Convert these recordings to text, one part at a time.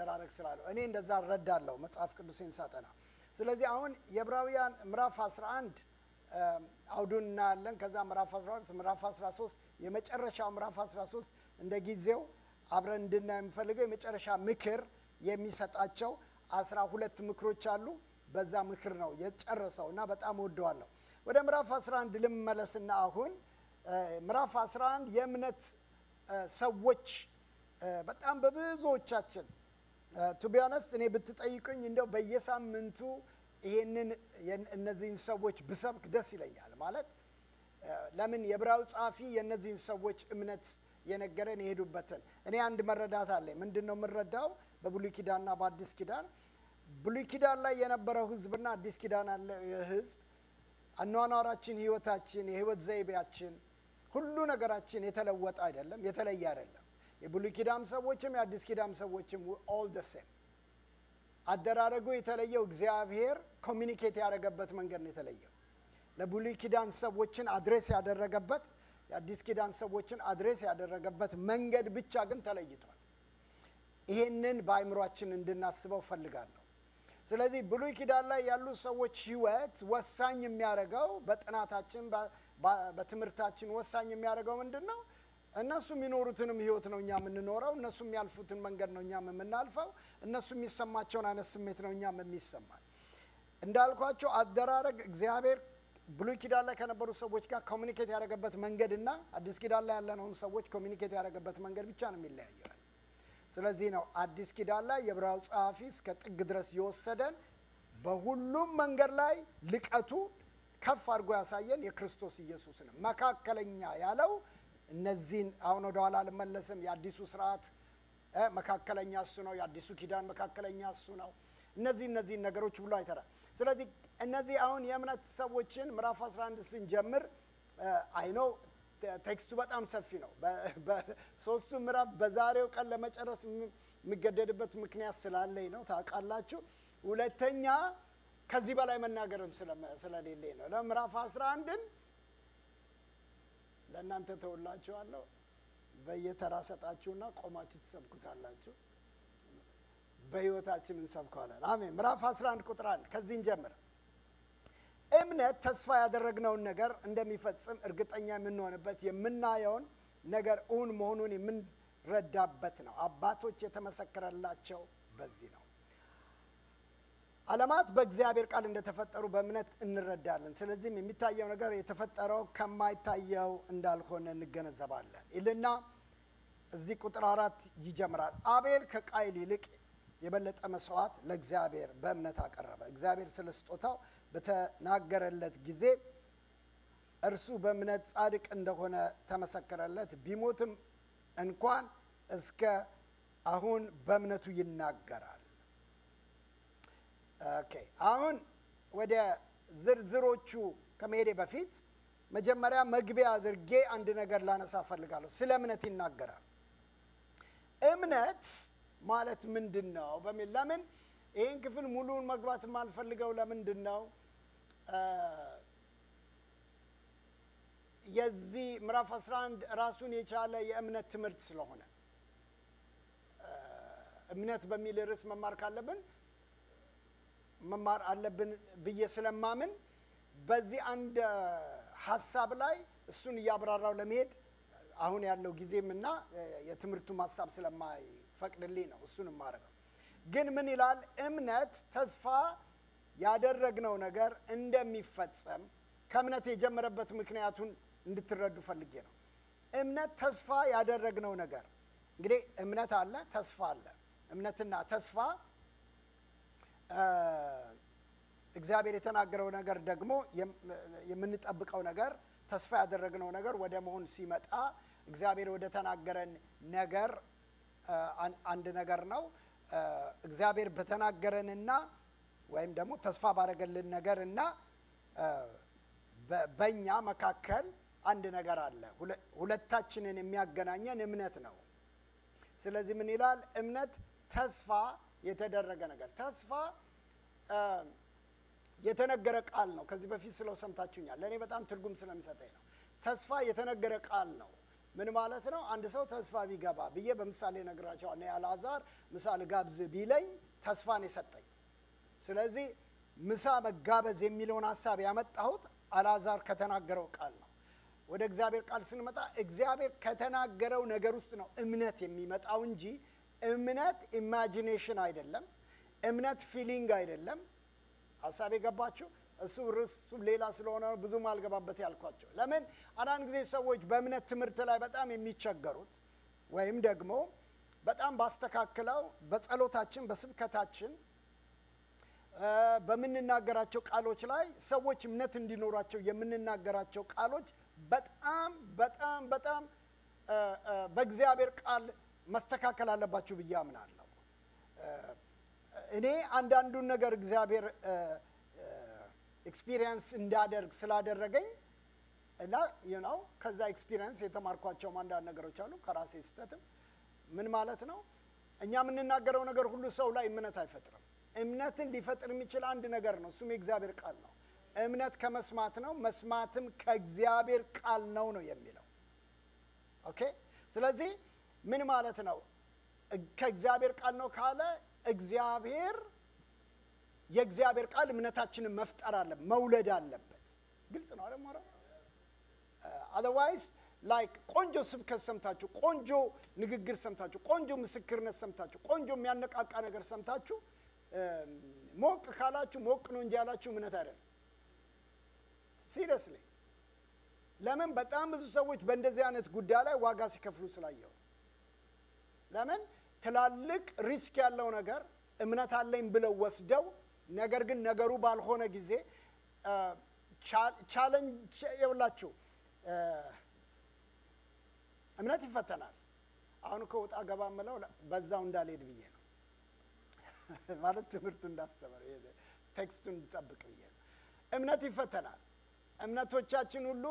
አደራረግ ስላለው እኔ እንደዛ ረዳለሁ መጽሐፍ ቅዱስን ሳጠና ስለዚህ አሁን የዕብራውያን ምዕራፍ 11 አውዱን እናያለን ከዛ ምዕራፍ 12 ምዕራፍ 13 የመጨረሻው ምዕራፍ 13 እንደ ጊዜው አብረን እንድናይ የምፈልገው የመጨረሻ ምክር የሚሰጣቸው 12 ምክሮች አሉ በዛ ምክር ነው የጨረሰውና በጣም ወደዋለሁ ወደ ምዕራፍ 11 ልመለስና አሁን ምዕራፍ 11 የእምነት ሰዎች በጣም በብዙዎቻችን to be honest እኔ ብትጠይቁኝ እንደው በየሳምንቱ ይሄንን እነዚህን ሰዎች ብሰብክ ደስ ይለኛል ማለት ለምን የዕብራው ጻፊ የነዚህን ሰዎች እምነት የነገረን ይሄዱበትን እኔ አንድ መረዳት አለኝ ምንድነው መረዳው በብሉይ ኪዳንና በአዲስ ኪዳን ብሉይ ኪዳን ላይ የነበረው ህዝብና አዲስ ኪዳን ያለ ህዝብ አኗኗራችን ህይወታችን የህይወት ዘይቤያችን ሁሉ ነገራችን የተለወጠ አይደለም የተለየ አይደለም የብሉይ ኪዳን ሰዎችም የአዲስ ኪዳን ሰዎችም all the same አደራረጉ የተለየው እግዚአብሔር ኮሙኒኬት ያደረገበት መንገድ ነው የተለየው ለብሉይ ኪዳን ሰዎችን አድሬስ ያደረገበት የአዲስ ኪዳን ሰዎችን አድሬስ ያደረገበት መንገድ ብቻ ግን ተለይቷል ይሄንን በአይምሮአችን እንድናስበው ፈልጋለሁ ስለዚህ ብሉይ ኪዳን ላይ ያሉ ሰዎች ህይወት ወሳኝ የሚያደርገው በጥናታችን በትምህርታችን ወሳኝ የሚያደርገው ምንድነው እነሱ የሚኖሩትንም ህይወት ነው እኛ የምንኖረው እነሱ የሚያልፉትን መንገድ ነው እኛ የምናልፈው እነሱ የሚሰማቸውን አይነት ስሜት ነው እኛ የሚሰማን እንዳልኳቸው አደራረግ እግዚአብሔር ብሉይ ኪዳን ላይ ከነበሩ ሰዎች ጋር ኮሙኒኬት ያደረገበት መንገድና አዲስ ኪዳን ላይ ያለነው ሰዎች ኮሙኒኬት ያደረገበት መንገድ ብቻ ነው የሚለያየው ስለዚህ ነው አዲስ ኪዳን ላይ የዕብራው ጻፊ እስከ ጥግ ድረስ ይወሰደን በሁሉም መንገድ ላይ ልቀቱ ከፍ አድርጎ ያሳየን የክርስቶስ ኢየሱስን መካከለኛ ያለው እነዚህን አሁን ወደ ኋላ ልመለስም የአዲሱ ስርዓት መካከለኛ እሱ ነው የአዲሱ ኪዳን መካከለኛ እሱ ነው እነዚህ ነገሮች ሁሉ አይተራ ስለዚህ እነዚህ አሁን የእምነት ሰዎችን ምዕራፍ 11 ስንጀምር አይ ኖ ቴክስቱ በጣም ሰፊ ነው በሶስቱ ምዕራፍ በዛሬው ቀን ለመጨረስ የሚገደድበት ምክንያት ስላለኝ ነው ታውቃላችሁ ሁለተኛ ከዚህ በላይ መናገርም ስለሌለኝ ነው ለምዕራፍ 11ን ለእናንተ ተውላችኋለሁ በየተራ ሰጣችሁና ቆማችሁ ተሰብኩታላችሁ በህይወታችን እንሰብከዋለን አሜን ምዕራፍ 11 ቁጥር 1 ከዚህ እንጀምር እምነት ተስፋ ያደረግነውን ነገር እንደሚፈጽም እርግጠኛ የምንሆንበት የምናየውን ነገር እውን መሆኑን የምንረዳበት ነው አባቶች የተመሰከረላቸው በዚህ ነው ዓለማት በእግዚአብሔር ቃል እንደተፈጠሩ በእምነት እንረዳለን ስለዚህም የሚታየው ነገር የተፈጠረው ከማይታየው እንዳልሆነ እንገነዘባለን ይልና እዚህ ቁጥር 4 ይጀምራል አቤል ከቃይል ይልቅ የበለጠ መስዋዕት ለእግዚአብሔር በእምነት አቀረበ እግዚአብሔር ስለስጦታው በተናገረለት ጊዜ እርሱ በእምነት ጻድቅ እንደሆነ ተመሰከረለት ቢሞትም እንኳን እስከ አሁን በእምነቱ ይናገራል ኦኬ አሁን ወደ ዝርዝሮቹ ከመሄዴ በፊት መጀመሪያ መግቢያ አድርጌ አንድ ነገር ላነሳ ፈልጋለሁ ስለ እምነት ይናገራል እምነት ማለት ምንድነው በሚል ለምን ይሄን ክፍል ሙሉውን መግባት ማልፈልገው ለምንድነው የዚህ ምዕራፍ 11 ራሱን የቻለ የእምነት ትምህርት ስለሆነ እምነት በሚል ርዕስ መማር ካለብን መማር አለብን ብዬ ስለማምን በዚህ አንድ ሐሳብ ላይ እሱን ያብራራው ለመሄድ አሁን ያለው ጊዜምና የትምህርቱ ሐሳብ ስለማይፈቅድልኝ ነው እሱን ማረጋው ግን ምን ይላል እምነት ተስፋ ያደረግነው ነገር እንደሚፈጸም ከእምነት የጀመረበት ምክንያቱን እንድትረዱ ፈልጌ ነው እምነት ተስፋ ያደረግነው ነገር እንግዲህ እምነት አለ ተስፋ አለ እምነትና ተስፋ እግዚአብሔር የተናገረው ነገር ደግሞ የምንጠብቀው ነገር ተስፋ ያደረግነው ነገር ወደ መሆን ሲመጣ እግዚአብሔር ወደ ተናገረን ነገር አንድ ነገር ነው እግዚአብሔር በተናገረንና ወይም ደግሞ ተስፋ ባረገልን ነገርና በእኛ መካከል አንድ ነገር አለ ሁለታችንን የሚያገናኘን እምነት ነው ስለዚህ ምን ይላል እምነት ተስፋ የተደረገ ነገር ተስፋ የተነገረ ቃል ነው ከዚህ በፊት ስለው ሰምታችሁኛል ለኔ በጣም ትርጉም ስለሚሰጠኝ ነው ተስፋ የተነገረ ቃል ነው ምን ማለት ነው? አንድ ሰው ተስፋ ቢገባ ብዬ በምሳሌ ነግራቸዋለሁ። አልዓዛር ምሳ ልጋብዝ ቢለኝ ተስፋ ነው የሰጠኝ። ስለዚህ ምሳ መጋበዝ የሚለውን ሐሳብ ያመጣሁት አልዓዛር ከተናገረው ቃል ነው። ወደ እግዚአብሔር ቃል ስንመጣ እግዚአብሔር ከተናገረው ነገር ውስጥ ነው እምነት የሚመጣው እንጂ እምነት ኢማጂኔሽን አይደለም። እምነት ፊሊንግ አይደለም። ሐሳብ የገባችሁ? እሱ ርዕሱ ሌላ ስለሆነ ብዙም አልገባበት ያልኳቸው። ለምን አንዳንድ ጊዜ ሰዎች በእምነት ትምህርት ላይ በጣም የሚቸገሩት ወይም ደግሞ በጣም ባስተካክለው በጸሎታችን በስብከታችን በምንናገራቸው ቃሎች ላይ ሰዎች እምነት እንዲኖራቸው የምንናገራቸው ቃሎች በጣም በጣም በጣም በእግዚአብሔር ቃል መስተካከል አለባቸው ብዬ አምናለሁ። እኔ አንዳንዱን ነገር እግዚአብሔር ኤክስፒሪየንስ እንዳደርግ ስላደረገኝ እና ከዛ ኤክስፒሪየንስ የተማርኳቸው አንዳንድ ነገሮች አሉ ከራሴ ስተትም። ምን ማለት ነው? እኛ የምንናገረው ነገር ሁሉ ሰው ላይ እምነት አይፈጥርም። እምነትን ሊፈጥር የሚችል አንድ ነገር ነው፣ እሱም የእግዚአብሔር ቃል ነው። እምነት ከመስማት ነው፣ መስማትም ከእግዚአብሔር ቃል ነው የሚለው። ኦኬ። ስለዚህ ምን ማለት ነው? ከእግዚአብሔር ቃል ነው ካለ እግዚአብሔር የእግዚአብሔር ቃል እምነታችንን መፍጠር አለ መውለድ አለበት። ግልጽ ነው አይደል? ማለት otherwise like ቆንጆ ስብከት ሰምታችሁ፣ ቆንጆ ንግግር ሰምታችሁ፣ ቆንጆ ምስክርነት ሰምታችሁ፣ ቆንጆ የሚያነቃቃ ነገር ሰምታችሁ ሞቅ ካላችሁ ሞቅ ነው እንጂ ያላችሁ እምነት አይደለም። ሲሪየስሊ ለምን በጣም ብዙ ሰዎች በእንደዚህ አይነት ጉዳይ ላይ ዋጋ ሲከፍሉ ስላየው። ለምን ትላልቅ ሪስክ ያለው ነገር እምነት አለኝ ብለው ወስደው ነገር ግን ነገሩ ባልሆነ ጊዜ ቻሌንጅ ይውላችሁ እምነት ይፈተናል። አሁን እኮ ወጣ ገባ ምለው በዛው እንዳልሄድ ብዬ ነው ማለት ትምህርቱ እንዳስተምር ቴክስቱን እንድጠብቅ ብዬ ነው። እምነት ይፈተናል። እምነቶቻችን ሁሉ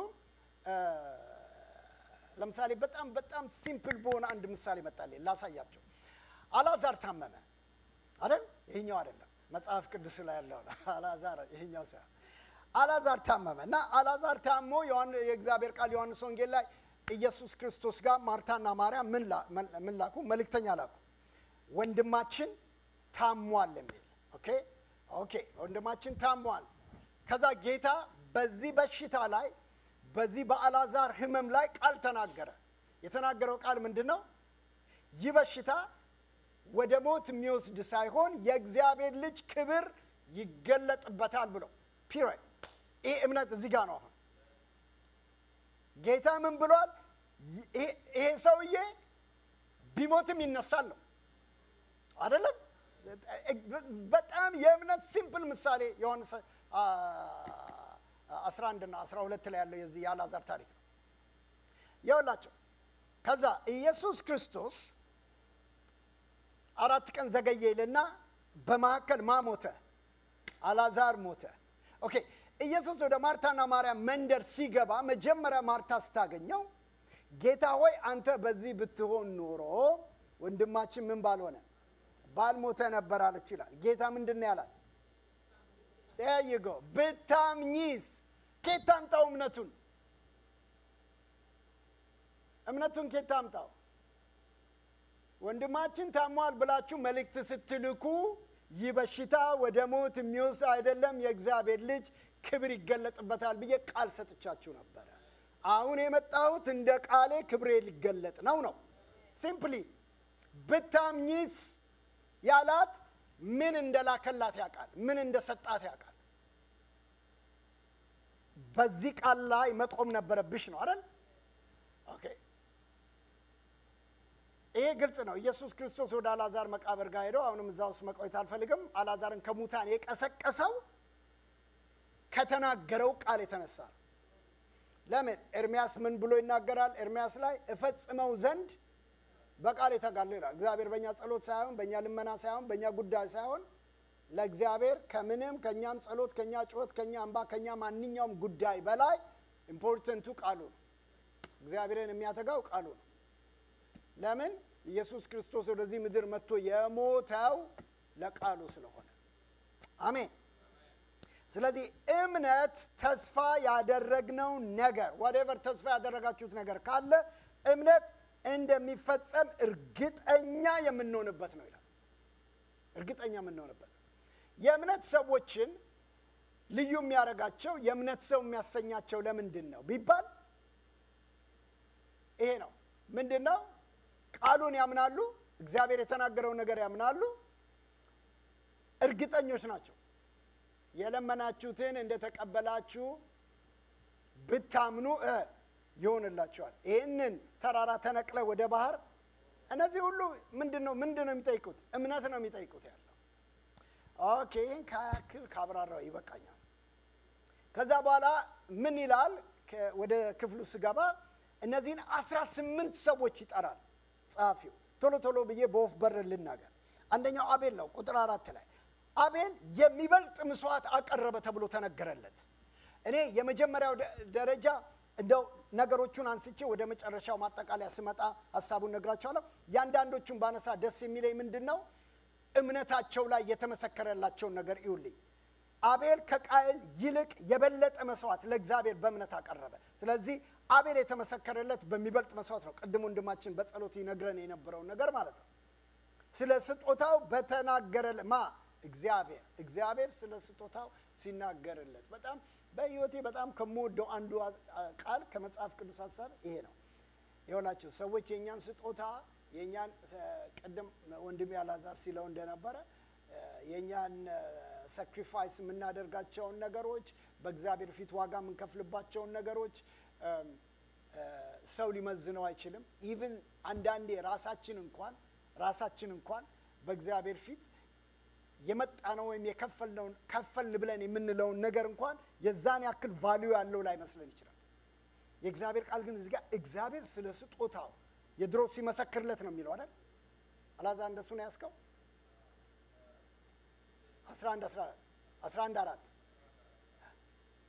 ለምሳሌ በጣም በጣም ሲምፕል በሆነ አንድ ምሳሌ መጣልኝ ላሳያችሁ። አልዓዛር ታመመ አይደል? ይሄኛው አይደለም መጽሐፍ ቅዱስ ላይ ያለው አልዓዛር ይሄኛው ሳይሆን አልዓዛር ታመመ እና አልዓዛር ታሞ የእግዚአብሔር ቃል ዮሐንስ ወንጌል ላይ ኢየሱስ ክርስቶስ ጋር ማርታና ማርያም ምን ላኩ? መልእክተኛ ላኩ። ወንድማችን ታሟል የሚል ኦኬ ወንድማችን ታሟል። ከዛ ጌታ በዚህ በሽታ ላይ በዚህ በአልዓዛር ህመም ላይ ቃል ተናገረ። የተናገረው ቃል ምንድነው? ይህ በሽታ ወደ ሞት የሚወስድ ሳይሆን የእግዚአብሔር ልጅ ክብር ይገለጥበታል ብሎ ፒሪድ። ይሄ እምነት እዚህ ጋር ነው። አሁን ጌታ ምን ብሏል? ይሄ ሰውዬ ቢሞትም ይነሳል ነው አይደለም? በጣም የእምነት ሲምፕል ምሳሌ ዮሐንስ 11 እና 12 ላይ ያለው የዚህ የአልዓዛር ታሪክ ነው። ይኸውላችሁ ከዛ ኢየሱስ ክርስቶስ 4 ቀን ዘገየ ይልና በመካከል ሞተ? አልዓዛር ሞተ። ኦኬ። ኢየሱስ ወደ ማርታና ማርያም መንደር ሲገባ መጀመሪያ ማርታ ስታገኘው ጌታ ሆይ አንተ በዚህ ብትሆን ኖሮ ወንድማችን ምን ባልሆነ ባልሞተ ነበር አለች ይላል። ጌታ ምንድነው ያላት? ያይጎ ብታምኚስ ኬት ታምጣው እምነቱን ኬት ታምጣው? ወንድማችን ታሟል ብላችሁ መልእክት ስትልኩ ይህ በሽታ ወደ ሞት የሚወስድ አይደለም፣ የእግዚአብሔር ልጅ ክብር ይገለጥበታል ብዬ ቃል ሰጥቻችሁ ነበር። አሁን የመጣሁት እንደ ቃሌ ክብሬ ሊገለጥ ነው። ሲምፕሊ ብታምኚስ ያላት ምን እንደላከላት ያውቃል፣ ምን እንደሰጣት ያውቃል። በዚህ ቃል ላይ መቆም ነበረብሽ ነው አይደል? ኦኬ። ይሄ ግልጽ ነው። ኢየሱስ ክርስቶስ ወደ አልዓዛር መቃብር ጋር ሄዶ አሁንም እዛው ውስጥ መቆየት አልፈልግም። አልዓዛርን ከሙታን የቀሰቀሰው ከተናገረው ቃል የተነሳ ነው። ለምን? ኤርሚያስ ምን ብሎ ይናገራል? ኤርሚያስ ላይ እፈጽመው ዘንድ በቃል የተጋለው ይላል። እግዚአብሔር በእኛ ጸሎት ሳይሆን በእኛ ልመና ሳይሆን በእኛ ጉዳይ ሳይሆን ለእግዚአብሔር ከምንም ከኛም ጸሎት ከኛ ጩኸት ከኛ እንባ ከኛ ማንኛውም ጉዳይ በላይ ኢምፖርታንቱ ቃሉ ነው። እግዚአብሔርን የሚያተጋው ቃሉ ነው። ለምን? ኢየሱስ ክርስቶስ ወደዚህ ምድር መጥቶ የሞተው ለቃሉ ስለሆነ። አሜን። ስለዚህ እምነት ተስፋ ያደረግነው ነገር whatever ተስፋ ያደረጋችሁት ነገር ካለ እምነት እንደሚፈጸም እርግጠኛ የምንሆንበት ነው ይላል። እርግጠኛ የምንሆንበት የእምነት ሰዎችን ልዩ የሚያደርጋቸው የእምነት ሰው የሚያሰኛቸው ለምንድን ነው ቢባል ይሄ ነው። ምንድነው? ቃሉን ያምናሉ፣ እግዚአብሔር የተናገረው ነገር ያምናሉ፣ እርግጠኞች ናቸው። የለመናችሁትን እንደተቀበላችሁ ብታምኑ ይሆንላችኋል። ይሄንን ተራራ ተነቅለ ወደ ባህር እነዚህ ሁሉ ምንድነው የሚጠይቁት? እምነት ነው የሚጠይቁት ያለው። ኦኬ ይሄን ካብራራው ይበቃኛል። ከዛ በኋላ ምን ይላል? ወደ ክፍሉ ስገባ እነዚህን 18 ሰዎች ይጠራል ጸሐፊው። ቶሎ ቶሎ ብዬ በወፍ በር ልናገር። አንደኛው አቤል ነው። ቁጥር 4 ላይ አቤል የሚበልጥ መስዋዕት አቀረበ ተብሎ ተነገረለት። እኔ የመጀመሪያው ደረጃ እንደው ነገሮቹን አንስቼ ወደ መጨረሻው ማጠቃለያ ስመጣ ሐሳቡን ነግራቸዋለሁ። ያንዳንዶቹን ባነሳ ደስ የሚለኝ ምንድነው? እምነታቸው ላይ የተመሰከረላቸውን ነገር ይውልኝ። አቤል ከቃየል ይልቅ የበለጠ መስዋዕት ለእግዚአብሔር በእምነት አቀረበ። ስለዚህ አቤል የተመሰከረለት በሚበልጥ መስዋዕት ነው። ቀድሞ ወንድማችን በጸሎት ይነግረን የነበረው ነገር ማለት ነው። ስለ ስጦታው በተናገረለት እግዚአብሔር ስለ ስጦታው ሲናገርለት በጣም በህይወቴ በጣም ከምወደው አንዱ ቃል ከመጽሐፍ ቅዱስ ሐሳብ ይሄ ነው። ይኸውላችሁ ሰዎች የኛን ስጦታ የኛን ቀደም ወንድም ያላዛር ሲለው እንደነበረ የኛን ሳክሪፋይስ የምናደርጋቸውን ነገሮች በእግዚአብሔር ፊት ዋጋ የምንከፍልባቸውን ነገሮች ሰው ሊመዝነው አይችልም። ኢቭን አንዳንዴ ራሳችን እንኳን በእግዚአብሔር ፊት የመጣነው ወይም የከፈልነውን ከፈልን ብለን የምንለውን ነገር እንኳን የዛን ያክል ቫልዩ ያለው ላይ መስለን ይችላል። የእግዚአብሔር ቃል ግን እዚህ ጋር እግዚአብሔር ስለ ስጦታው የድሮ ሲመሰክርለት ነው የሚለው አይደል? አላዛር እንደሱ ነው ያስከው 11 4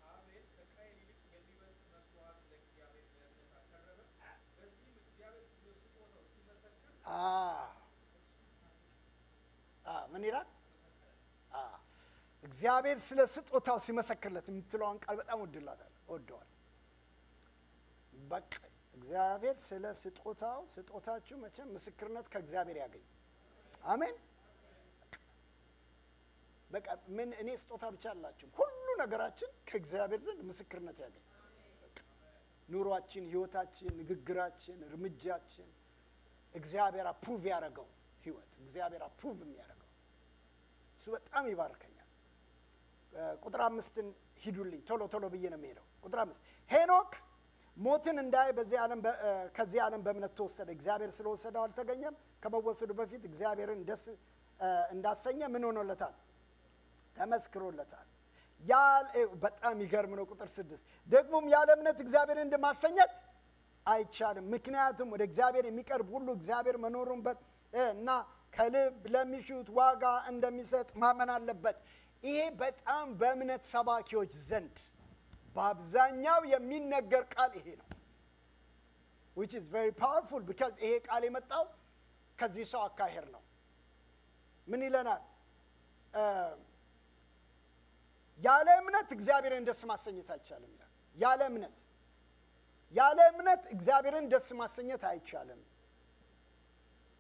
አቤል ከቃየል ይልቅ የሚበልጥ መስዋዕት ለእግዚአብሔር በእምነት አቀረበ። በዚህም እግዚአብሔር ስለ ስጦታው ሲመሰክር ምን ይላል? እግዚአብሔር ስለ ስጦታው ሲመሰክርለት የምትለውን ቃል በጣም ወደዋል። በቃ እግዚአብሔር ስለ ስጦታችሁ መቼም ምስክርነት ከእግዚአብሔር ያገኝ። አሜን። በቃ ምን እኔ ስጦታ ብቻ አላችሁ ሁሉ ነገራችን ከእግዚአብሔር ዘንድ ምስክርነት ያገኝ። ኑሯችን፣ ህይወታችን፣ ንግግራችን፣ እርምጃችን እግዚአብሔር አፕሩቭ ያደረገው ህይወት እግዚአብሔር አፕሩቭ የሚያደርገው እሱ በጣም ይባርከኛል። ቁጥር 5ን ሂዱልኝ ቶሎ ብዬ ነው የምሄደው። ቁጥር 5 ሄኖክ ሞትን እንዳይ ከዚህ ዓለም በእምነት ተወሰደ። እግዚአብሔር ስለወሰደው አልተገኘም። ከመወሰዱ በፊት እግዚአብሔርን ደስ እንዳሰኘ ምን ሆኖለታል? ተመስክሮለታል። በጣም ይገርም ነው። ቁጥር 6 ደግሞም ያለ እምነት እግዚአብሔርን እንደማሰኘት አይቻልም። ምክንያቱም ወደ እግዚአብሔር የሚቀርብ ሁሉ እግዚአብሔር መኖሩን እና ከልብ ለሚሹት ዋጋ እንደሚሰጥ ማመን አለበት። ይሄ በጣም በእምነት ሰባኪዎች ዘንድ በአብዛኛው የሚነገር ቃል ይሄ ነው። which is very powerful because ይሄ ቃል የመጣው ከዚህ ሰው አካሄድ ነው። ምን ይለናል? ያለ እምነት እግዚአብሔርን ደስ ማሰኘት አይቻልም ይላል። ያለ እምነት እግዚአብሔርን ደስ ማሰኘት አይቻልም።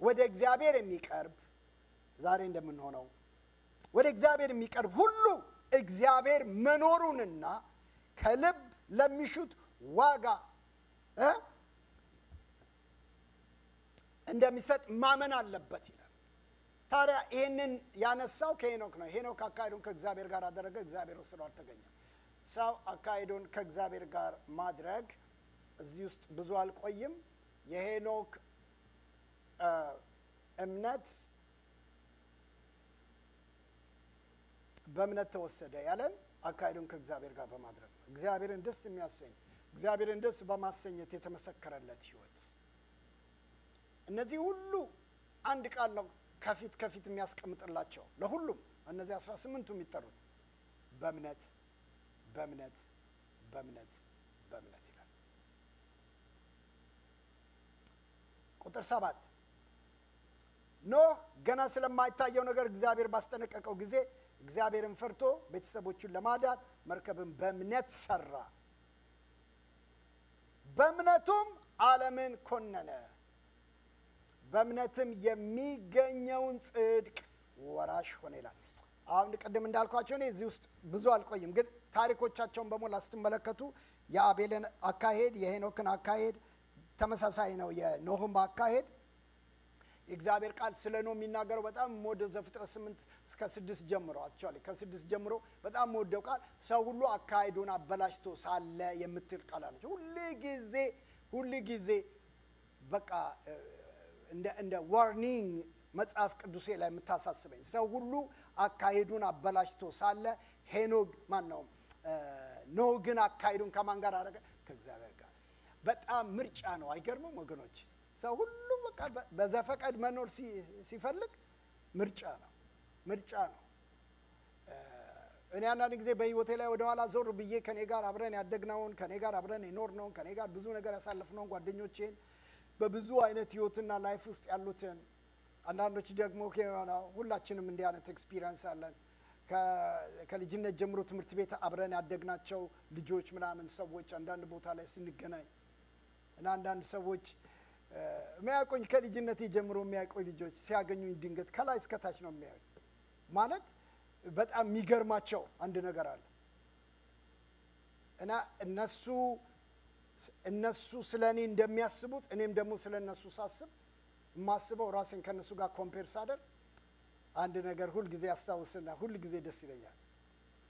ወደ እግዚአብሔር የሚቀርብ ዛሬ እንደምንሆነው ወደ እግዚአብሔር የሚቀርብ ሁሉ እግዚአብሔር መኖሩንና ከልብ ለሚሹት ዋጋ እንደሚሰጥ ማመን አለበት ይላል። ታዲያ ይሄንን ያነሳው ከሄኖክ ነው። ሄኖክ አካሄዱን ከእግዚአብሔር ጋር አደረገ፣ እግዚአብሔር ወስዶ አልተገኘም። ሰው አካሄዱን ከእግዚአብሔር ጋር ማድረግ እዚህ ውስጥ ብዙ አልቆይም። የሄኖክ እምነት በእምነት ተወሰደ ያለን አካሄዱን ከእግዚአብሔር ጋር በማድረግ ነው። እግዚአብሔርን ደስ የሚያሰኝ እግዚአብሔርን ደስ በማሰኘት የተመሰከረለት ህይወት። እነዚህ ሁሉ አንድ ቃል ነው ከፊት የሚያስቀምጥላቸው ለሁሉም እነዚህ 18ቱ የሚጠሩት በእምነት ይላል። ቁጥር 7 ኖህ ገና ስለማይታየው ነገር እግዚአብሔር ባስጠነቀቀው ጊዜ እግዚአብሔርን ፈርቶ ቤተሰቦቹን ለማዳን መርከብን በእምነት ሰራ። በእምነቱም ዓለምን ኮነነ፣ በእምነትም የሚገኘውን ጽድቅ ወራሽ ሆነ ይላል። አሁን ቅድም እንዳልኳቸው እኔ እዚህ ውስጥ ብዙ አልቆይም፣ ግን ታሪኮቻቸውን በሙሉ ስትመለከቱ የአቤልን አካሄድ፣ የሄኖክን አካሄድ ተመሳሳይ ነው። የኖህም አካሄድ የእግዚአብሔር ቃል ስለ ኖህ የሚናገረው በጣም ወደ ዘፍጥረት 8 እስከ 6 ጀምሮ አክቹአሊ ከ6 ጀምሮ በጣም ወደው ቃል ሰው ሁሉ አካሄዱን አበላሽቶ ሳለ የምትል ቃል አለች። ሁሉ ጊዜ በቃ እንደ ዋርኒንግ መጽሐፍ ቅዱሴ ላይ የምታሳስበኝ ሰው ሁሉ አካሄዱን አበላሽቶ ሳለ ሄኖክ ኖህ ግን አካሄዱን ከማን ጋር አደረገ? ከእግዚአብሔር ጋር። በጣም ምርጫ ነው። አይገርምም ወገኖች? ሰው ሁሉ በቃ በዘፈቀድ መኖር ሲፈልግ ምርጫ ነው። እኔ አንዳንድ ጊዜ በህይወቴ ላይ ወደ ኋላ ዞር ብዬ ከኔ ጋር አብረን ያደግነውን፣ ከኔ ጋር አብረን የኖርነውን፣ ከኔ ጋር ብዙ ነገር ያሳለፍነውን ጓደኞቼን በብዙ አይነት ህይወትና ላይፍ ውስጥ ያሉትን አንዳንዶች ደግሞ ሁላችንም እንዲህ አይነት ኤክስፒሪየንስ አለን። ከልጅነት ጀምሮ ትምህርት ቤት አብረን ያደግናቸው ልጆች ምናምን ሰዎች አንዳንድ ቦታ ላይ ስንገናኝ እና አንዳንድ ሰዎች የሚያውቁኝ ከልጅነቴ ጀምሮ የሚያውቁኝ ልጆች ሲያገኙኝ ድንገት ከላይ እስከታች ነው የሚያዩኝ። ማለት በጣም የሚገርማቸው አንድ ነገር አለ እና እነሱ ስለኔ እንደሚያስቡት እኔም ደግሞ ስለነሱ ሳስብ የማስበው ራሴን ከነሱ ጋር ኮምፔር ሳደርግ አንድ ነገር ሁል ጊዜ አስታውስና ሁል ጊዜ ደስ ይለኛል።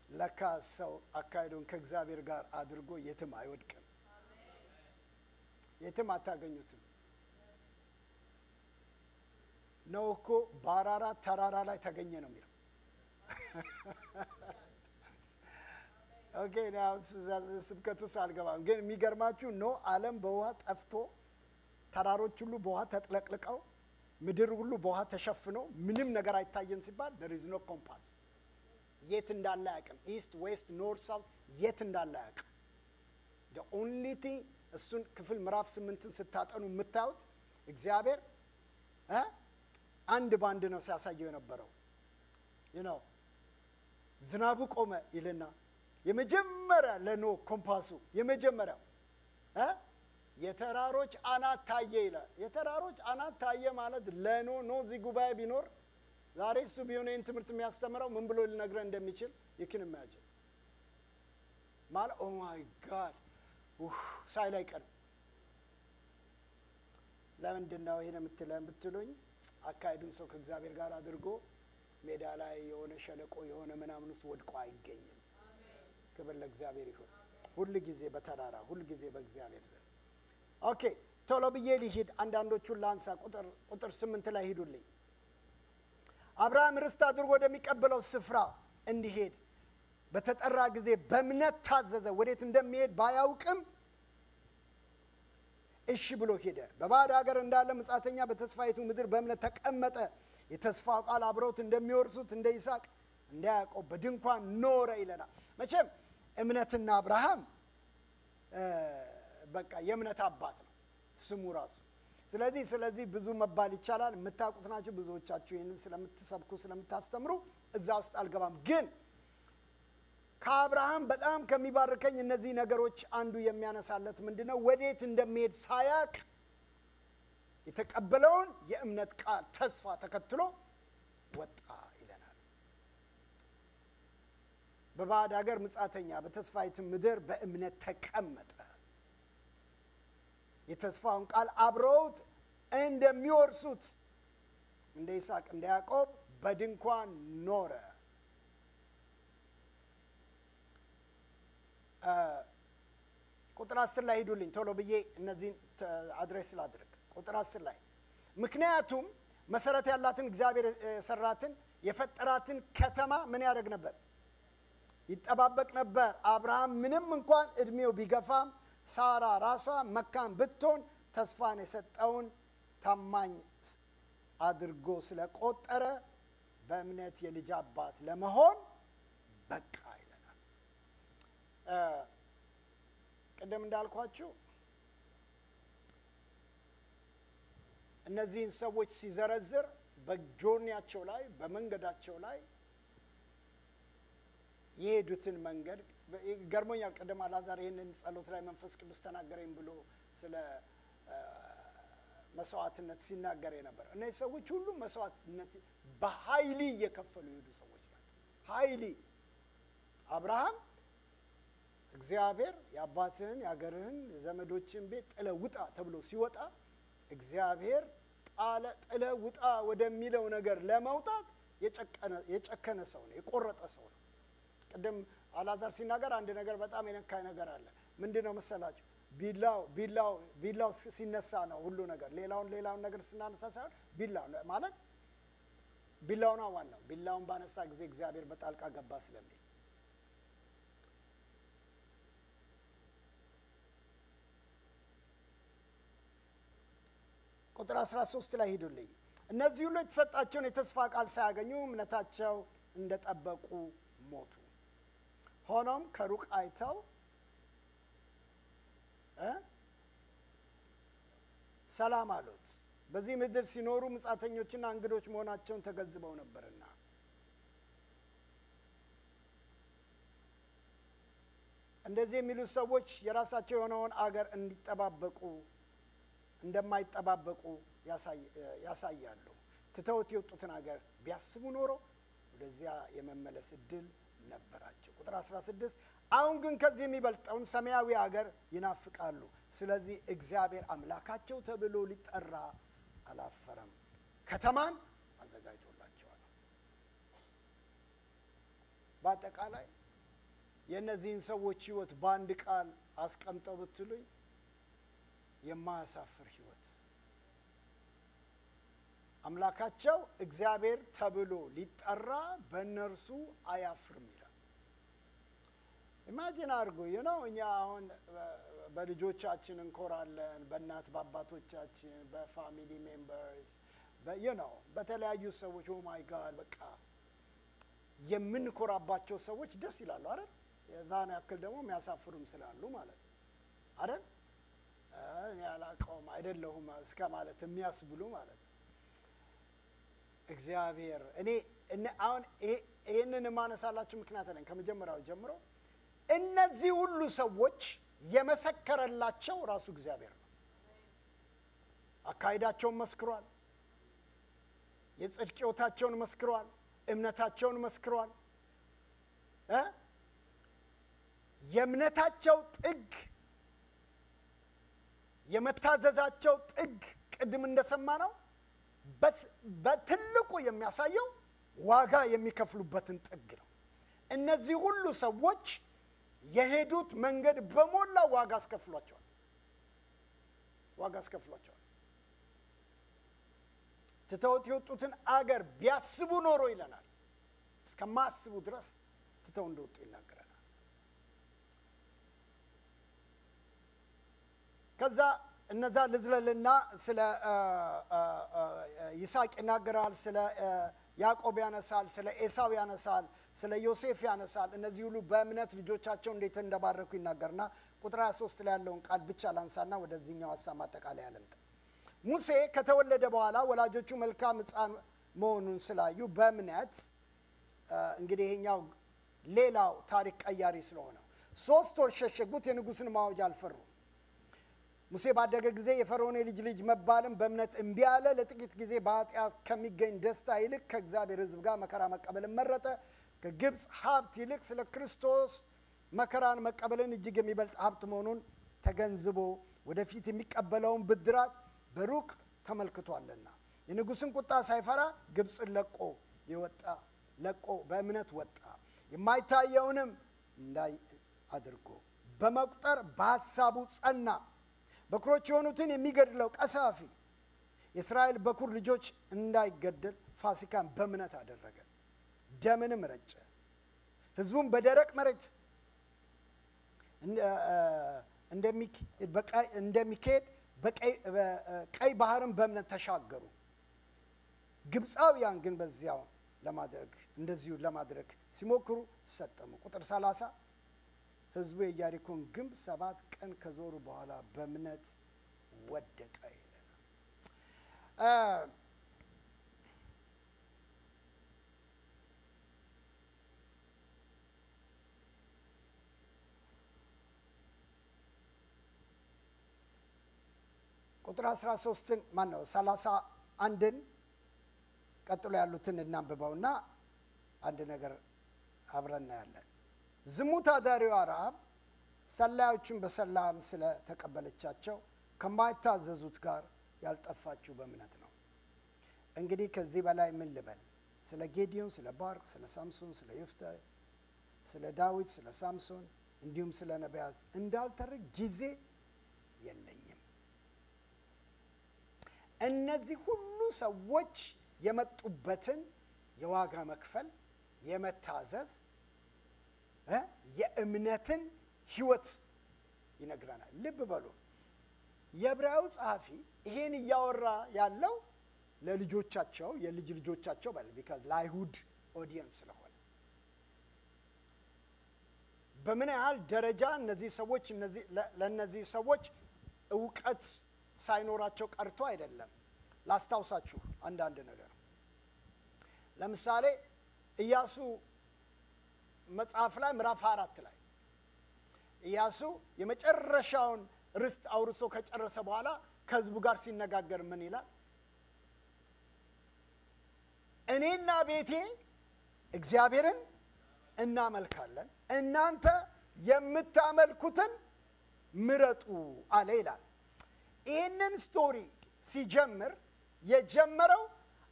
ለካ ሰው አካሄዱን ከእግዚአብሔር ጋር አድርጎ የትም አይወድቅም፣ የትም አታገኙትም። ነው እኮ በአራራት ተራራ ላይ ተገኘ ነው የሚለው። ኦኬ ናው ስብከቱ ሳልገባም ግን የሚገርማችሁ ነው ዓለም በውሃ ጠፍቶ ተራሮች ሁሉ በውሃ ተጥለቅልቀው ምድር ሁሉ በውሃ ተሸፍኖ ምንም ነገር አይታየም ሲባል there is no compass የት እንዳለ አያውቅም። ኢስት ዌስት ኖርት ሳውት የት እንዳለ አያውቅም። the only thing እሱን ክፍል ምዕራፍ 8ን ስታጠኑ የምታዩት እግዚአብሔር አንድ ባንድ ነው ሲያሳየው የነበረው። ዝናቡ ቆመ ይልና የመጀመሪያ ለኖ ኮምፓሱ የመጀመሪያው የተራሮች አናት ታየ ይላል። የተራሮች አናት ታየ ማለት ኖ እዚህ ጉባኤ ቢኖር ዛሬ እሱ ቢሆን ይህን ትምህርት የሚያስተምረው ምን ብሎ ሊነግረን እንደሚችል ይክን ኢማጂን ማለት ኦ ማይ ጋድ ሳይል አይቀርም። ለምንድን ነው ይሄን የምትለን ብትሉኝ አካሄዱን ሰው ከእግዚአብሔር ጋር አድርጎ ሜዳ ላይ የሆነ ሸለቆ የሆነ ምናምን ውስጥ ወድቆ አይገኝም። ክብር ለእግዚአብሔር ይሁን። ሁሉ ጊዜ በተራራ ሁሉ ጊዜ በእግዚአብሔር ዘንድ። ኦኬ ቶሎ ብዬ ልሂድ። አንዳንዶቹን ላንሳ። ቁጥር 8 ላይ ሂዱልኝ። አብርሃም ርስት አድርጎ ወደሚቀበለው ስፍራ እንዲሄድ በተጠራ ጊዜ በእምነት ታዘዘ። ወዴት እንደሚሄድ ባያውቅም እሺ ብሎ ሄደ። በባዕድ ሀገር እንዳለ መጻተኛ በተስፋይቱ ምድር በእምነት ተቀመጠ። የተስፋው ቃል አብረውት እንደሚወርሱት እንደ ይስሐቅ እንደ ያዕቆብ በድንኳን ኖረ ይለናል። መቼም እምነትና አብርሃም በቃ የእምነት አባት ነው ስሙ ራሱ። ስለዚህ ብዙ መባል ይቻላል። የምታውቁት ናችሁ ብዙዎቻችሁ ይህንን ስለምትሰብኩ ስለምታስተምሩ እዛ ውስጥ አልገባም። ግን ከአብርሃም በጣም ከሚባርከኝ እነዚህ ነገሮች አንዱ የሚያነሳለት ምንድነው? ወዴት እንደሚሄድ ሳያቅ የተቀበለውን የእምነት ቃል ተስፋ ተከትሎ ወጣ ይለናል። በባዕድ ሀገር መጻተኛ በተስፋይቱ ምድር በእምነት ተቀመጠ። የተስፋውን ቃል አብረውት እንደሚወርሱት እንደ ይስሐቅ እንደ ያዕቆብ በድንኳን ኖረ። ቁጥር 10 ላይ ሄዱልኝ ቶሎ ብዬ እነዚህን አድሬስ ላድርግ። ቁጥር 10 ላይ ምክንያቱም መሰረት ያላትን እግዚአብሔር የሰራትን የፈጠራትን ከተማ ምን ያደርግ ነበር? ይጠባበቅ ነበር። አብርሃም ምንም እንኳን እድሜው ቢገፋም ሳራ ራሷ መካን ብትሆን ተስፋን የሰጠውን ታማኝ አድርጎ ስለቆጠረ በእምነት የልጅ አባት ለመሆን በቃ ይለናል። ቀደም እንዳልኳችሁ እነዚህን ሰዎች ሲዘረዝር በጆርኒያቸው ላይ በመንገዳቸው ላይ የሄዱትን መንገድ ገርሞኛል። ቀደም አላዛር ይህንን ጸሎት ላይ መንፈስ ቅዱስ ተናገረኝ ብሎ ስለ መስዋዕትነት ሲናገር የነበረ እነዚህ ሰዎች ሁሉ መስዋዕትነት በኃይል እየከፈሉ የሄዱ ሰዎች ናቸው። ኃይል አብርሃም እግዚአብሔር የአባትህን የአገርህን የዘመዶችን ቤት ጥለህ ውጣ ተብሎ ሲወጣ እግዚአብሔር ጥለህ ውጣ ወደሚለው ነገር ለመውጣት የጨከነ ሰው ነው፣ የቆረጠ ሰው ነው። ቅድም አልዓዛር ሲናገር አንድ ነገር በጣም የነካኝ ነገር አለ። ምንድነው መሰላችሁ? ቢላው ሲነሳ ነው ሁሉ ነገር። ሌላውን ነገር ስናነሳ ሳይሆን ቢላው ማለት ቢላው ነው ዋናው። ቢላውን ባነሳ ጊዜ እግዚአብሔር በጣልቃ ገባ ስለሚል ቁጥር 13 ላይ ሄዱልኝ። እነዚህ ሁሉ የተሰጣቸውን የተስፋ ቃል ሳያገኙ እምነታቸው እንደጠበቁ ሞቱ። ሆኖም ከሩቅ አይተው ሰላም አሉት። በዚህ ምድር ሲኖሩ ምጻተኞችና እንግዶች መሆናቸውን ተገንዝበው ነበርና። እንደዚህ የሚሉ ሰዎች የራሳቸው የሆነውን አገር እንደማይጠባበቁ ያሳያሉ። ትተውት የወጡትን አገር ቢያስቡ ኖሮ ወደዚያ የመመለስ እድል ነበራቸው። ቁጥር 16 አሁን ግን ከዚህ የሚበልጠውን ሰማያዊ አገር ይናፍቃሉ። ስለዚህ እግዚአብሔር አምላካቸው ተብሎ ሊጠራ አላፈረም፣ ከተማን አዘጋጅቶላቸዋል። በአጠቃላይ የእነዚህን ሰዎች ህይወት በአንድ ቃል አስቀምጠው ብትሉኝ የማያሳፍር ህይወት። አምላካቸው እግዚአብሔር ተብሎ ሊጠራ በእነርሱ አያፍርም ይላል። ኢማጂን አድርጉ። እኛ አሁን በልጆቻችን እንኮራለን፣ በእናት በአባቶቻችን፣ በፋሚሊ ሜምበርስ፣ በተለያዩ ሰዎች ኦ ማይ ጋድ በቃ የምንኮራባቸው ሰዎች ደስ ይላሉ አይደል? የዛን ያክል ደግሞ የሚያሳፍሩም ስላሉ ማለት አይደል? እኔ አላውቀውም አይደለሁም እስከ ማለት የሚያስብሉ ማለት ነው። እግዚአብሔር አሁን ይሄንን ማነሳላችሁ ምክንያት አለኝ። ከመጀመሪያው ጀምሮ እነዚህ ሁሉ ሰዎች የመሰከረላቸው ራሱ እግዚአብሔር ነው። አካሄዳቸውን መስክሯል፣ የጽድቅ ሕይወታቸውን መስክሯል፣ እምነታቸውን መስክሯል። የእምነታቸው ጥግ፣ የመታዘዛቸው ጥግ ቅድም እንደሰማ ነው በትልቁ የሚያሳየው ዋጋ የሚከፍሉበትን ጥግ ነው። እነዚህ ሁሉ ሰዎች የሄዱት መንገድ በሞላ ዋጋ አስከፍሏቸዋል። ትተውት የወጡትን አገር ቢያስቡ ኖሮ ይለናል፣ እስከማስቡ ድረስ ትተው እንደወጡ ይናገራል። ከዛ እነዛ ልዝለልና ስለ ይስሐቅ ይናገራል፣ ስለ ያዕቆብ ያነሳል፣ ስለ ኤሳው ያነሳል፣ ስለ ዮሴፍ ያነሳል። እነዚህ ሁሉ በእምነት ልጆቻቸው እንዴት እንደባረኩ ይናገርና ቁጥር 23 ላይ ያለውን ቃል ብቻ ላንሳና ወደዚህኛው ሐሳብ ማጠቃለያ ያለምጥ። ሙሴ ከተወለደ በኋላ ወላጆቹ መልካም ሕፃን መሆኑን ስላዩ በእምነት እንግዲህ ይሄኛው ሌላው ታሪክ ቀያሪ ስለሆነ 3 ወር ሸሸጉት፣ የንጉሥን ማወጅ አልፈሩም። ሙሴ ባደገ ጊዜ የፈርዖን ልጅ መባልም በእምነት እምቢ አለ። ለጥቂት ጊዜ በኃጢአት ከሚገኝ ደስታ ይልቅ ከእግዚአብሔር ሕዝብ ጋር መከራ መቀበልን መረጠ። ከግብፅ ሀብት ይልቅ ስለ ክርስቶስ መከራን መቀበልን እጅግ የሚበልጥ ሀብት መሆኑን ተገንዝቦ ወደፊት የሚቀበለውን ብድራት በሩቅ ተመልክቷልና የንጉሥን ቁጣ ሳይፈራ ግብፅን ለቆ በእምነት ወጣ። የማይታየውንም እንዳይ አድርጎ በመቁጠር በሐሳቡ ጸና። በኩሮች የሆኑትን የሚገድለው ቀሳፊ የእስራኤል በኩር ልጆች እንዳይገደል ፋሲካን በእምነት አደረገ፣ ደምንም ረጨ። ሕዝቡም በደረቅ መሬት እንደሚካሄድ ቀይ ባህርን በእምነት ተሻገሩ። ግብፃውያን ግን በዚያው እንደዚሁ ለማድረግ ሲሞክሩ ሰጠሙ። ቁጥር 30 ሕዝቡ የኢያሪኮን ግንብ 7 ቀን ከዞሩ በኋላ በእምነት ወደቀ ይለናል። ቁጥር 13ን ማን ነው 31ን ቀጥሎ ያሉትን እናንብበውና አንድ ነገር አብረን እናያለን። ዝሙት አዳሪዋ ረዓብ ሰላዮችን በሰላም ስለ ተቀበለቻቸው ከማይታዘዙት ጋር ያልጠፋችው በእምነት ነው። እንግዲህ ከዚህ በላይ ምን ልበል? ስለ ጌዲዮን፣ ስለ ባርቅ፣ ስለ ሳምሶን፣ ስለ ይፍታ፣ ስለ ዳዊት፣ ስለ ሳምሶን እንዲሁም ስለ ነቢያት እንዳልተርክ ጊዜ የለኝም። እነዚህ ሁሉ ሰዎች የመጡበትን የዋጋ መክፈል፣ የመታዘዝ የእምነትን ህይወት ይነግረናል። ልብ በሉ የዕብራዊው ጸሐፊ ይሄን እያወራ ያለው ለልጆቻቸው የልጅ ልጆቻቸው because ለአይሁድ ኦዲየንስ ስለሆነ በምን ያህል ደረጃ እነዚህ ሰዎች ለነዚህ ሰዎች ዕውቀት ሳይኖራቸው ቀርቶ አይደለም። ላስታውሳችሁ አንዳንድ ነገር። ለምሳሌ ኢያሱ መጽሐፍ ላይ ምዕራፍ 4 ላይ ኢያሱ የመጨረሻውን ርስት አውርሶ ከጨረሰ በኋላ ከህዝቡ ጋር ሲነጋገር ምን ይላል? እኔና ቤቴ እግዚአብሔርን እናመልካለን፣ እናንተ የምታመልኩትን ምረጡ አለ ይላል። ይህንን ስቶሪ ሲጀምር የጀመረው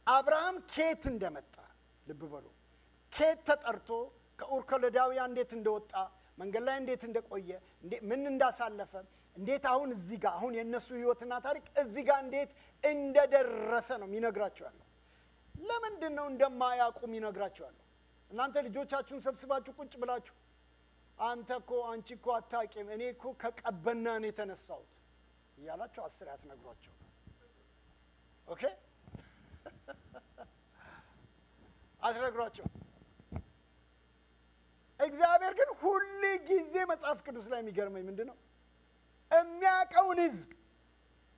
አብርሃም ኬት እንደመጣ ልብ በሉ። ኬት ተጠርቶ ከኡር ከለዳውያን እንዴት እንደወጣ፣ መንገድ ላይ እንዴት እንደቆየ፣ ምን እንዳሳለፈ፣ እንዴት አሁን እዚህ ጋር አሁን የነሱ ህይወትና ታሪክ እዚህ ጋር እንዴት እንደደረሰ ነው የሚነግራቸው ያለው። ለምንድን ነው እንደማያውቁም ይነግራቸዋል። እናንተ ልጆቻችሁን ሰብስባችሁ ቁጭ ብላችሁ አንተ እኮ አንቺ እኮ አታውቂም፣ እኔ እኮ ከቀበና ነው የተነሳሁት እያላችሁ 10 ያትነግሯቸው። ኦኬ አትነግሯቸው። እግዚአብሔር ግን ሁሉ ጊዜ መጽሐፍ ቅዱስ ላይ የሚገርመኝ ምንድነው የሚያውቀውን ህዝብ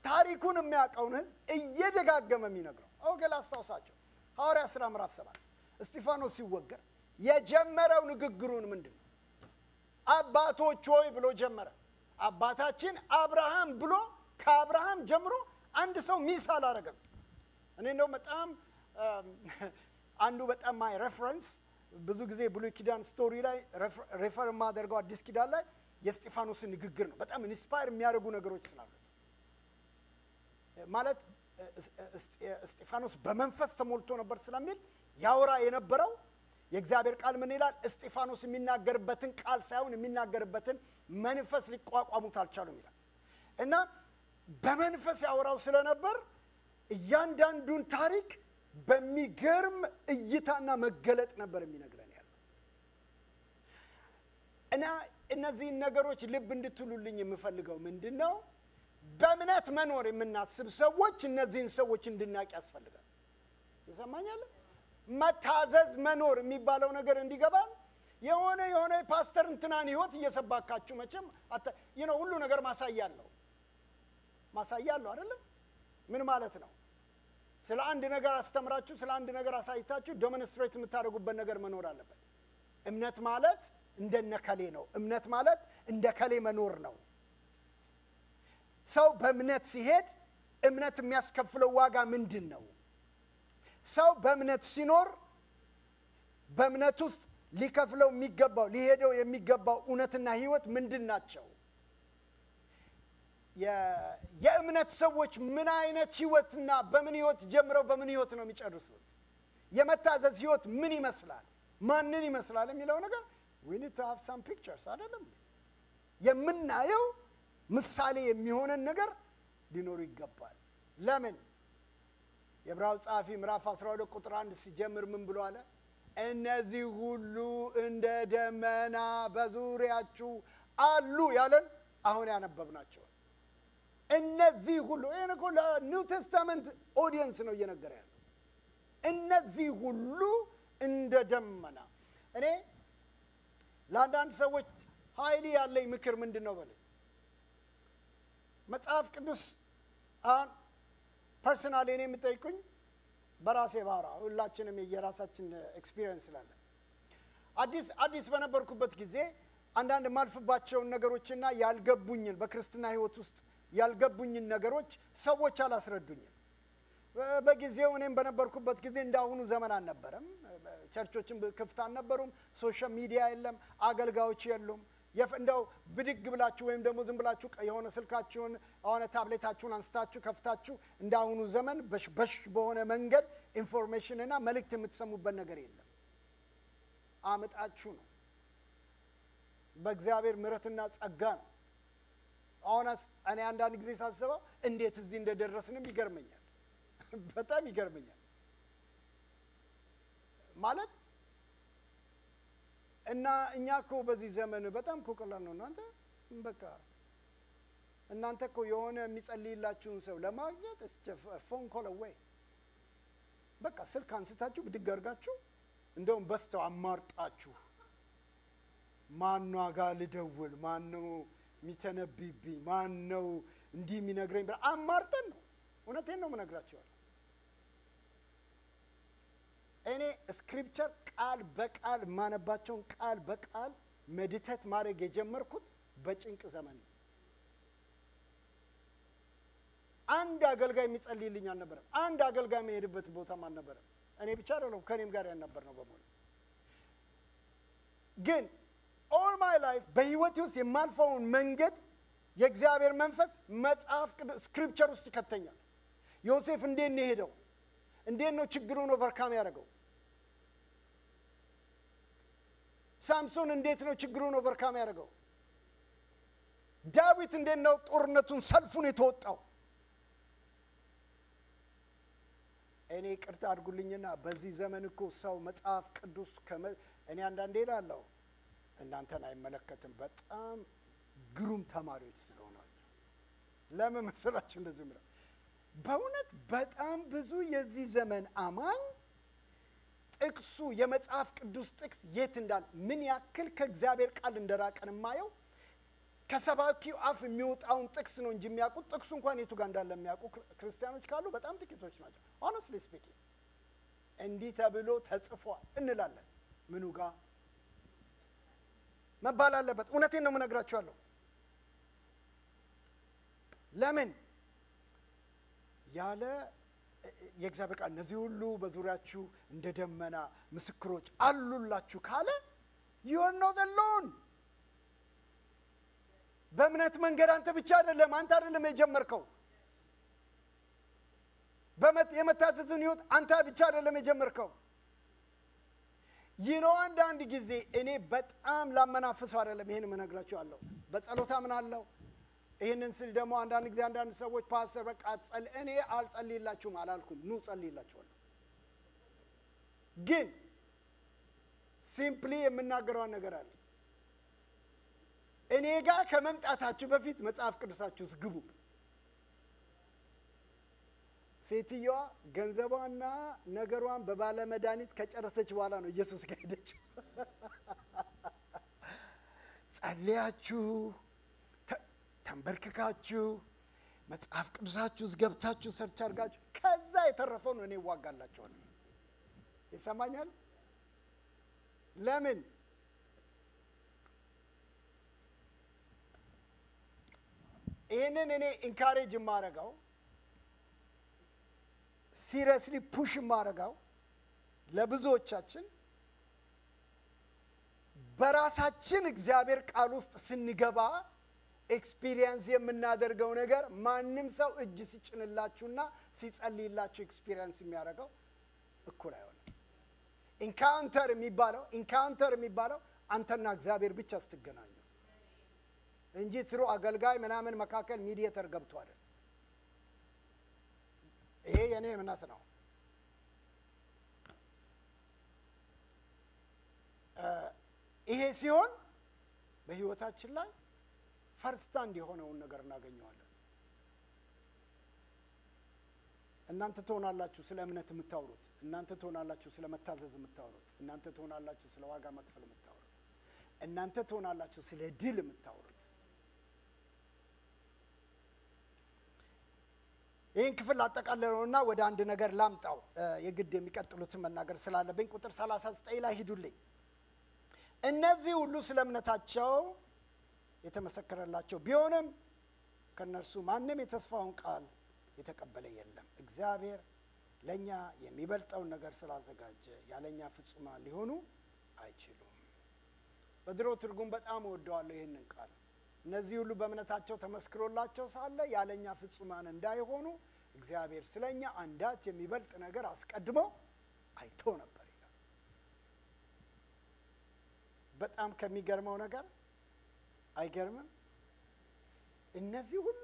ታሪኩን የሚያውቀውን ህዝብ እየደጋገመ የሚነግረው። ኦኬ ላስታውሳቸው። ሐዋርያት ሥራ ምዕራፍ 7 እስጢፋኖስ ሲወገር የጀመረው ንግግሩን ምንድነው? አባቶች ሆይ ብሎ ጀመረ። አባታችን አብርሃም ብሎ ከአብርሃም ጀምሮ አንድ ሰው ሚስ አላረገም። እኔ ነው በጣም አንዱ በጣም ማይ ሬፈረንስ ብዙ ጊዜ ብሉይ ኪዳን ስቶሪ ላይ ሬፈር ማደርገው አዲስ ኪዳን ላይ የእስጢፋኖስን ንግግር ነው። በጣም ኢንስፓየር የሚያደርጉ ነገሮች ስላሉት ማለት እስጢፋኖስ በመንፈስ ተሞልቶ ነበር ስለሚል ያወራ የነበረው የእግዚአብሔር ቃል ምን ይላል? እስጢፋኖስ የሚናገርበትን ቃል ሳይሆን የሚናገርበትን መንፈስ ሊቋቋሙት አልቻሉም ይላል። እና በመንፈስ ያወራው ስለነበር እያንዳንዱን ታሪክ በሚገርም እይታና መገለጥ ነበር የሚነግረን ያለው። እና እነዚህ ነገሮች ልብ እንድትሉልኝ የምፈልገው ምንድነው? በእምነት መኖር የምናስብ ሰዎች እነዚህን ሰዎች እንድናቅ ያስፈልጋል። ይሰማኛል? መታዘዝ መኖር የሚባለው ነገር እንዲገባን የሆነ ፓስተር እንትናን ህይወት እየሰባካችሁ መቼም ሁሉ ነገር ማሳያለሁ አይደለም? ምን ማለት ነው? ስለ አንድ ነገር አስተምራችሁ ስለ አንድ ነገር አሳይታችሁ ዴሞንስትሬት የምታደርጉበት ነገር መኖር አለበት። እምነት ማለት እንደነከሌ ነው። እምነት ማለት እንደከሌ መኖር ነው። ሰው በእምነት ሲሄድ እምነት የሚያስከፍለው ዋጋ ምንድን ነው? ሰው በእምነት ሲኖር በእምነት ውስጥ ሊከፍለው የሚገባው ሊሄደው የሚገባው እውነትና ህይወት ምንድናቸው? የእምነት ሰዎች ምን አይነት ህይወትና በምን ህይወት ጀምረው በምን ህይወት ነው የሚጨርሱት? የመታዘዝ ህይወት ምን ይመስላል? ማንን ይመስላል የሚለው ነገር we need to have some pictures አይደለም? የምናየው ምሳሌ የሚሆነን ነገር ሊኖር ይገባል። ለምን? የዕብራውያን ጸሐፊ ምዕራፍ 12 ቁጥር 1 ሲጀምር ምን ብሎ አለ? እነዚህ ሁሉ እንደ ደመና በዙሪያችሁ አሉ ያለን አሁን ያነበብናቸው እነዚህ ሁሉ ኒው ቴስታመንት ኦዲየንስ ነው እየነገረ ያለው። እነዚህ ሁሉ እንደ ደመና። እኔ ለአንዳንድ ሰዎች ኃይል ያለኝ ምክር ምንድነው በለ መጽሐፍ ቅዱስ ፐርሰናሊ እኔ የምጠይቁኝ በራሴ ባራ ሁላችንም የራሳችን ኤክስፒሪየንስ ስላለ አዲስ በነበርኩበት ጊዜ አንዳንድ ማልፍባቸው ነገሮችና ያልገቡኝን በክርስትና ህይወት ውስጥ ያልገቡኝን ነገሮች ሰዎች አላስረዱኝም። በጊዜው እኔም በነበርኩበት ጊዜ እንዳሁኑ ዘመን አልነበረም። ቸርቾችን ክፍት አልነበሩም። ሶሻል ሚዲያ የለም። አገልጋዮች የሉም። እንደው ብድግ ብላችሁ ወይም ደግሞ ዝም ብላችሁ የሆነ ስልካችሁን አሁን ታብሌታችሁን አንስታችሁ ከፍታችሁ እንዳሁኑ ዘመን በሽ በሆነ መንገድ ኢንፎርሜሽን እና መልእክት የምትሰሙበት ነገር የለም። አመጣችሁ ነው። በእግዚአብሔር ምሕረትና ጸጋ ነው። አሁንስ እኔ አንዳንድ ጊዜ ሳስበው እንዴት እዚህ እንደደረስንም ይገርመኛል። በጣም ይገርመኛል። ማለት እና እኛ እኮ በዚህ ዘመን በጣም እኮ ቀላል ነው። በቃ እናንተ እኮ የሆነ የሚጸልይላችሁን ሰው ለማግኘት ፎን ኮል አዌይ በቃ ስልክ አንስታችሁ ብድግ አድርጋችሁ እንደውም በስተው አማርጣችሁ ማነው ጋር ልደውል፣ ማነው የሚተነብይብኝ፣ ማነው እንዲህ የሚነግረኝ ብላ አማርጠን ነው። እውነቴን ነው የምነግራችኋለሁ። እኔ ስክሪፕቸር ቃል በቃል ማነባቸውን ቃል በቃል ሜዲቴት ማድረግ የጀመርኩት በጭንቅ ዘመን ነው። አንድ አገልጋይ የሚጸልይልኝ አልነበረም። አንድ አገልጋይ የሚሄድበት ቦታም አልነበረም። እኔ ብቻ አይደለም ከኔም ጋር ያልነበር ነው በሙሉ። ግን all my life በህይወቴ ውስጥ የማልፈውን መንገድ የእግዚአብሔር መንፈስ መጽሐፍ ስክሪፕቸር ውስጥ ይከተኛል። ዮሴፍ እንዴት ነው ሄደው? እንዴት ነው ችግሩን ኦቨርካም ያደረገው? ሳምሶን እንዴት ነው ችግሩን ኦቨርካም ያደረገው? ዳዊት እንዴት ነው ጦርነቱን ሰልፉን የተወጣው? እኔ ቅርታ አድርጉልኝና በዚህ ዘመን እኮ ሰው መጽሐፍ ቅዱስ እኔ አንዳንዴ እላለሁ እናንተን አይመለከትም፣ በጣም ግሩም ተማሪዎች ስለሆናችሁ። ለምን መሰላችሁ እንደዚህ ምለው? በእውነት በጣም ብዙ የዚህ ዘመን አማኝ ጥቅሱ የመጽሐፍ ቅዱስ ጥቅስ የት እንዳለ ምን ያክል ከእግዚአብሔር ቃል እንደራቀን ማየው ከሰባኪው አፍ የሚወጣውን ጥቅስ ነው እንጂ የሚያውቁት ጥቅሱ እንኳን የቱ ጋር እንዳለ የሚያውቁ ክርስቲያኖች ካሉ በጣም ጥቂቶች ናቸው። honestly speaking እንዲህ ተብሎ ተጽፏል እንላለን። ምኑ ጋር መባል አለበት? እውነቴን ነው የምነግራችኋለሁ። ለምን ያለ የእግዚአብሔር ቃል እነዚህ ሁሉ በዙሪያችሁ እንደ ደመና ምስክሮች አሉላችሁ ካለ you are not alone። በእምነት መንገድ አንተ ብቻ አይደለም፣ አንተ አይደለም የጀመርከው። የመታዘዝን ህይወት አንተ ብቻ አይደለም የጀመርከው። አንዳንድ ጊዜ እኔ በጣም ላመናፍሰው አይደለም ይሄን እነግራችኋለሁ። በጸሎታ ምን አለው ይሄንን ስል ደግሞ አንዳንድ ጊዜ አንዳንድ ሰዎች ፓስተር በቃ እኔ አልጸልይላችሁም አላልኩም። ኑ ጸልይላችኋለሁ። ግን ሲምፕሊ የምናገረው ነገር አለ። እኔ ጋር ከመምጣታችሁ በፊት መጽሐፍ ቅዱሳችሁ ውስጥ ግቡ። ሴትየዋ ገንዘቧና ነገሯን በባለ መድኃኒት ከጨረሰች በኋላ ነው ኢየሱስ ጋር ሄደችው። ጸልያችሁ ተንበርክካችሁ መጽሐፍ ቅዱሳችሁ ውስጥ ገብታችሁ ሰርች አድርጋችሁ ከዛ የተረፈው ነው እኔ ዋጋላችኋለሁ። ይሰማኛል? ለምን ይሄንን እኔ ኢንካሬጅ ማረጋው ሲሪየስሊ ፑሽ ማረጋው ለብዙዎቻችን በራሳችን እግዚአብሔር ቃል ውስጥ ስንገባ ኤክስፒሪየንስ የምናደርገው ነገር ማንንም ሰው እጅ ሲጭንላችሁና ሲጸልይላችሁ ኤክስፒሪየንስ የሚያደርገው እኩል አይሆንም። ኢንካውንተር የሚባለው አንተና እግዚአብሔር ብቻ ስትገናኙ እንጂ ትሩ አገልጋይ ምናምን መካከል ሚዲየተር ገብቶ አይደል። ይሄ የኔ እምነት ነው። ይሄ ሲሆን በህይወታችን ላይ ፈርስታንድ የሆነውን ነገር እናገኘዋለን። እናንተ ትሆናላችሁ ስለ እምነት የምታወሩት፣ እናንተ ትሆናላችሁ ስለ መታዘዝ የምታወሩት፣ እናንተ ትሆናላችሁ ስለ ዋጋ መክፈል የምታወሩት፣ እናንተ ትሆናላችሁ ስለ ድል የምታወሩት። ይህን ክፍል አጠቃለለውና ወደ አንድ ነገር ላምጣው የግድ የሚቀጥሉትን መናገር ስላለብኝ ቁጥር 39 ላይ ሂዱልኝ። እነዚህ ሁሉ ስለ እምነታቸው የተመሰከረላቸው ቢሆንም ከነርሱ ማንም የተስፋውን ቃል የተቀበለ የለም። እግዚአብሔር ለኛ የሚበልጠውን ነገር ስላዘጋጀ ያለኛ ፍጹማን ሊሆኑ አይችሉም። በድሮ ትርጉም በጣም ወደዋለሁ ይሄንን ቃል። እነዚህ ሁሉ በእምነታቸው ተመስክሮላቸው ሳለ ያለኛ ፍጹማን እንዳይሆኑ እግዚአብሔር ስለኛ አንዳች የሚበልጥ ነገር አስቀድሞ አይቶ ነበር ይላል። በጣም ከሚገርመው ነገር አይገርምም? እነዚህ ሁሉ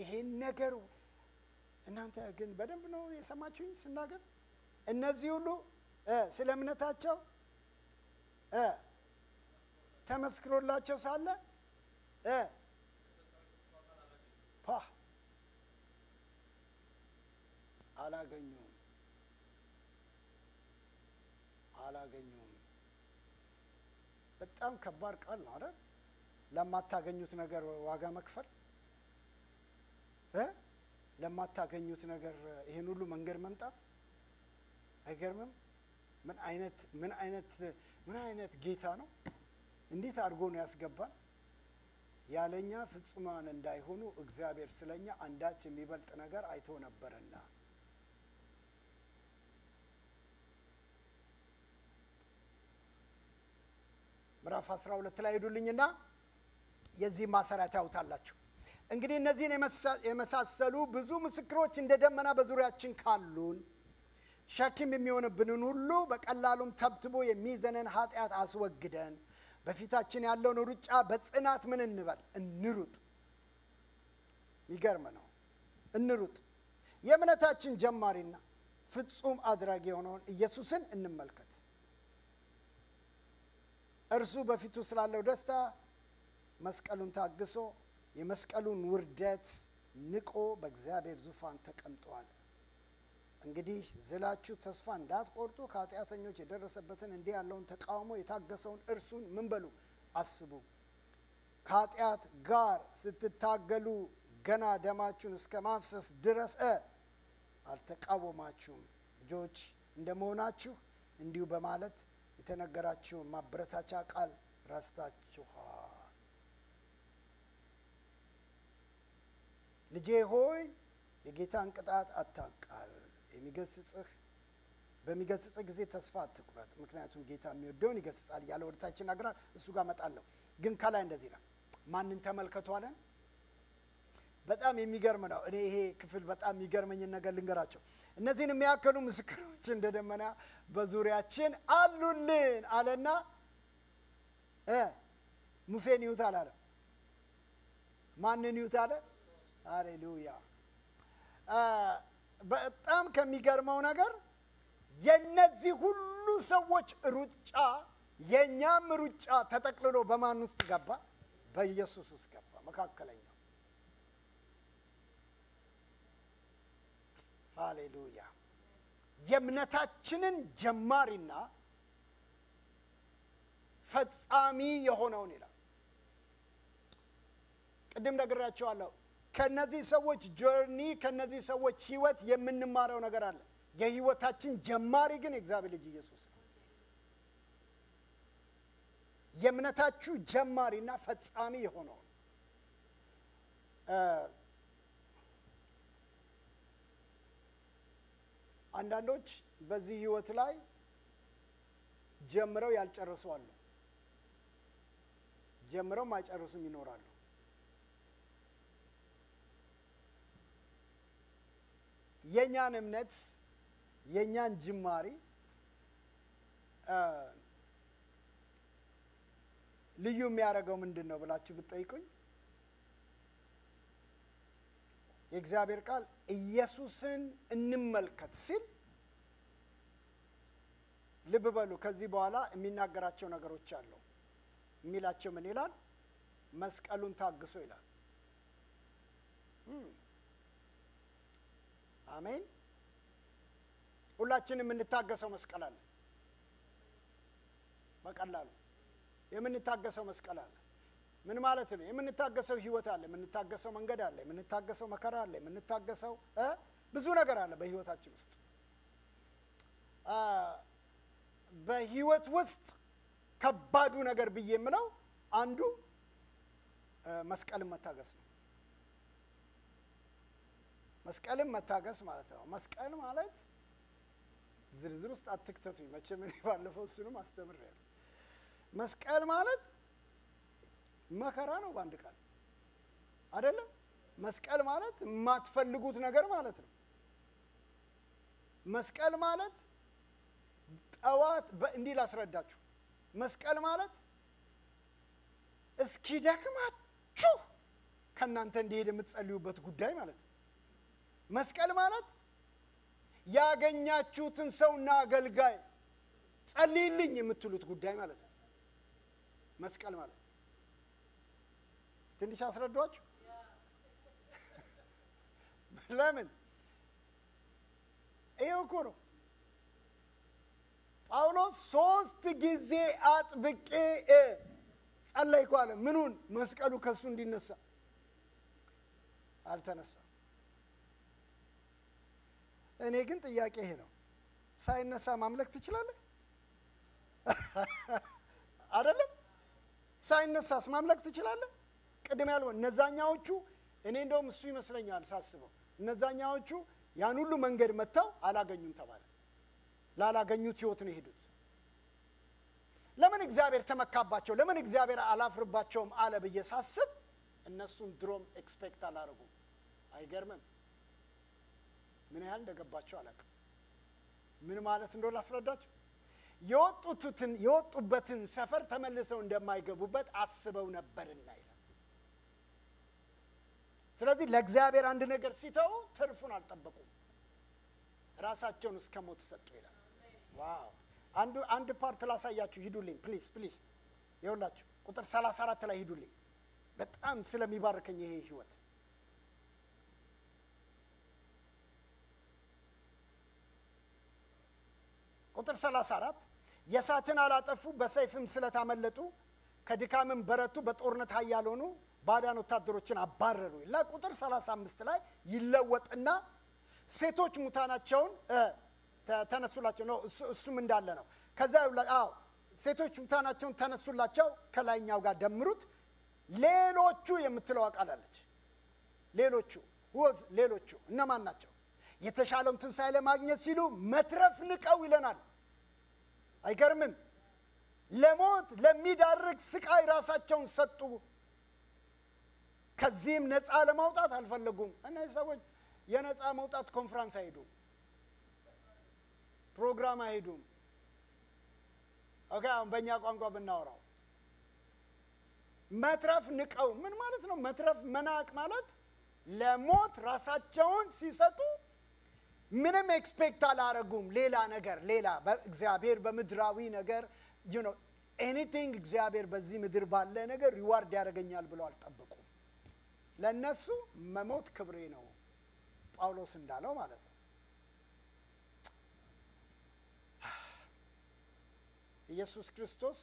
ይሄን ነገሩ እናንተ ግን በደንብ ነው የሰማችሁኝ ስናገር። እነዚህ ሁሉ ስለ እምነታቸው ተመስክሮላቸው ሳለ አላገኙም። በጣም ከባድ ቃል ነው አይደል? ለማታገኙት ነገር ዋጋ መክፈል፣ ለማታገኙት ነገር ይሄን ሁሉ መንገድ መምጣት አይገርምም? ምን አይነት ጌታ ነው! እንዴት አድርጎ ነው ያስገባን? ያለኛ ፍጹማን እንዳይሆኑ እግዚአብሔር ስለኛ አንዳች የሚበልጥ ነገር አይቶ ነበርና። ምዕራፍ 12 ላይ ሄዱልኝና የዚህ ማሰሪያ ታውታላችሁ። እንግዲህ እነዚህን የመሳሰሉ ብዙ ምስክሮች እንደ ደመና በዙሪያችን ካሉን ሸክም የሚሆንብንን ሁሉ በቀላሉም ተብትቦ የሚይዘንን ኃጢአት አስወግደን በፊታችን ያለውን ሩጫ በጽናት ምን እንበል? እንሩጥ። ይገርም ነው። እንሩጥ። የእምነታችን ጀማሪና ፍጹም አድራጊ የሆነውን ኢየሱስን እንመልከት። እርሱ በፊቱ ስላለው ደስታ መስቀሉን ታግሶ የመስቀሉን ውርደት ንቆ በእግዚአብሔር ዙፋን ተቀምጧል። እንግዲህ ዝላችሁ ተስፋ እንዳትቆርጡ ከኃጢአተኞች የደረሰበትን እንዲህ ያለውን ተቃውሞ የታገሰውን እርሱን ምን በሉ? አስቡ። ከኃጢአት ጋር ስትታገሉ ገና ደማችሁን እስከ ማፍሰስ ድረስ አልተቃወማችሁም። ልጆች እንደመሆናችሁ እንዲሁ በማለት የተነገራችሁን ማበረታቻ ቃል ረስታችኋል። ልጄ ሆይ የጌታን ቅጣት አታቃል። በሚገስጽህ ጊዜ ተስፋ አትቁረጥ፣ ምክንያቱም ጌታ የሚወደውን ይገስጻል እያለ ወደታችን ይናገራል። እሱ ጋር እመጣለሁ። ግን ከላይ እንደዚህ ነው። ማንን ተመልከቱ አለን? በጣም የሚገርም ነው። እኔ ይሄ ክፍል በጣም የሚገርመኝን ነገር ልንገራቸው። እነዚህን የሚያከሉ ምስክሮች እንደ ደመና በዙሪያችን አሉልን አለና ሙሴን ይዩት አላለ። ማንን ይዩት አለ? ሃሌሉያ። በጣም ከሚገርመው ነገር የነዚህ ሁሉ ሰዎች ሩጫ የኛም ሩጫ ተጠቅልሎ በማን ውስጥ ገባ? በኢየሱስ ውስጥ ገባ። መካከለኛው። ሃሌሉያ። የእምነታችንን ጀማሪና ፈጻሚ የሆነውን ይላል። ቅድም ነግራቸዋለሁ። ከነዚህ ሰዎች ጆርኒ ከነዚህ ሰዎች ህይወት የምንማረው ነገር አለ። የህይወታችን ጀማሪ ግን የእግዚአብሔር ልጅ ኢየሱስ ነው። የእምነታችሁ ጀማሪና ፈጻሚ የሆነው አንዳንዶች በዚህ ህይወት ላይ ጀምረው ያልጨረሱ አሉ። ጀምረው ማይጨርሱም ይኖራሉ። የኛን እምነት የኛን ጅማሪ ልዩ የሚያደርገው ምንድነው ብላችሁ ብትጠይቁኝ የእግዚአብሔር ቃል ኢየሱስን እንመልከት ሲል ልብ በሉ። ከዚህ በኋላ የሚናገራቸው ነገሮች አሉ። የሚላቸው ምን ይላል? መስቀሉን ታግሶ ይላል። አሜን። ሁላችንም የምንታገሰው መስቀል አለ። በቀላሉ የምንታገሰው መስቀል አለ። ምን ማለት ነው? የምንታገሰው ህይወት አለ፣ የምንታገሰው መንገድ አለ፣ የምንታገሰው መከራ አለ፣ የምንታገሰው ብዙ ነገር አለ በህይወታችን ውስጥ። በህይወት ውስጥ ከባዱ ነገር ብዬ የምለው አንዱ መስቀልን መታገስ ነው። መስቀልም መታገስ ማለት ነው። መስቀል ማለት ዝርዝር ውስጥ አትክተቱኝ መቼም እኔ ባለፈው እሱንም አስተምሬያለሁ። መስቀል ማለት መከራ ነው በአንድ ቃል አይደለም። መስቀል ማለት የማትፈልጉት ነገር ማለት ነው። መስቀል ማለት ጠዋት እንዲህ ላስረዳችሁ። መስቀል ማለት እስኪደክማችሁ ከናንተ እንዲሄድ የምትጸልዩበት ጉዳይ ማለት ነው። መስቀል ማለት ያገኛችሁትን ሰውና አገልጋይ ጸልይልኝ የምትሉት ጉዳይ ማለት ነው። መስቀል ማለት ትንሽ አስረዷችሁ። ለምን ይሄው እኮ ነው ጳውሎስ 3 ጊዜ አጥብቄ ጸለይኩ አለ። ምኑን? መስቀሉ ከሱ እንዲነሳ። አልተነሳም። እኔ ግን ጥያቄ ይሄ ነው፣ ሳይነሳ ማምለክ ትችላለህ አይደለም? ሳይነሳስ ማምለክ ትችላለህ? ቅድም ያለው እነዛኛዎቹ እኔ እንደውም እሱ ይመስለኛል ሳስበው እነዛኛዎቹ ያን ሁሉ መንገድ መተው አላገኙም ተባለ። ላላገኙት ህይወት ነው ሄዱት። ለምን እግዚአብሔር ተመካባቸው? ለምን እግዚአብሔር አላፍርባቸውም አለ ብዬ ሳስብ እነሱን ድሮም ኤክስፔክት አላረጉም። አይገርምም? ምን ያህል እንደገባቸው አላውቅም። ምን ማለት እንደሆነ ላስረዳችሁ። የወጡበትን ሰፈር ተመልሰው እንደማይገቡበት አስበው ነበርና ይላል። ስለዚህ ለእግዚአብሔር አንድ ነገር ሲተው ትርፉን አልጠበቁም፣ ራሳቸውን እስከ ሞት ሰጡ ይላል። ዋው! አንድ ፓርት ላሳያችሁ፣ ሂዱልኝ ፕሊዝ ፕሊዝ። ይኸውላችሁ ቁጥር 34 ላይ ሂዱልኝ። በጣም ስለሚባርከኝ ይሄ ህይወት ቁጥር 34 የሳትን አላጠፉ በሰይፍም ስለታመለጡ ከድካምም በረቱ በጦርነት ኃያል ሆኑ ባዳን ወታደሮችን አባረሩ ይላል። ቁጥር 35 ላይ ይለወጥና ሴቶች ሙታናቸውን ተነሱላቸው ነው። እሱም እንዳለ ነው። ከዛ ሴቶች ሙታናቸውን ተነሱላቸው ከላይኛው ጋር ደምሩት። ሌሎቹ የምትለው ቃል አለች። ሌሎቹ እነማን ናቸው? የተሻለውን ትንሣኤ ለማግኘት ሲሉ መትረፍ ንቀው ይለናል። አይገርምም? ለሞት ለሚዳርግ ስቃይ ራሳቸውን ሰጡ። ከዚህም ነፃ ለማውጣት አልፈለጉም። እነዚህ ሰዎች የነፃ መውጣት ኮንፈረንስ አይሄዱም፣ ፕሮግራም አይሄዱም። ኦኬ፣ በእኛ ቋንቋ ብናወራው መትረፍ ንቀው ምን ማለት ነው? መትረፍ መናቅ ማለት ለሞት ራሳቸውን ሲሰጡ ምንም ኤክስፔክት አላረጉም። ሌላ ነገር በእግዚአብሔር በምድራዊ ነገር ኤኒቲንግ እግዚአብሔር በዚህ ምድር ባለ ነገር ሪዋርድ ያደርገኛል ብለው አልጠበቁም። ለነሱ መሞት ክብሬ ነው ጳውሎስ እንዳለው ማለት ነው። ኢየሱስ ክርስቶስ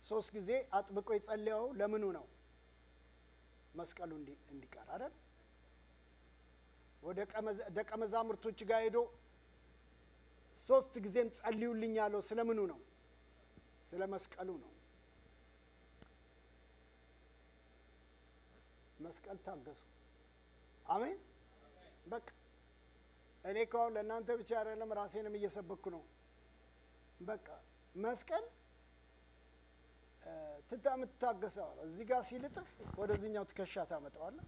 3 ጊዜ አጥብቆ የጸለየው ለምኑ ነው? መስቀሉ እንዲቀር አይደል? ወደ ደቀ መዛሙርቶች ጋር ሄዶ 3 ጊዜም ጸልዩልኝ ያለው ስለምኑ ነው? ስለ መስቀሉ ነው። መስቀል ታገሱ። አሜን። በቃ እኔ ከሆነ ለእናንተ ብቻ አይደለም ራሴንም እየሰበኩ ነው። በቃ መስቀል ትታገሰው። እዚህ ጋር ሲልጥህ ወደዚህኛው ትከሻ ታመጣዋለህ።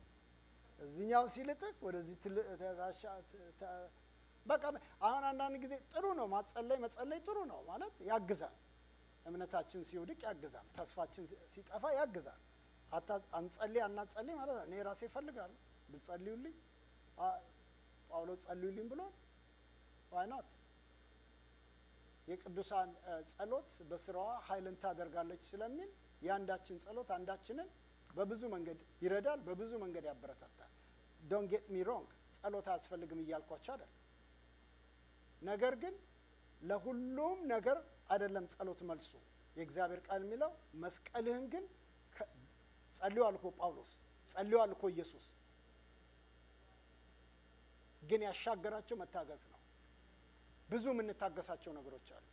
እዚህኛው ሲልጥህ ወደዚህ በቃ አሁን አንዳንድ ጊዜ ጥሩ ነው መጸለይ ጥሩ ነው ማለት ያግዛል። እምነታችን ሲወድቅ ያግዛል። ተስፋችን ሲጠፋ ያግዛል። አንጸልይ አናጸልይ ማለት ነው። እኔ ራሴ እፈልጋለሁ ብትጸልዩልኝ፣ ጳውሎስ ጸልዩልኝ ብሏል። ዋይ ናት? የቅዱሳን ጸሎት በስራዋ ኃይልን ታደርጋለች ስለሚል የአንዳችን ጸሎት አንዳችንን በብዙ መንገድ ይረዳል፣ በብዙ መንገድ ያበረታታል። ዶንት ጌት ሚ ሮንግ፣ ጸሎት አያስፈልግም እያልኳቸው አይደል። ነገር ግን ለሁሉም ነገር አይደለም ጸሎት መልሱ። የእግዚአብሔር ቃል የሚለው መስቀልህን ግን ጸልዩ አልኮ ጳውሎስ፣ ጸልዩ አልኮ ኢየሱስ። ግን ያሻገራቸው መታገዝ ነው። ብዙ የምንታገሳቸው ነገሮች አሉ።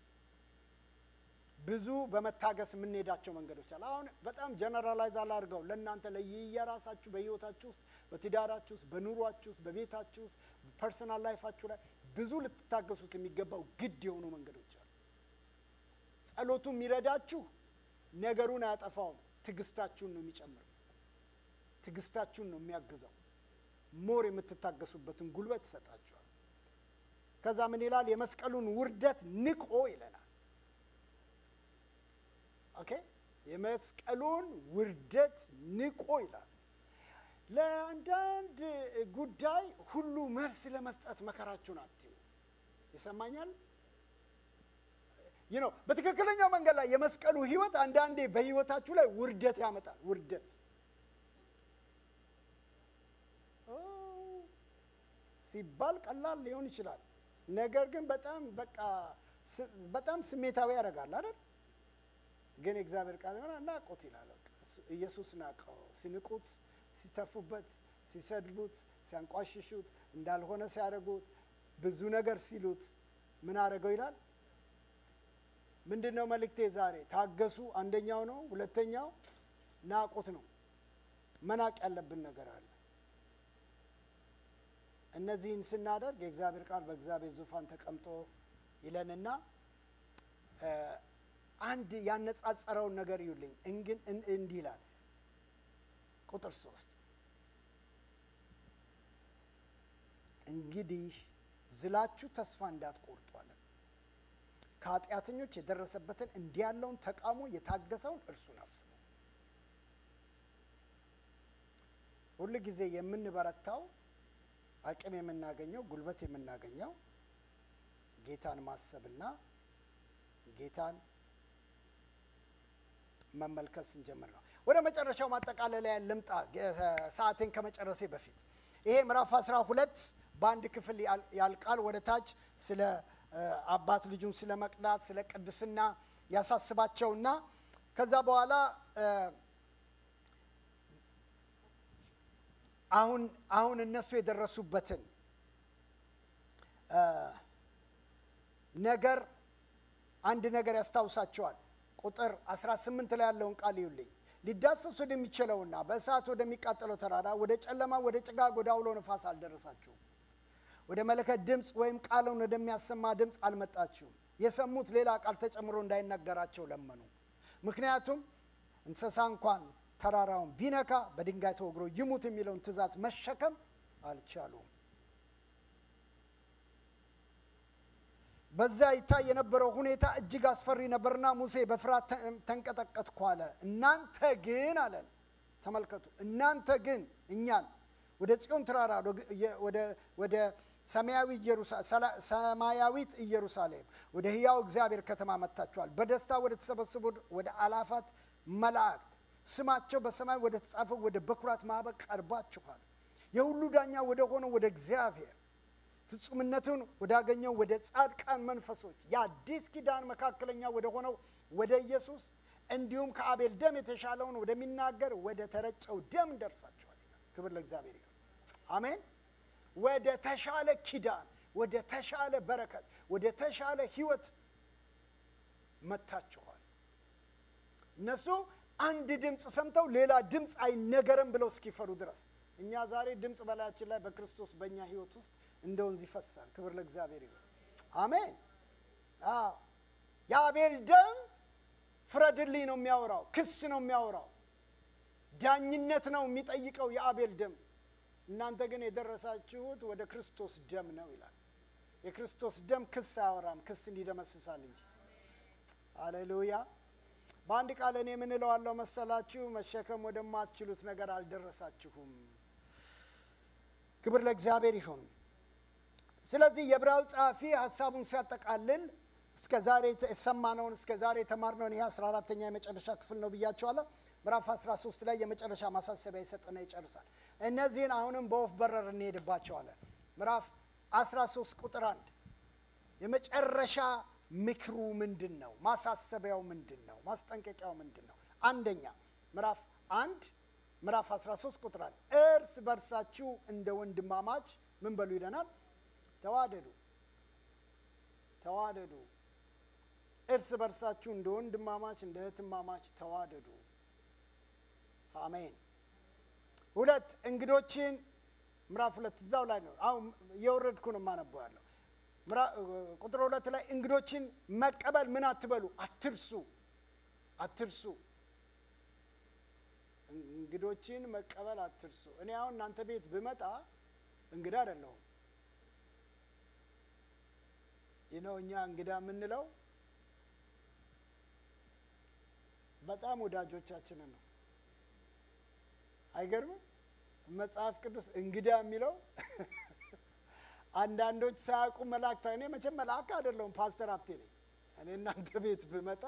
ብዙ በመታገስ የምንሄዳቸው መንገዶች አሉ። አሁን በጣም ጀነራላይዝ አላድርገው ለእናንተ ለየራሳችሁ በህይወታችሁ ውስጥ በትዳራችሁ ውስጥ በኑሯችሁ ውስጥ በቤታችሁ ውስጥ ፐርሰናል ላይፋችሁ ላይ ብዙ ልትታገሱት የሚገባው ግድ የሆኑ መንገዶች አሉ። ጸሎቱ የሚረዳችሁ ነገሩን አያጠፋውም፣ ትዕግስታችሁን ነው የሚጨምረው፣ ትዕግስታችሁን ነው የሚያግዘው፣ ሞር የምትታገሱበትን ጉልበት ይሰጣችኋል። ከዛ ምን ይላል? የመስቀሉን ውርደት ንቆ ይለናል። ኦኬ፣ የመስቀሉን ውርደት ንቆ ይላል። ለአንዳንድ ጉዳይ ሁሉ መልስ ለመስጠት መከራችሁን አትዩ። ይሰማኛል? በትክክለኛው መንገድ ላይ የመስቀሉ ህይወት አንዳንዴ በህይወታችሁ ላይ ውርደት ያመጣል። ውርደት ሲባል ቀላል ሊሆን ይችላል። ነገር ግን በጣም ስሜታዊ ያደርጋል አይደል? ግን የእግዚአብሔር ቃል ሆነ ናቁት ይላል። ኢየሱስ ናቀው። ሲንቁት፣ ሲተፉበት፣ ሲሰድቡት፣ ሲያንቋሽሹት፣ እንዳልሆነ ሲያደርጉት፣ ብዙ ነገር ሲሉት ምን አደረገው ይላል? ምንድነው መልእክቴ ዛሬ? ታገሱ አንደኛው ነው። ሁለተኛው ናቁት ነው። መናቅ ያለብን ነገር አለ። እነዚህን ስናደርግ የእግዚአብሔር ቃል በእግዚአብሔር ዙፋን ተቀምጦ ይለንና አንድ ያነጻጸረውን ነገር ይዩልኝ። እንዲህ ይላል ቁጥር 3 እንግዲህ ዝላችሁ ተስፋ እንዳትቆርጡ አለ። ከኃጢአተኞች የደረሰበትን እንዲህ ያለውን ተቃውሞ የታገሰውን እርሱን አስቡ። ሁሉ ጊዜ የምንበረታው አቅም የምናገኘው ጉልበት የምናገኘው ጌታን ማሰብና ጌታን መመልከት ስንጀምር ነው። ወደ መጨረሻው ማጠቃለያ ልምጣ ሰዓቴን ከመጨረሴ በፊት። ይሄ ምዕራፍ 12 በአንድ ክፍል ያልቃል። ወደ ታች ስለ አባት ልጁን ስለ መቅዳት ስለ ቅድስና ያሳስባቸውና ከዛ በኋላ አሁን እነሱ የደረሱበትን ነገር አንድ ነገር ያስታውሳቸዋል። ቁጥር 18 ላይ ያለውን ቃል ይዩልኝ። ሊዳሰስ ወደሚችለውና በእሳት ወደሚቃጠለው ተራራ ወደ ጨለማ ወደ ጭጋግ ወደ አውሎ ነፋስ አልደረሳችሁም። ወደ መለከት ድምፅ ወይም ቃሉን ወደሚያሰማ ድምፅ አልመጣችሁም። የሰሙት ሌላ ቃል ተጨምሮ እንዳይነገራቸው ለመኑ። ምክንያቱም እንስሳ እንኳን ተራራውን ቢነካ በድንጋይ ተወግሮ ይሙት የሚለውን ትእዛዝ መሸከም አልቻሉም። በዛ ይታይ የነበረው ሁኔታ እጅግ አስፈሪ ነበርና ሙሴ በፍርሃት ተንቀጠቀጥኩ አለ። እናንተ ግን አለን፣ ተመልከቱ፣ እናንተ ግን እኛን ወደ ጽዮን ተራራ ወደ ሰማያዊት ኢየሩሳሌም ወደ ሕያው እግዚአብሔር ከተማ መጥታችኋል። በደስታ ወደ ተሰበሰቡ ወደ አላፋት መላእክት ስማቸው በሰማይ ወደ ተጻፈው ወደ በኩራት ማህበር ቀርባችኋል። የሁሉ ዳኛ ወደ ሆነው ወደ እግዚአብሔር ፍጹምነቱን ወዳገኘው ወደ ጻድቃን መንፈሶች የአዲስ ኪዳን መካከለኛ ወደ ሆነው ወደ ኢየሱስ እንዲሁም ከአቤል ደም የተሻለውን ወደሚናገር ወደ ተረጨው ደም ደርሳችኋል። ክብር ለእግዚአብሔር ይሁን። አሜን። ወደ ተሻለ ኪዳን፣ ወደ ተሻለ በረከት፣ ወደ ተሻለ ህይወት መጥታችኋል። እነሱ አንድ ድምጽ ሰምተው ሌላ ድምጽ አይነገርም ብለው እስኪፈሩ ድረስ እኛ ዛሬ ድምጽ በላያችን ላይ በክርስቶስ በእኛ ህይወት ውስጥ እንደ ወንዝ ይፈሳል። ክብር ለእግዚአብሔር ይሁን። አሜን። የአቤል ደም ፍረድልኝ ነው የሚያወራው፣ ክስ ነው የሚያወራው፣ ዳኝነት ነው የሚጠይቀው የአቤል ደም። እናንተ ግን የደረሳችሁት ወደ ክርስቶስ ደም ነው ይላል። የክርስቶስ ደም ክስ አያወራም፣ ክስን ይደመስሳል እንጂ። ሃሌሉያ። በአንድ ቃል እኔ ምን እለዋለሁ መሰላችሁ? መሸከም ወደማትችሉት ነገር አልደረሳችሁም። ክብር ለእግዚአብሔር ይሁን። ስለዚህ የዕብራዊ ጸሐፊ ሐሳቡን ሲያጠቃልል እስከ ዛሬ የሰማነውን እስከ ዛሬ የተማርነውን ይሄ 14ኛ የመጨረሻ ክፍል ነው ብያቸዋለሁ። ምዕራፍ 13 ላይ የመጨረሻ ማሳሰቢያ ይሰጥና ይጨርሳል። እነዚህን አሁንም በወፍ በረር እንሄድባቸዋለን። ምዕራፍ 13 ቁጥር 1 የመጨረሻ ምክሩ ምንድነው? ማሳሰቢያው ምንድነው? ማስጠንቀቂያው ምንድነው? አንደኛ ምዕራፍ 13 ቁጥር 1 እርስ በርሳችሁ እንደ ወንድማማች ምን በሉ ይለናል? ተዋደዱ። እርስ በርሳችሁ እንደ ወንድማማች እንደ እህትማማች ተዋደዱ። አሜን። 2 እንግዶችን ምዕራፍ 2 እዛው ላይ ነው። አሁን የወረድኩ ነው የማነበው ያለው ቁጥር 2 ላይ እንግዶችን መቀበል ምን አትበሉ፣ አትርሱ። እንግዶችን መቀበል አትርሱ። እኔ አሁን እናንተ ቤት ብመጣ እንግዳ አይደለሁም። እኛ እንግዳ የምንለው በጣም ወዳጆቻችንን ነው። አይገርምም? መጽሐፍ ቅዱስ እንግዳ የሚለው አንዳንዶች ሳያውቁ መላእክት፣ እኔ መቼም መልአክ አይደለሁም፣ ፓስተር ሀብቴ ነኝ። እኔ እናንተ ቤት ብመጣ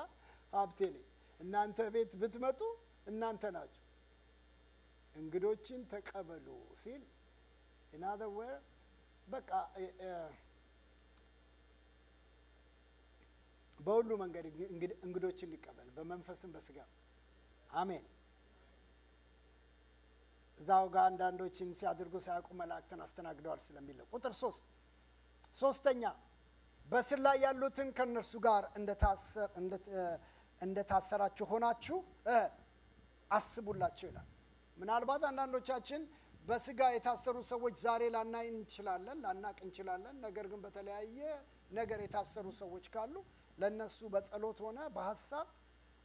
ሀብቴ ነኝ። እናንተ ቤት ብትመጡ እናንተ ናችሁ። እንግዶችን ተቀበሉ ሲል in other words በቃ በሁሉ መንገድ እንግዶችን ሊቀበል በመንፈስም በስጋም። አሜን። እዛው ጋር አንዳንዶችን ሲያደርጉ ሳያውቁ መላእክትን አስተናግደዋል ስለሚለው ቁጥር 3ኛ በስር ላይ ያሉትን ከነርሱ ጋር እንደታሰራችሁ ሆናችሁ አስቡላቸው ይላል። ምናልባት አንዳንዶቻችን በስጋ የታሰሩ ሰዎች ዛሬ ላናቅ እንችላለን። ነገር ግን በተለያየ ነገር የታሰሩ ሰዎች ካሉ ለነሱ በጸሎት ሆነ በሐሳብ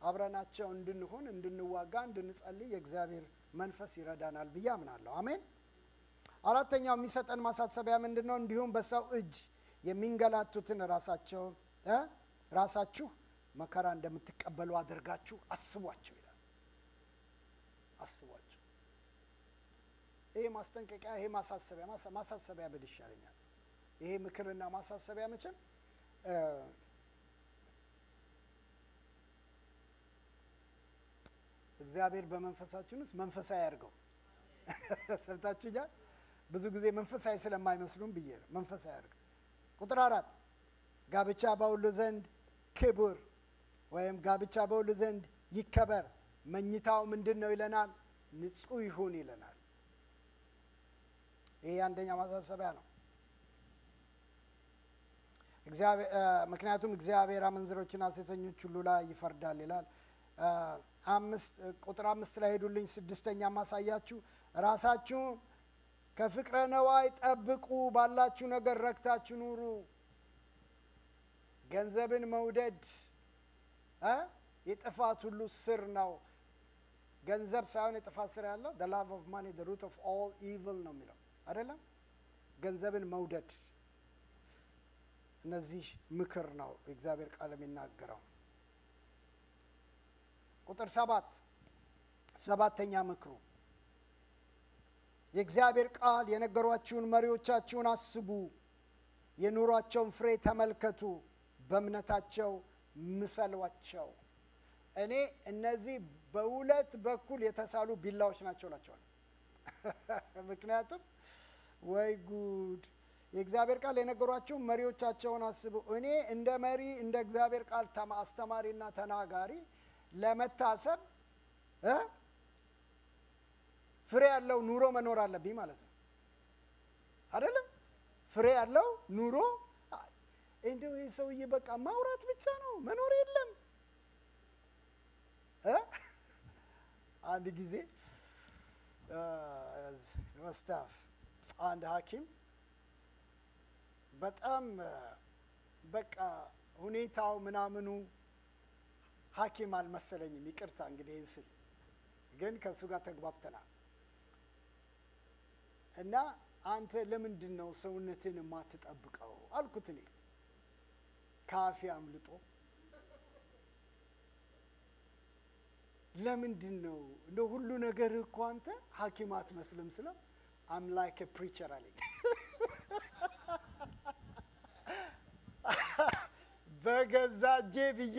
አብረናቸው እንድንሆን፣ እንድንዋጋ፣ እንድንጸልይ የእግዚአብሔር መንፈስ ይረዳናል ብዬ አምናለሁ። አሜን። 4ኛው የሚሰጠን ማሳሰቢያ ምንድነው? እንዲሁም በሰው እጅ የሚንገላቱትን ራሳችሁ መከራ እንደምትቀበሉ አድርጋችሁ አስቧቸው ይላል። አስቧቸው። ይሄ ማስጠንቀቂያ፣ ይሄ ማሳሰቢያ ብል ይሻለኛል። ይሄ ምክርና ማሳሰቢያ መቼም እግዚአብሔር በመንፈሳችን ውስጥ መንፈሳዊ ያድርገው። ሰምታችሁኛል? ብዙ ጊዜ መንፈሳዊ ስለማይመስሉም ብዬ ነው። መንፈሳዊ ያድርገው። ቁጥር 4 ጋብቻ በሁሉ ዘንድ ክቡር ወይም ጋብቻ በሁሉ ዘንድ ይከበር፣ መኝታው ምንድን ነው ይለናል? ንጹህ ይሁን ይለናል። ይሄ አንደኛ ማሳሰቢያ ነው። ምክንያቱም እግዚአብሔር አመንዝሮችና ሐሰተኞች ሁሉ ላይ ይፈርዳል ይላል። ቁጥር 5 ላይ ሄዱልኝ። 6ኛ ማሳያችሁ ራሳችሁ ከፍቅረ ነዋይ ጠብቁ፣ ባላችሁ ነገር ረክታችሁ ኑሩ። ገንዘብን መውደድ የጥፋት ሁሉ ስር ነው። ገንዘብ ሳይሆን የጥፋት ስር ያለው the love of money the root of all evil ነው የሚለው አይደለም? ገንዘብን መውደድ። እነዚህ ምክር ነው እግዚአብሔር ቃል የሚናገረው። ቁጥር 7ኛ ምክሩ የእግዚአብሔር ቃል የነገሯችሁን መሪዎቻችሁን አስቡ፣ የኑሯቸውን ፍሬ ተመልከቱ፣ በእምነታቸው ምሰሏቸው። እኔ እነዚህ በሁለት በኩል የተሳሉ ቢላዎች ናቸው እላቸዋለሁ። ምክንያቱም ወይ ጉድ! የእግዚአብሔር ቃል የነገሯችሁን መሪዎቻቸውን አስቡ። እኔ እንደ መሪ እንደ እግዚአብሔር ቃል አስተማሪና ተናጋሪ ለመታሰብ ፍሬ ያለው ኑሮ መኖር አለብኝ ማለት ነው አይደለም? ፍሬ ያለው ኑሮ እንደው ይሄ ሰውዬ በቃ ማውራት ብቻ ነው መኖር የለም። አንድ ጊዜ መስታፍ አንድ ሐኪም በጣም በቃ ሁኔታው ምናምኑ ሐኪም አልመሰለኝም። ይቅርታ እንግዲህ እንስል ግን ከሱ ጋር ተግባብተናል። እና አንተ ለምንድን ነው ሰውነትን የማትጠብቀው አልኩት። እኔ ካፌ አምልጦ ለምንድን ነው እንደ ሁሉ ነገር እኮ አንተ ሐኪም አትመስልም ስለው I'm like a preacher አለኝ። በገዛ ጄብዬ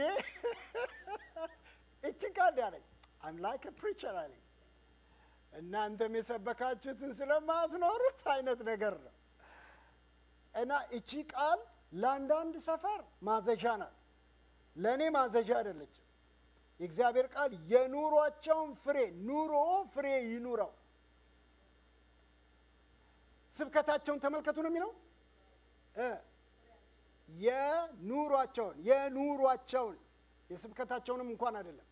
እቺ ቃል ያለኝ I'm like a preacher አለኝ። እናንተም የሰበካችሁትን ስለማትኖሩት አይነት ነገር ነው። እና እቺ ቃል ለአንዳንድ ሰፈር ማዘዣ ናት፣ ለእኔ ማዘዣ አይደለችም። የእግዚአብሔር ቃል የኑሯቸውን ፍሬ ኑሮ ፍሬ ይኑረው። ስብከታቸውን ተመልከቱ ነው የሚለው። የኑሯቸውን የስብከታቸውንም እንኳን አይደለም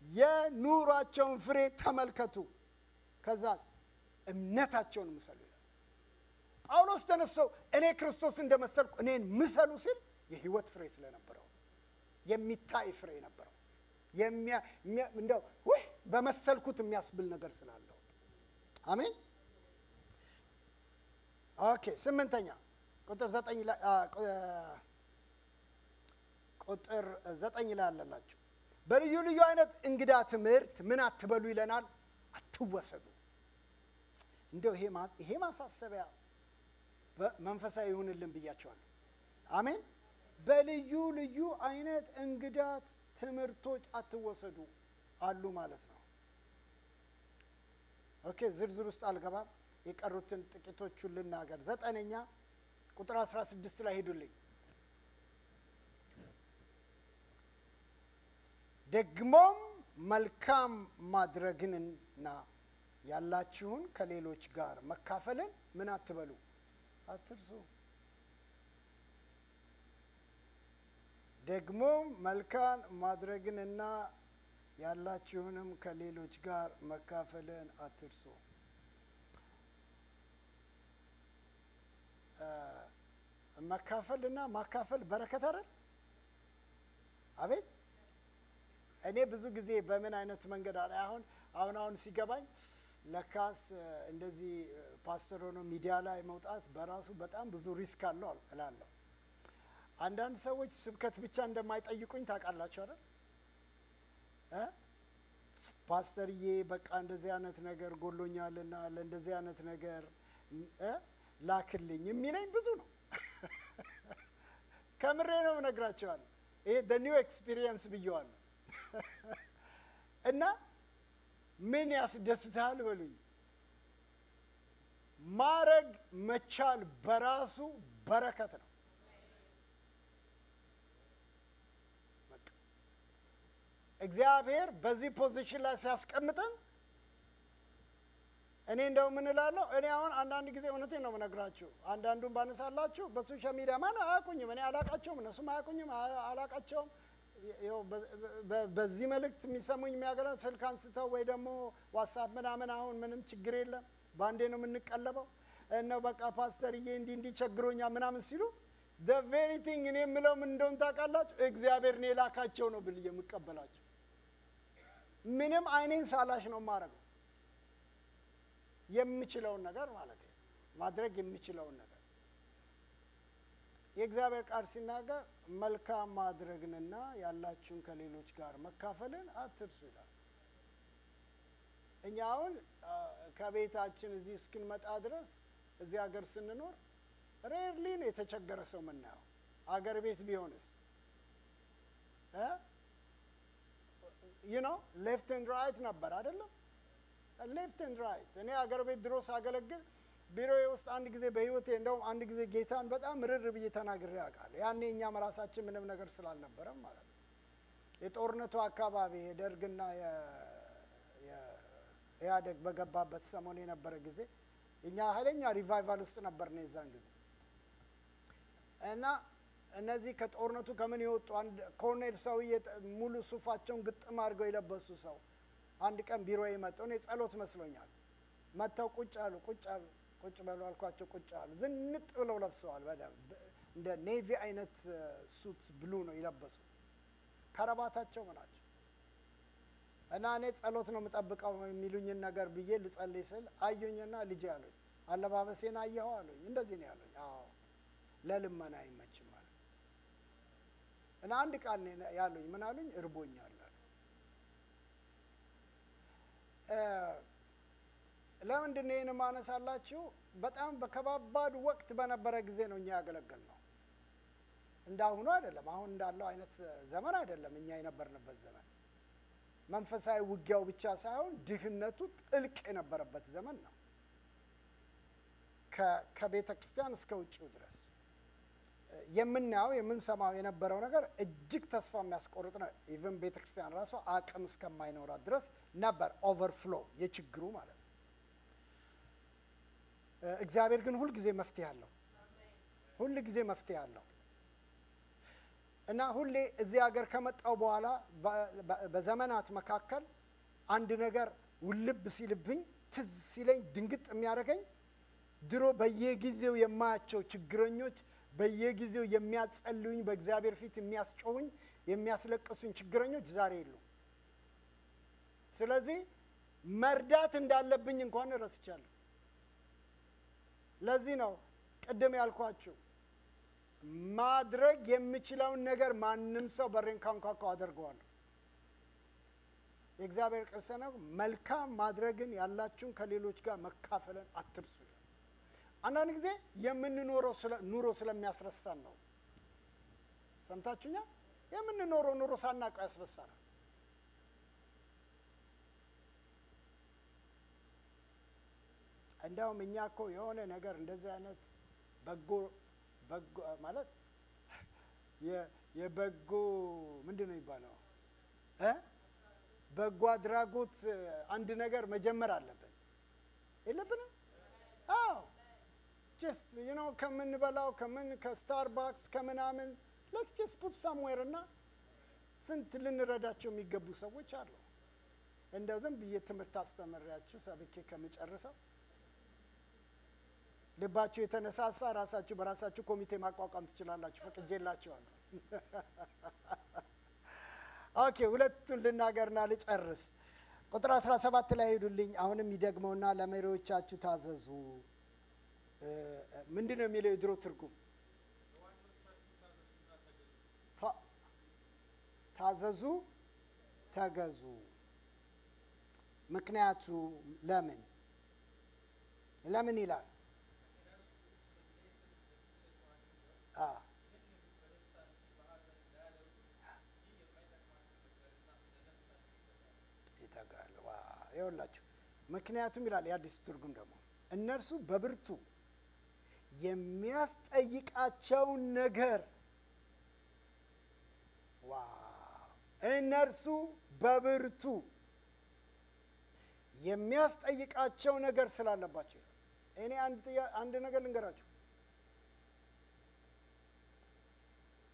የኑሯቸውን ፍሬ ተመልከቱ ከዛስ እምነታቸውን ምሰሉ ይላል። ጳውሎስ ተነስቶ እኔ ክርስቶስ እንደመሰልኩ እኔን ምሰሉ ሲል የህይወት ፍሬ ስለነበረው የሚታይ ፍሬ ነበረው። እንደው ወይ በመሰልኩት የሚያስብል ነገር ስላለው አሜን። ኦኬ 8ኛ ቁጥር 9 ላይ አለላችሁ። በልዩ ልዩ አይነት እንግዳ ትምህርት ምን አትበሉ ይለናል? አትወሰዱ። እንደው ይሄ ማሳሰቢያ መንፈሳዊ ይሁንልን ብያቸዋለሁ። አሜን። በልዩ ልዩ አይነት እንግዳ ትምህርቶች አትወሰዱ አሉ ማለት ነው። ኦኬ ዝርዝር ውስጥ አልገባም። የቀሩትን ጥቂቶቹን ልናገር። 9ኛ ቁጥር 16 ላይ ሄዱልኝ። ደግሞም መልካም ማድረግንና ያላችሁን ከሌሎች ጋር መካፈልን ምን አትበሉ? አትርሱ። ደግሞም መልካም ማድረግንና ያላችሁንም ከሌሎች ጋር መካፈልን አትርሱ። መካፈልና ማካፈል በረከት አይደል? አቤት። እኔ ብዙ ጊዜ በምን አይነት መንገድ አሁን ሲገባኝ ለካስ እንደዚህ ፓስተር ሆኖ ሚዲያ ላይ መውጣት በራሱ በጣም ብዙ ሪስክ አለው እላለሁ። አንዳንድ ሰዎች ስብከት ብቻ እንደማይጠይቁኝ ታውቃላችሁ አይደል? ፓስተርዬ በቃ እንደዚህ አይነት ነገር ጎሎኛልና ለእንደዚህ አይነት ነገር ላክልኝ የሚለኝ ብዙ ነው። ከምሬ ነው ነግራቸዋለሁ። ይሄ the new experience ብየዋለሁ። እና ምን ያስደስታል በሉኝ? ማረግ መቻል በራሱ በረከት ነው። እግዚአብሔር በዚህ ፖዚሽን ላይ ሲያስቀምጠን እኔ እንደው ምን እላለሁ? እኔ አሁን አንዳንድ ጊዜ እውነቴን ነው የምነግራችሁ። አንዳንዱን ባነሳላችሁ በሶሻል ሚዲያ ማን አያውቁኝም፣ እኔ አላቃቸውም፣ እነሱም አያውቁኝም፣ አላቃቸውም። በዚህ መልእክት የሚሰሙኝ የሚያገራ ስልክ አንስተው ወይ ደግሞ ዋትስአፕ ምናምን አሁን ምንም ችግር የለም ባንዴ ነው የምንቀለበው እና በቃ ፓስተርዬ እንዲህ ቸግሮኛ ምናምን ሲሉ the very thing እኔ የምለው ምን እንደሆነ ታውቃላችሁ? እግዚአብሔር ነው የላካቸው ነው ብዬ የምቀበላቸው። ምንም አይኔን ሳላሽ ነው የማደርገው። የምችለውን ነገር ማለት ነው ማድረግ የምችለውን ነገር። የእግዚአብሔር ቃል ሲናገር መልካም ማድረግንና ያላችሁን ከሌሎች ጋር መካፈልን አትርሱ ይላል። እኛ አሁን ከቤታችን እዚህ እስክንመጣ ድረስ እዚህ ሀገር ስንኖር ሬርሊ ነው የተቸገረ ሰው የምናየው። አገር ቤት ቢሆንስ ሌፍት ኤንድ ራይት ነበር አይደለም? ሌፍት ኤንድ ራይት። እኔ አገር ቤት ድሮ ሳገለግል ቢሮዬ ውስጥ አንድ ጊዜ በህይወቴ እንደውም አንድ ጊዜ ጌታን በጣም ርር ብዬ ተናግሬ አውቃለሁ። ያኔ እኛም ራሳችን ምንም ነገር ስላልነበረም ማለት ነው። የጦርነቱ አካባቢ የደርግና የኢህአዴግ በገባበት ሰሞን የነበረ ጊዜ እኛ ኃይለኛ ሪቫይቫል ውስጥ ነበር ነው የዛን ጊዜ። እና እነዚህ ከጦርነቱ ከምን የወጡ አንድ ኮሎኔል ሰውዬ ሙሉ ሱፋቸውን ግጥም አድርገው የለበሱ ሰው አንድ ቀን ቢሮዬ መጥተው እኔ ጸሎት መስሎኛል መጥተው ቁጭ በሉ አልኳቸው። ቁጭ አሉ። ዝንጥ ብለው ለብሰዋል። በደንብ እንደ ኔቪ አይነት ሱት ብሉ ነው የለበሱት። ከረባታቸው ምናቸው እና እኔ ጸሎት ነው የምጠብቀው የሚሉኝን ነገር ብዬ ልጸልይ ስል አዩኝና ልጄ አሉኝ አለባበሴን አየኸው አሉኝ። እንደዚህ ነው ያሉኝ። አዎ ለልመና አይመችም አሉ። እና አንድ ቃል ነው ያሉኝ። ምን አሉኝ? እርቦኛል አሉ። ለምንድን ነው ይሄን ማነሳላችሁ? በጣም በከባባድ ወቅት በነበረ ጊዜ ነው እኛ ያገለገልነው። እንዳሁኑ አይደለም። አሁን እንዳለው አይነት ዘመን አይደለም እኛ የነበርንበት ዘመን። መንፈሳዊ ውጊያው ብቻ ሳይሆን ድህነቱ ጥልቅ የነበረበት ዘመን ነው። ከቤተ ክርስቲያን እስከ ውጭው ድረስ የምናየው የምንሰማው የነበረው ነገር እጅግ ተስፋ የሚያስቆርጥ ነው። ኢቭን ቤተ ክርስቲያን ራሷ አቅም እስከማይኖራት ድረስ ነበር ኦቨርፍሎ የችግሩ ማለት ነው። እግዚአብሔር ግን ሁል ጊዜ መፍትሄ አለው። ሁሉ ጊዜ መፍትሄ አለው። እና ሁሌ እዚህ ሀገር ከመጣው በኋላ በዘመናት መካከል አንድ ነገር ውልብ ሲልብኝ ትዝ ሲለኝ ድንግጥ የሚያደርገኝ ድሮ በየጊዜው የማያቸው ችግረኞች በየጊዜው የሚያጸልዩኝ በእግዚአብሔር ፊት የሚያስጮሁኝ የሚያስለቅሱኝ ችግረኞች ዛሬ የሉም። ስለዚህ መርዳት እንዳለብኝ እንኳን ረስቻለሁ። ለዚህ ነው ቅድም ያልኳችሁ ማድረግ የምችለውን ነገር ማንም ሰው በሬን ካንኳኳው አደርገዋለሁ። የእግዚአብሔር ቅርስ ነው። መልካም ማድረግን ያላችሁን ከሌሎች ጋር መካፈልን አትርሱ። አንዳንድ ጊዜ የምንኖረው ኑሮ ስለሚያስረሳን ነው። ሰምታችሁኛል? የምንኖረው ኑሮ ሳናውቀው ያስረሳናል። እንደውም እኛ እኮ የሆነ ነገር እንደዚህ አይነት በጎ ማለት የበጎ ምንድን ነው የሚባለው በጎ አድራጎት አንድ ነገር መጀመር አለብን የለብንም? አዎ just ከምንበላው ከስታርባክስ ከምናምን let's just put somewhere እና ስንት ልንረዳቸው የሚገቡ ሰዎች አሉ። እንደው ዝም ብዬ ትምህርት አስተምሬያችሁ ሰብኬ ከምጨርሰው ልባችሁ የተነሳሳ ራሳችሁ በራሳችሁ ኮሚቴ ማቋቋም ትችላላችሁ። ፈቅጄላችኋለሁ። ኦኬ ሁለቱን ልናገርና ልጨርስ። ቁጥር 17 ላይ ሄዱልኝ። አሁንም ይደግመውና ለመሪዎቻችሁ ታዘዙ። ምንድነው የሚለው የድሮ ትርጉም? ታዘዙ፣ ተገዙ። ምክንያቱ ለምን ይላል? ይተጋሉ። ይኸውላችሁ ምክንያቱም ይላል የአዲስ ትርጉም ደግሞ እነርሱ በብርቱ የሚያስጠይቃቸውን ነገር እነርሱ በብርቱ የሚያስጠይቃቸው ነገር ስላለባቸው እኔ አንድ ነገር ልንገራችሁ።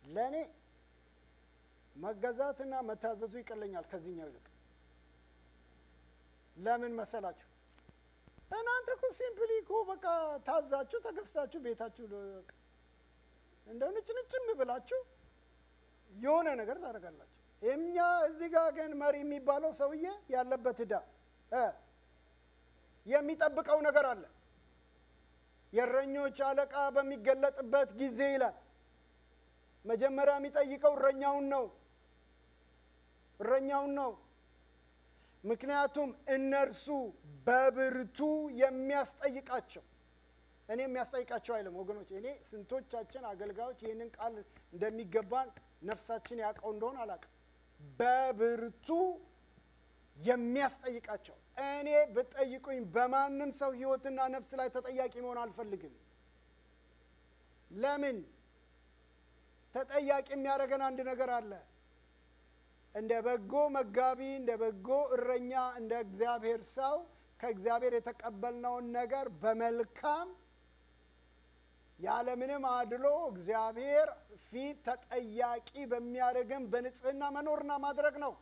ለኔ መገዛትና መታዘዙ ይቀለኛል ከዚህኛው ይልቅ። ለምን መሰላችሁ? እናንተ እኮ ሲምፕሊ እኮ በቃ ታዛችሁ ተገዝታችሁ ቤታችሁ እንደው ንጭንጭም ብላችሁ የሆነ ነገር ታደርጋላችሁ። እኛ እዚህ ጋር ግን መሪ የሚባለው ሰውዬ ያለበት ዕዳ የሚጠብቀው ነገር አለ። የእረኞች አለቃ በሚገለጥበት ጊዜ ይላል መጀመሪያ የሚጠይቀው እረኛውን ነው። ምክንያቱም እነርሱ በብርቱ የሚያስጠይቃቸው እኔ የሚያስጠይቃቸው አይልም ወገኖች። እኔ ስንቶቻችን አገልጋዮች ይህንን ቃል እንደሚገባን ነፍሳችን ያውቀው እንደሆነ አላውቅም። በብርቱ የሚያስጠይቃቸው እኔ ብትጠይቁኝ በማንም ሰው ህይወትና ነፍስ ላይ ተጠያቂ መሆን አልፈልግም። ለምን? ተጠያቂ የሚያደርገን አንድ ነገር አለ። እንደ በጎ መጋቢ፣ እንደ በጎ እረኛ፣ እንደ እግዚአብሔር ሰው ከእግዚአብሔር የተቀበልነውን ነገር በመልካም ያለምንም አድሎ እግዚአብሔር ፊት ተጠያቂ በሚያደርገን በንጽህና መኖርና ማድረግ ነው።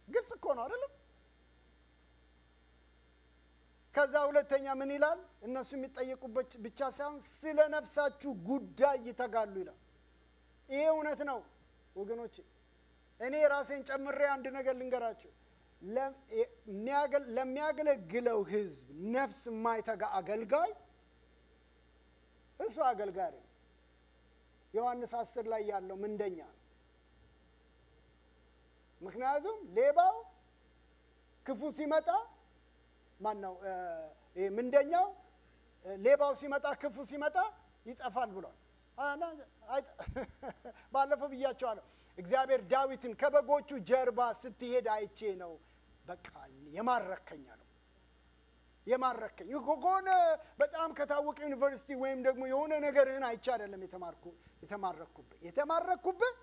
ግልጽ እኮ ነው አይደለም? ከዛ ሁለተኛ ምን ይላል? እነሱ የሚጠየቁበት ብቻ ሳይሆን ስለ ነፍሳችሁ ጉዳይ ይተጋሉ ይላል። ይሄ እውነት ነው ወገኖቼ። እኔ ራሴን ጨምሬ አንድ ነገር ልንገራችሁ። ለሚያገለግለው ህዝብ ነፍስ የማይተጋ አገልጋይ እሱ አገልጋይ ነው። ዮሐንስ 10 ላይ ያለው ምንደኛ ነው። ምክንያቱም ሌባው ክፉ ሲመጣ ማነው ምንደኛው ሌባው ሲመጣ ክፉ ሲመጣ ይጠፋል ብሏል። ባለፈው ብያቸዋለሁ። እግዚአብሔር ዳዊትን ከበጎቹ ጀርባ ስትሄድ አይቼ ነው በቃ የማረከኝ አለው። የማረከኝ ከሆነ በጣም ከታወቀ ዩኒቨርሲቲ ወይም ደግሞ የሆነ ነገርህን አይቼ አይደለም የተማረኩብህ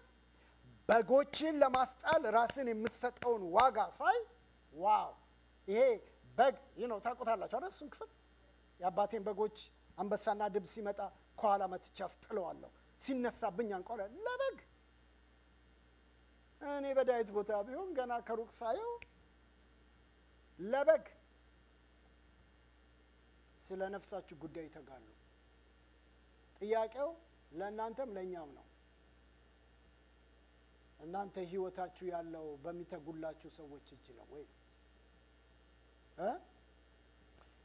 በጎችን ለማስጣል ራስን የምትሰጠውን ዋጋ ሳይ ዋው ይሄ በግ ታውቁታላችሁ አይደል? እሱን ክፍል የአባቴን በጎች አንበሳና ድብ ሲመጣ ከኋላ መትቻ አስጥለዋለሁ፣ ሲነሳብኝ አንቀዋለሁ። ለበግ እኔ በዳዊት ቦታ ቢሆን ገና ከሩቅ ሳየው ለበግ ስለ ነፍሳችሁ ጉዳይ ይተጋሉ። ጥያቄው ለእናንተም ለእኛም ነው። እናንተ ህይወታችሁ ያለው በሚተጉላችሁ ሰዎች እጅ ነው ወይ?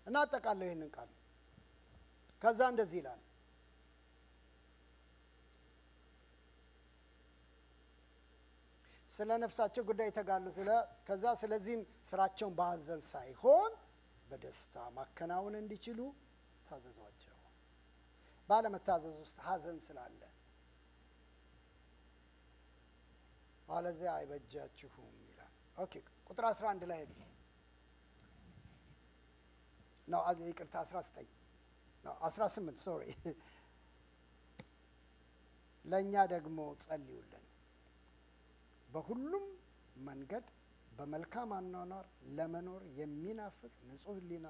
እና አጠቃላይ ይሄንን ቃል ከዛ እንደዚህ ይላል፣ ስለ ነፍሳቸው ጉዳይ ይተጋሉ። ከዛ ስለዚህም ስራቸውን በሐዘን ሳይሆን በደስታ ማከናወን እንዲችሉ ታዘዟቸው። ባለመታዘዝ ውስጥ ሐዘን ስላለ አለዚያ አይበጃችሁም ይላል። ኦኬ ቁጥር 11 ላይ ሄዱ ነው። ይቅርታ 19 ነው 18 ሶሪ። ለእኛ ደግሞ ጸልዩልን፣ በሁሉም መንገድ በመልካም አኗኗር ለመኖር የሚናፍቅ ንጹሕ ሕሊና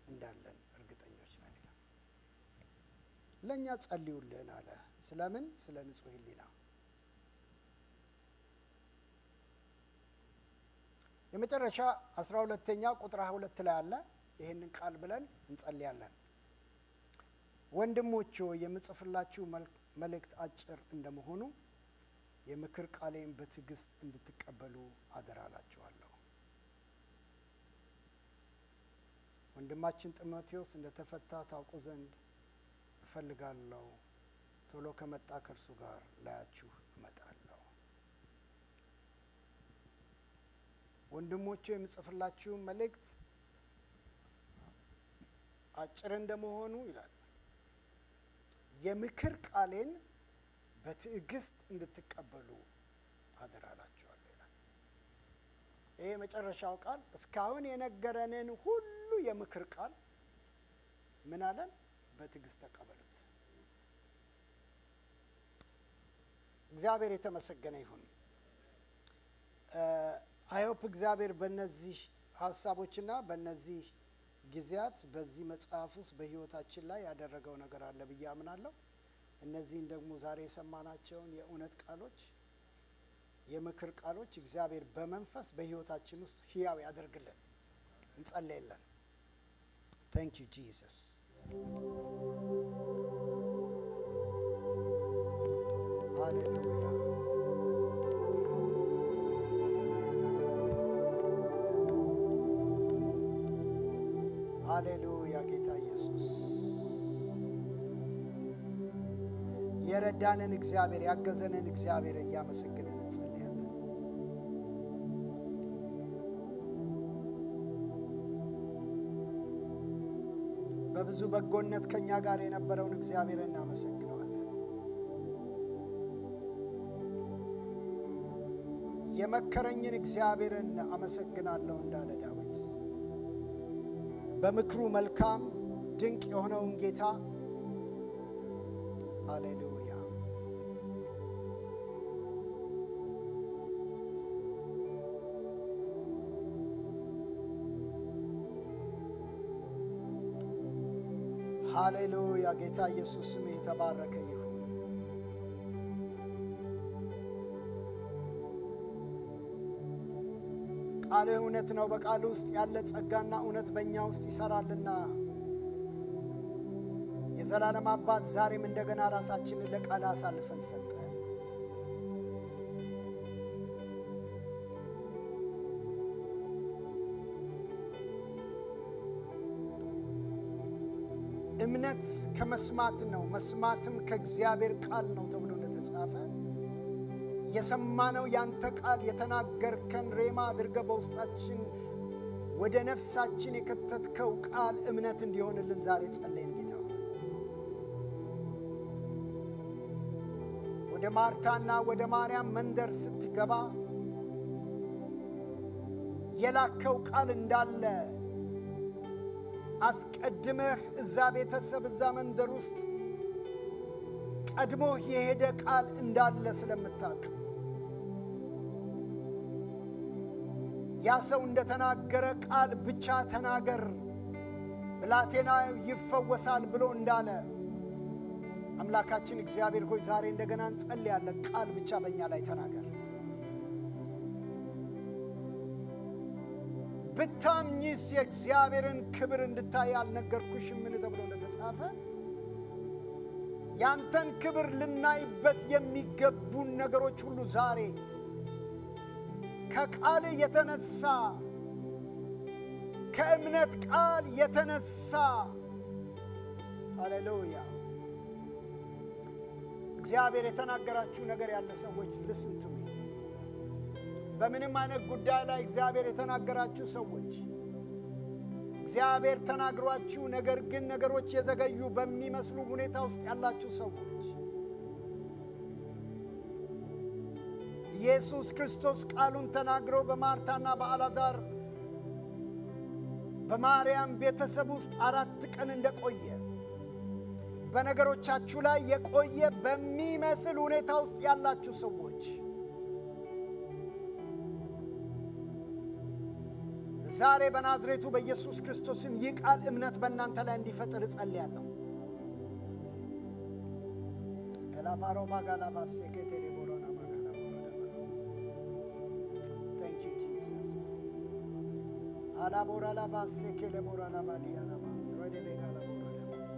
እንዳለን እርግጠኞች ነን ይላል። ለእኛ ጸልዩልን አለ። ስለምን? ስለ ንጹሕ ሕሊና። የመጨረሻ 12ኛ ቁጥር 22 ላይ አለ። ይህንን ቃል ብለን እንጸልያለን። ወንድሞች ሆይ የምጽፍላችሁ መልእክት አጭር እንደመሆኑ የምክር ቃሌን በትዕግስት እንድትቀበሉ አደራላችኋለሁ። ወንድማችን ጢሞቴዎስ እንደተፈታ ታውቁ ዘንድ እፈልጋለሁ። ቶሎ ከመጣ ከእርሱ ጋር ላያችሁ እመጣለሁ። ወንድሞቼ የምጽፍላችሁ መልእክት አጭር እንደመሆኑ ይላል የምክር ቃሌን በትዕግስት እንድትቀበሉ አደራላችኋለሁ ይላል። ይሄ መጨረሻው ቃል እስካሁን የነገረንን ሁሉ የምክር ቃል ምን አለን? በትዕግስት ተቀበሉት። እግዚአብሔር የተመሰገነ ይሁን። አይሆፕ እግዚአብሔር በእነዚህ ሀሳቦችና በእነዚህ ጊዜያት በዚህ መጽሐፍ ውስጥ በህይወታችን ላይ ያደረገው ነገር አለ ብዬ አምናለሁ። እነዚህን ደግሞ ዛሬ የሰማናቸውን የእውነት ቃሎች፣ የምክር ቃሎች እግዚአብሔር በመንፈስ በህይወታችን ውስጥ ህያው ያደርግልን። እንጸልያለን። Thank you Jesus. Hallelujah. ሃሌሉያ ጌታ ኢየሱስ የረዳንን እግዚአብሔር ያገዘንን እግዚአብሔር እያመሰገንን እንጸልያለን። በብዙ በጎነት ከኛ ጋር የነበረውን እግዚአብሔር እናመሰግነዋለን። የመከረኝን እግዚአብሔርን አመሰግናለሁ እንዳለ ዳዊት በምክሩ መልካም ድንቅ የሆነውን ጌታ ሃሌሉያ ሃሌሉያ ጌታ ኢየሱስ ስም የተባረከ ይሁን። ቃልህ እውነት ነው። በቃል ውስጥ ያለ ጸጋና እውነት በእኛ ውስጥ ይሰራልና የዘላለም አባት ዛሬም እንደገና ራሳችንን ለቃል አሳልፈን ሰጠን። እምነት ከመስማት ነው፣ መስማትም ከእግዚአብሔር ቃል ነው ተብሎ እንደተጻፈ የሰማነው ያንተ ቃል የተናገርከን ሬማ አድርገህ በውስጣችን ወደ ነፍሳችን የከተትከው ቃል እምነት እንዲሆንልን ዛሬ ጸለይን ጌታ ሆይ። ወደ ማርታና ወደ ማርያም መንደር ስትገባ የላከው ቃል እንዳለ አስቀድመህ እዛ ቤተሰብ እዛ መንደር ውስጥ ቀድሞ የሄደ ቃል እንዳለ ስለምታውቅ ያ ሰው እንደተናገረ ቃል ብቻ ተናገር ብላቴና ይፈወሳል ብሎ እንዳለ አምላካችን እግዚአብሔር ሆይ ዛሬ እንደገና እንጸልያለን። ቃል ብቻ በእኛ ላይ ተናገር። ብታምኚስ የእግዚአብሔርን ክብር እንድታይ አልነገርኩሽም ምን ተብሎ እንደተጻፈ ያንተን ክብር ልናይበት የሚገቡን ነገሮች ሁሉ ዛሬ ከቃል የተነሳ ከእምነት ቃል የተነሳ ሃሌሉያ እግዚአብሔር የተናገራችሁ ነገር ያለ ሰዎች listen to me በምንም አይነት ጉዳይ ላይ እግዚአብሔር የተናገራችሁ ሰዎች እግዚአብሔር ተናግሯችሁ ነገር ግን ነገሮች የዘገዩ በሚመስሉ ሁኔታ ውስጥ ያላችሁ ሰዎች ኢየሱስ ክርስቶስ ቃሉን ተናግሮ በማርታና በአልዓዛር በማርያም ቤተሰብ ውስጥ 4 ቀን እንደቆየ በነገሮቻችሁ ላይ የቆየ በሚመስል ሁኔታ ውስጥ ያላችሁ ሰዎች ዛሬ በናዝሬቱ በኢየሱስ ክርስቶስም ይህ ቃል እምነት በእናንተ ላይ እንዲፈጥር እጸልያለሁ። ኤላፋሮ ማጋላባ ሴኬቴ ቦሮና ማጋላ ቦሮዳባስ Thank you Jesus አላቦራ ላባ ሴኬለ ቦራ ላባ ዲያላባ ሮዴ ቤጋላ ቦሮዳባስ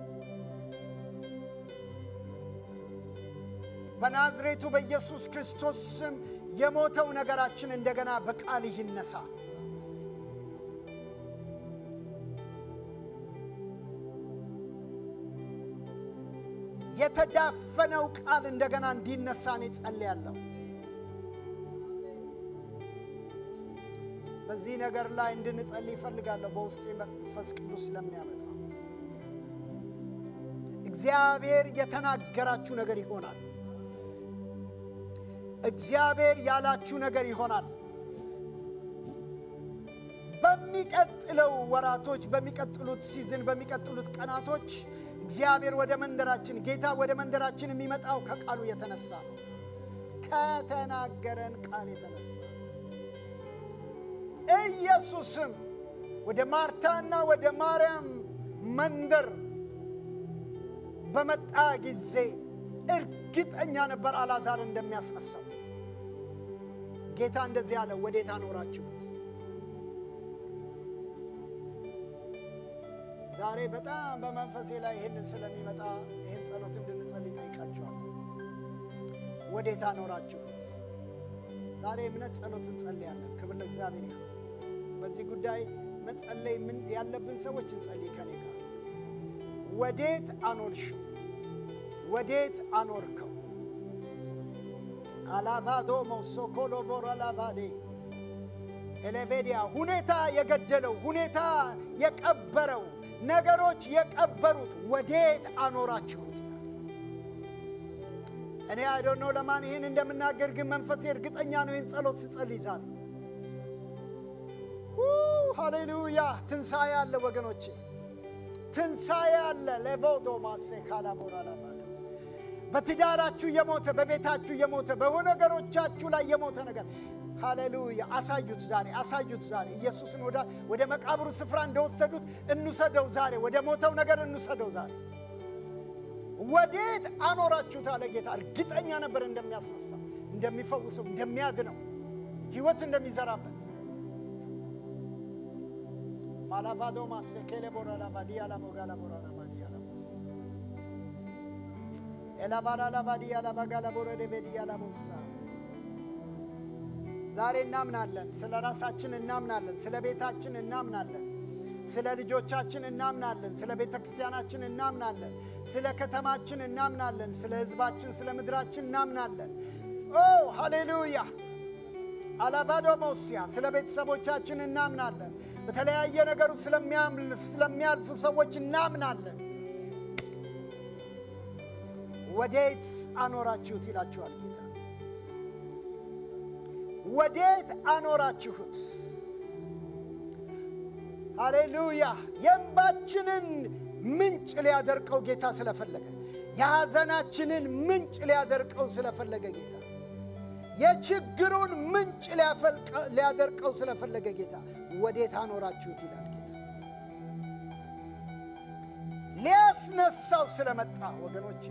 በናዝሬቱ በኢየሱስ ክርስቶስ ስም የሞተው ነገራችን እንደገና በቃል ይነሳ። የተዳፈነው ቃል እንደገና እንዲነሳ ነው ጸልያለሁ። በዚህ ነገር ላይ እንድንጸልይ ፈልጋለሁ በውስጤ መንፈስ ቅዱስ ስለሚያመጣ እግዚአብሔር የተናገራችሁ ነገር ይሆናል። እግዚአብሔር ያላችሁ ነገር ይሆናል። በሚቀጥለው ወራቶች በሚቀጥሉት ሲዝን በሚቀጥሉት ቀናቶች እግዚአብሔር ወደ መንደራችን ጌታ ወደ መንደራችን የሚመጣው ከቃሉ የተነሳ ነው። ከተናገረን ቃል የተነሳ ኢየሱስም ወደ ማርታና ወደ ማርያም መንደር በመጣ ጊዜ እርግጠኛ ነበር አልዓዛር እንደሚያስነሳው። ጌታ እንደዚህ አለ፣ ወዴት አኖራችሁት? ዛሬ በጣም በመንፈሴ ላይ ይሄንን ስለሚመጣ ይሄን ጸሎት እንድንጸልይ ጠይቃችኋለሁ። ወዴት አኖራችሁት? ዛሬ እምነት ጸሎት እንጸልያለን። ክብር ለእግዚአብሔር ይሁን። በዚህ ጉዳይ መጸለይ ምን ያለብን ሰዎች እንጸልይ ከኔ ጋር። ወዴት አኖርሽው? ወዴት አኖርከው? አላቫዶ ሞሶኮሎ ቮራላቫዴ ኤሌቬዲያ ሁኔታ የገደለው ሁኔታ የቀበረው ነገሮች የቀበሩት ወዴት አኖራችሁት? እኔ I don't know ለማን ይሄን እንደምናገር ግን መንፈሴ እርግጠኛ ነው ይሄን ጸሎት ሲጸልይ ዛሬ ሃሌሉያ ትንሣኤ አለ ወገኖቼ፣ ትንሣኤ አለ። ለቮዶ ማሴካላ ቦራላባዶ በትዳራችሁ የሞተ በቤታችሁ የሞተ በነገሮቻችሁ ላይ የሞተ ነገር ሃሌሉያ አሳዩት ዛሬ፣ አሳዩት ዛሬ። ኢየሱስን ወደ መቃብሩ ስፍራ እንደወሰዱት እንውሰደው ዛሬ፣ ወደ ሞተው ነገር እንውሰደው ዛሬ። ወዴት አኖራችሁት አለ ጌታ። እርግጠኛ ነበር እንደሚያስነሳ፣ እንደሚፈውሰው፣ እንደሚያድነው፣ ሕይወት እንደሚዘራበት። ማላቫዶ ማሴኬሌ ቦራላ ባዲያ ላቦጋላ ቦራላ ባዲያ ላቦስ ኤላባራ ላባዲያ ላባጋላ ቦረዴ ቤዲያ ላቦሳ ዛሬ እናምናለን። ስለ ራሳችን እናምናለን። ስለ ቤታችን እናምናለን። ስለ ልጆቻችን እናምናለን። ስለ ቤተክርስቲያናችን እናምናለን። ስለ ከተማችን እናምናለን። ስለ ሕዝባችን ስለ ምድራችን እናምናለን። ኦ ሃሌሉያ አላባዶ ሞሲያ ስለ ቤተሰቦቻችን እናምናለን። በተለያየ ነገር ስለሚያልፉ ሰዎች እናምናለን። ወዴት አኖራችሁት ይላችኋል ጌታ። ወዴት አኖራችሁት? ሃሌሉያ የእንባችንን ምንጭ ሊያደርቀው ጌታ ስለፈለገ፣ የሐዘናችንን ምንጭ ሊያደርቀው ስለፈለገ ጌታ፣ የችግሩን ምንጭ ሊያደርቀው ስለፈለገ ጌታ ወዴት አኖራችሁት ይላል ጌታ። ሊያስነሳው ስለመጣ ወገኖቼ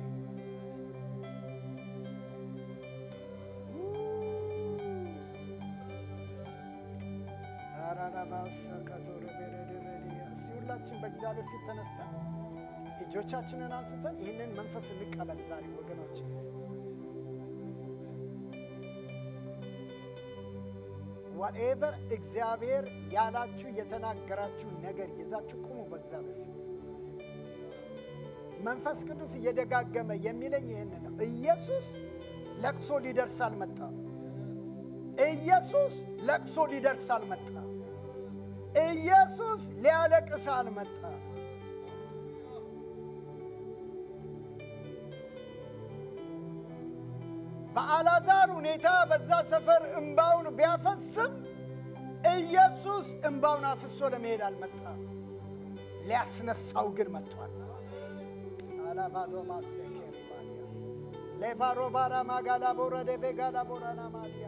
ማሳካቶረ በረደበዲያ እስቲ ሁላችን በእግዚአብሔር ፊት ተነስተን እጆቻችንን አንስተን ይህንን መንፈስ እንቀበል ዛሬ ወገኖች። whatever እግዚአብሔር ያላችሁ የተናገራችሁ ነገር ይዛችሁ ቁሙ በእግዚአብሔር ፊት። መንፈስ ቅዱስ እየደጋገመ የሚለኝ ይሄንን ነው። ኢየሱስ ለቅሶ ሊደርስ አልመጣም። ኢየሱስ ለቅሶ ሊደርስ አልመጣም። ኢየሱስ ሊያለቅስ አልመጣም። በአልዓዛር ሁኔታ በዛ ሰፈር እንባውን ቢያፈስም ኢየሱስ እንባውን አፍሶ ለመሄድ አልመጣም። ሊያስነሳው ግን መጥቷል። አላባዶ ማሰከሪ ማዲያ ለቫሮ ባራ ማጋላ ቦረደ በጋላ ቦራና ማዲያ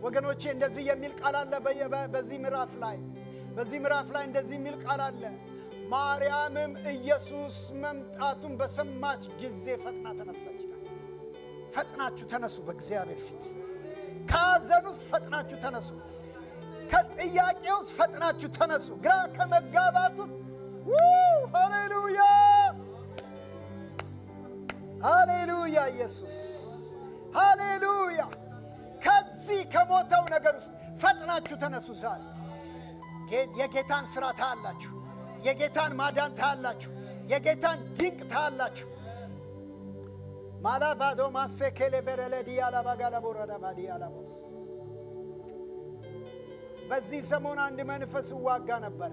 ወገኖቼ እንደዚህ የሚል ቃል አለ በዚህ ምዕራፍ ላይ እንደዚህ የሚል ቃል አለ። ማርያምም ኢየሱስ መምጣቱን በሰማች ጊዜ ፈጥና ተነሳች። ፈጥናችሁ ተነሱ በእግዚአብሔር ፊት። ከሐዘኑስ ፈጥናችሁ ተነሱ። ከጥያቄውስ ፈጥናችሁ ተነሱ። ግራ ከመጋባቱስ ሃሌሉያ ሃሌሉያ ኢየሱስ ሃሌሉያ። ከዚህ ከሞተው ነገር ውስጥ ፈጥናችሁ ተነሱ። ዛሬ የጌታን ሥራ ታያላችሁ። የጌታን ማዳን ታያላችሁ። የጌታን ድንቅ ታያላችሁ። ማላባዶ ማሰከለ በረለ ዲያላ ባጋላ ቦራዳ ባዲያላ ቦስ በዚህ ሰሞን አንድ መንፈስ ዋጋ ነበረ።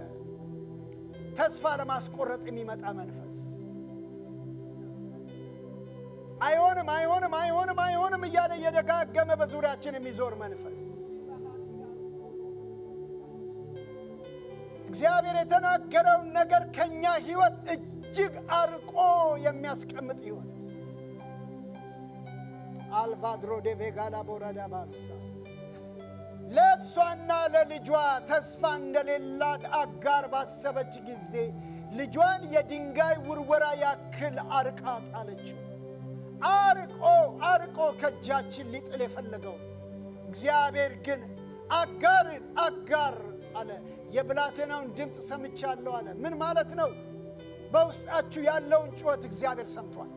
ተስፋ ለማስቆረጥ የሚመጣ መንፈስ አይሆንም እያለ የደጋገመ በዙሪያችን የሚዞር መንፈስ እግዚአብሔር የተናገረውን ነገር ከኛ ሕይወት እጅግ አርቆ የሚያስቀምጥ ይሆን። አልቫድሮ ዴቬጋላ ቦራዳ ባሳ ለእሷና ለልጇ ተስፋ እንደሌላት አጋር ባሰበች ጊዜ ልጇን የድንጋይ ውርወራ ያክል አርቃ ጣለችው። አርቆ ከእጃችን ሊጥል የፈለገው እግዚአብሔር ግን አጋር አለ። የብላቴናውን ድምፅ ሰምቻለሁ አለ። ምን ማለት ነው? በውስጣችሁ ያለውን ጩኸት እግዚአብሔር ሰምቷል።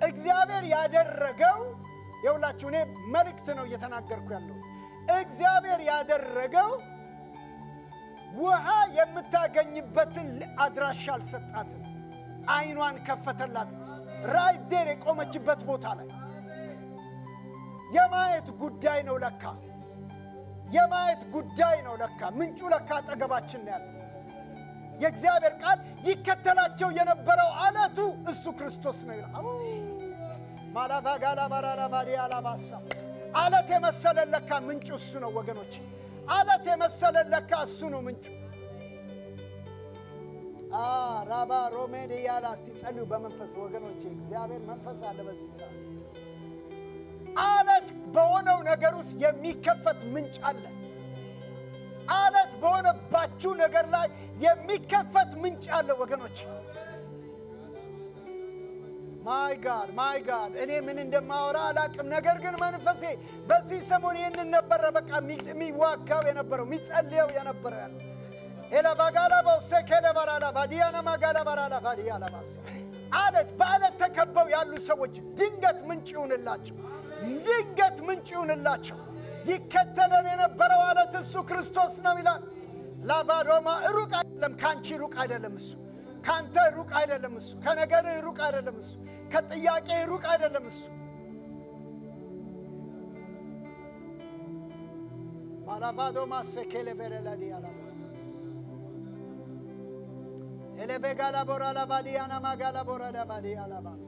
እግዚአብሔር ያደረገው የሁላችሁ እኔ መልእክት ነው እየተናገርኩ ያለው። እግዚአብሔር ያደረገው ውሃ የምታገኝበትን አድራሻ አልሰጣትም። አይኗን ከፈተላት። ራይት ዴር የቆመችበት ቦታ ላይ የማየት ጉዳይ ነው ለካ። የማየት ጉዳይ ነው ለካ። ምንጩ ለካ አጠገባችን ነው ያለው። የእግዚአብሔር ቃል ይከተላቸው የነበረው አለቱ እሱ ክርስቶስ ነው ይላል። ማላባጋላ ባራላ ባዲያላ ባሳ አለት የመሰለ ለካ ምንጩ እሱ ነው ወገኖች። አለት የመሰለ ለካ እሱ ነው ምንጩ። ራባ ሮሜዲ ያላ እስቲ ጸልዩ በመንፈስ ወገኖች። እግዚአብሔር መንፈስ አለ በዚህ ሰዓት። አለት በሆነው ነገር ውስጥ የሚከፈት ምንጭ አለ። አለት በሆነባችሁ ነገር ላይ የሚከፈት ምንጭ አለ ወገኖች። ማይ ጋድ እኔ ምን እንደማወራ አላቅም። ነገር ግን መንፈሴ በዚህ ሰሞን ይህንን ነበረ በቃ የሚዋጋው የነበረው የሚጸልየው የነበረው ያለው ኤላባጋላ በሰከለ ባራላ ባዲያና ማጋላ ባራላ ባዲያላ ባሳ አለት በአለት ተከበው ያሉ ሰዎች ድንገት ምንጭ ይሁንላቸው። ይከተለን የነበረው አለት እሱ ክርስቶስ ነው ይላል። ላባዶማ ሩቅ አይደለም። ካንቺ ሩቅ አይደለም እሱ። ካንተ ሩቅ አይደለም እሱ። ከነገርህ ሩቅ አይደለም እሱ። ከጥያቄህ ሩቅ አይደለም እሱ። ማላባዶማ ሰከለ በረላዲ አላቦስ ኤሌቬጋላ ቦራላ ባዲያና ማጋላ ቦራዳ ባዲያላ ባስ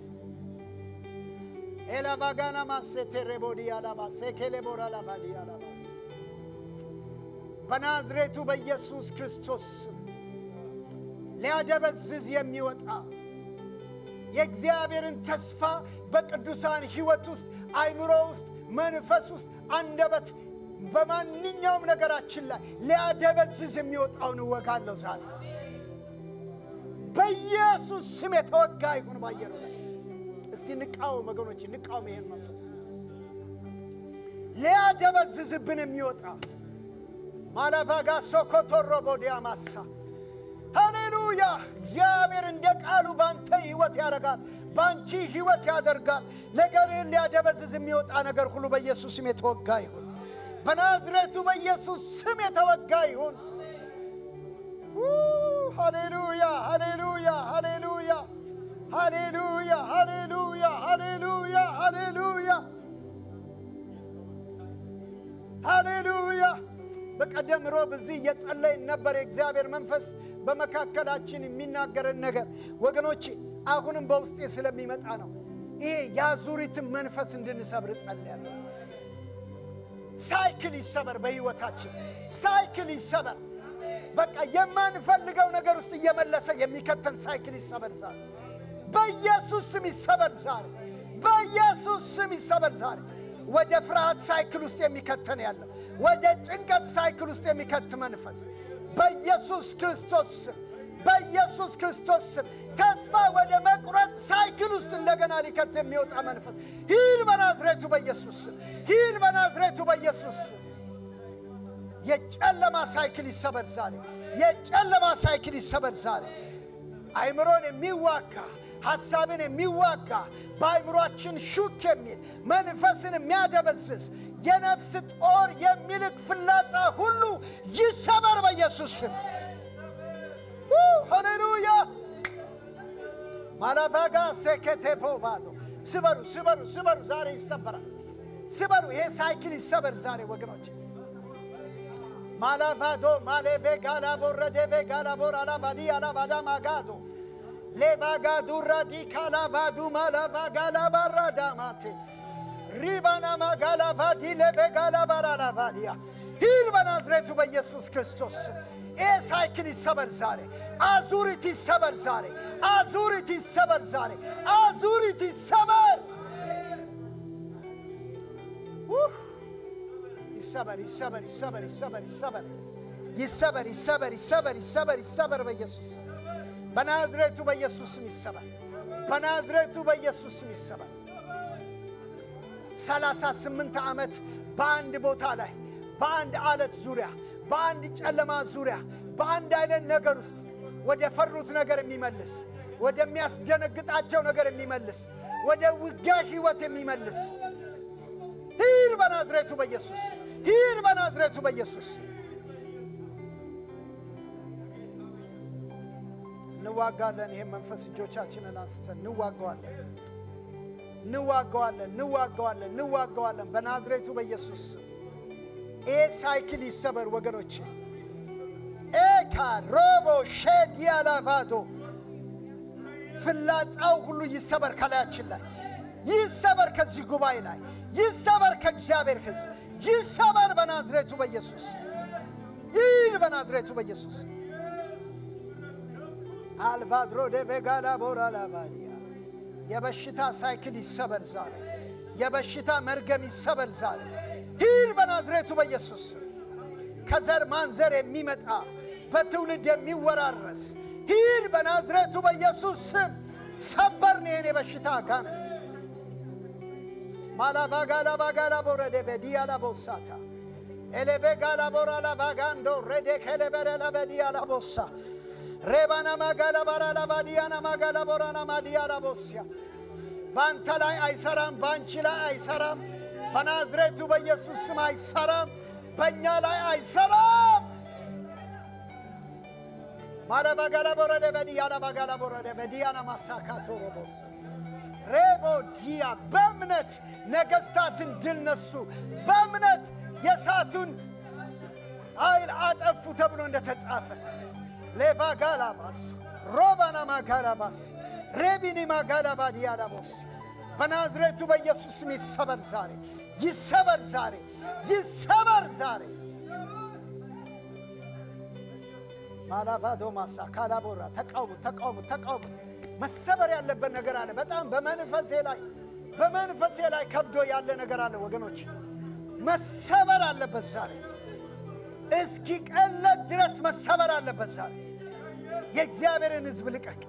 ኤላባጋና ማሰቴሬቦዲ አላባስ ሰከለ ቦራላ ባዲያላ ባስ በናዝሬቱ በኢየሱስ ክርስቶስ ሊያደበዝዝ የሚወጣ የእግዚአብሔርን ተስፋ በቅዱሳን ሕይወት ውስጥ አይምሮ ውስጥ መንፈስ ውስጥ አንደበት በማንኛውም ነገራችን ላይ ሊያደበዝዝ የሚወጣውን እወጋለሁ ዛሬ በኢየሱስ ስም። የተወጋ ይሁን ባየሩ ላይ እስቲ ንቃወም ወገኖች፣ ንቃወም። ይሄን መንፈስ ሊያደበዝዝብን የሚወጣ ማላባጋ ሶኮቶሮ ቦዲያማሳ ሃሌሉያ እግዚአብሔር እንደ ቃሉ ባንተ ህይወት ያደርጋል ባንቺ ህይወት ያደርጋል ነገርን ሊያደበዝዝ የሚወጣ ነገር ሁሉ በኢየሱስ ስም የተወጋ ይሁን በናዝሬቱ በኢየሱስ ስም የተወጋ ይሁን ሃሌሉያ ሃሌሉያ ሃሌሉያ ሃሌሉያ ሃሌሉያ ሃሌሉያ ሃሌሉያ ሃሌሉያ በቀደም ሮብ እዚህ እየጸለይን ነበር የእግዚአብሔር መንፈስ በመካከላችን የሚናገረን ነገር ወገኖቼ አሁንም በውስጤ ስለሚመጣ ነው ይሄ ያዙሪትን መንፈስ እንድንሰብር ጸልያለሁ ሳይክል ይሰበር በህይወታችን ሳይክል ይሰበር በቃ የማንፈልገው ነገር ውስጥ እየመለሰ የሚከተን ሳይክል ይሰበር ዛሬ በኢየሱስ ስም ይሰበር ዛሬ በኢየሱስ ስም ይሰበር ዛሬ ወደ ፍርሃት ሳይክል ውስጥ የሚከተን ያለው ወደ ጭንቀት ሳይክል ውስጥ የሚከት መንፈስ በኢየሱስ ክርስቶስ ስም በኢየሱስ ክርስቶስ ስም ተስፋ ወደ መቁረጥ ሳይክል ውስጥ እንደገና ሊከት የሚወጣ መንፈስ ሂድ በናዝሬቱ በኢየሱስ ስም ሂድ በናዝሬቱ በኢየሱስ ስም የጨለማ ሳይክል ይሰበር ዛሬ የጨለማ ሳይክል ይሰበር ዛሬ አይምሮን የሚዋጋ ሐሳብን የሚዋጋ በአይምሮአችን ሹክ የሚል መንፈስን የሚያደበዝዝ የነፍስ ጦር የሚልክ ፍላጻ ሁሉ ይሰበር በኢየሱስ ስም ሃሌሉያ ማላባጋ ሰከቴፖባዶ ስበሩ ስበሩ ስበሩ ዛሬ ይሰበራል ስበሩ ይሄ ሳይክል ይሰበር ዛሬ ወገኖች ማላባዶ ማሌቤጋላ ቦረዴቤጋላ ቦራላ ባዲ አላባዳ ማጋዶ ሌባጋዱ ራዲካላ ባዱ ማላባጋላ ባራዳማቴ ሪባና ማጋላ ባዲ ሌቤጋላ ባራላ ባዲያ ሂድ በናዝሬቱ በኢየሱስ ክርስቶስ ይሄ ሳይክል ይሰበር ዛሬ አዙሪት ይሰበር ዛሬ አዙሪት ይሰበር ዛሬ አዙሪት ይሰበር ይሰበር ይሰበር ይሰበር ይሰበር ይሰበር ይሰበር ይሰበር ይሰበር ይሰበር ይሰበር በኢየሱስ በናዝሬቱ በኢየሱስ ስም ይሰበር በናዝሬቱ በኢየሱስ ስም ይሰበር 38 ዓመት በአንድ ቦታ ላይ በአንድ አለት ዙሪያ በአንድ ጨለማ ዙሪያ በአንድ አይነት ነገር ውስጥ ወደ ፈሩት ነገር የሚመልስ ወደሚያስደነግጣቸው ነገር የሚመልስ ወደ ውጊያ ህይወት የሚመልስ ሂድ በናዝሬቱ በኢየሱስ ሂድ በናዝሬቱ በኢየሱስ እንዋጋለን ይሄን መንፈስ እጆቻችንን አንስተን እንዋጋዋለን እንዋጋዋለን እንዋጋዋለን እንዋጋዋለን በናዝሬቱ በኢየሱስ ኤ ሳይክል ይሰበር ወገኖቼ ኤካ ሮቦ ሼዲያላቫዶ ፍላጻው ሁሉ ይሰበር ከላያችን ላይ ይሰበር ከዚህ ጉባኤ ላይ ይሰበር ከእግዚአብሔር ሕዝብ ይሰበር በናዝሬቱ በኢየሱስ ይል በናዝሬቱ በኢየሱስ አልቫድሮ ደቬጋላ ቦራላ ባዲያ የበሽታ ሳይክል ይሰበር ዛሬ የበሽታ መርገም ይሰበር ዛሬ ሂድ በናዝሬቱ በኢየሱስ ከዘር ማንዘር የሚመጣ በትውልድ የሚወራረስ ሂድ በናዝሬቱ በኢየሱስ ስም ሰበርን ይህን የበሽታ አጋንንት ማላባጋላ ባጋላ ቦረዴ በዲያላ ቦሳታ ኤሌቬጋላ ቦራላ ባጋንዶ ረዴ ከለበረላ በዲያላ ቦሳ ሬባና ማጋላ ባራላ ባዲያና ማጋላ ቦራና ማዲያላ ቦሲያ ባንተ ላይ አይሰራም ባንቺ ላይ አይሰራም በናዝሬቱ በኢየሱስ ስም አይሰራም በእኛ ላይ አይሰራም ማላባጋላ ቦረዴ በዲያላ ባጋላ ቦረዴ በዲያና ማሳካቶ ሮቦስ ሬቦ ዲያ በእምነት ነገስታትን ድል ነሱ በእምነት የሳቱን ኃይል አጠፉ ተብሎ እንደተጻፈ ሌባጋላ ባስ ሮባና ማጋላ ባስ ሬቢኒ ማጋላ ባዲያላ ቦስ በናዝሬቱ በኢየሱስ ስም ይሰበር ዛሬ ይሰበር ዛሬ ይሰበር ዛሬ ማላባዶ ማሳ ካላቦራ ተቃውሙ መሰበር ያለበት ነገር አለ በጣም በመንፈሴ ላይ ከብዶ ያለ ነገር አለ ወገኖች መሰበር አለበት ዛሬ እስኪ ቀለጥ ድረስ መሰበር አለበት ዛሬ የእግዚአብሔርን ሕዝብ ልቀቅ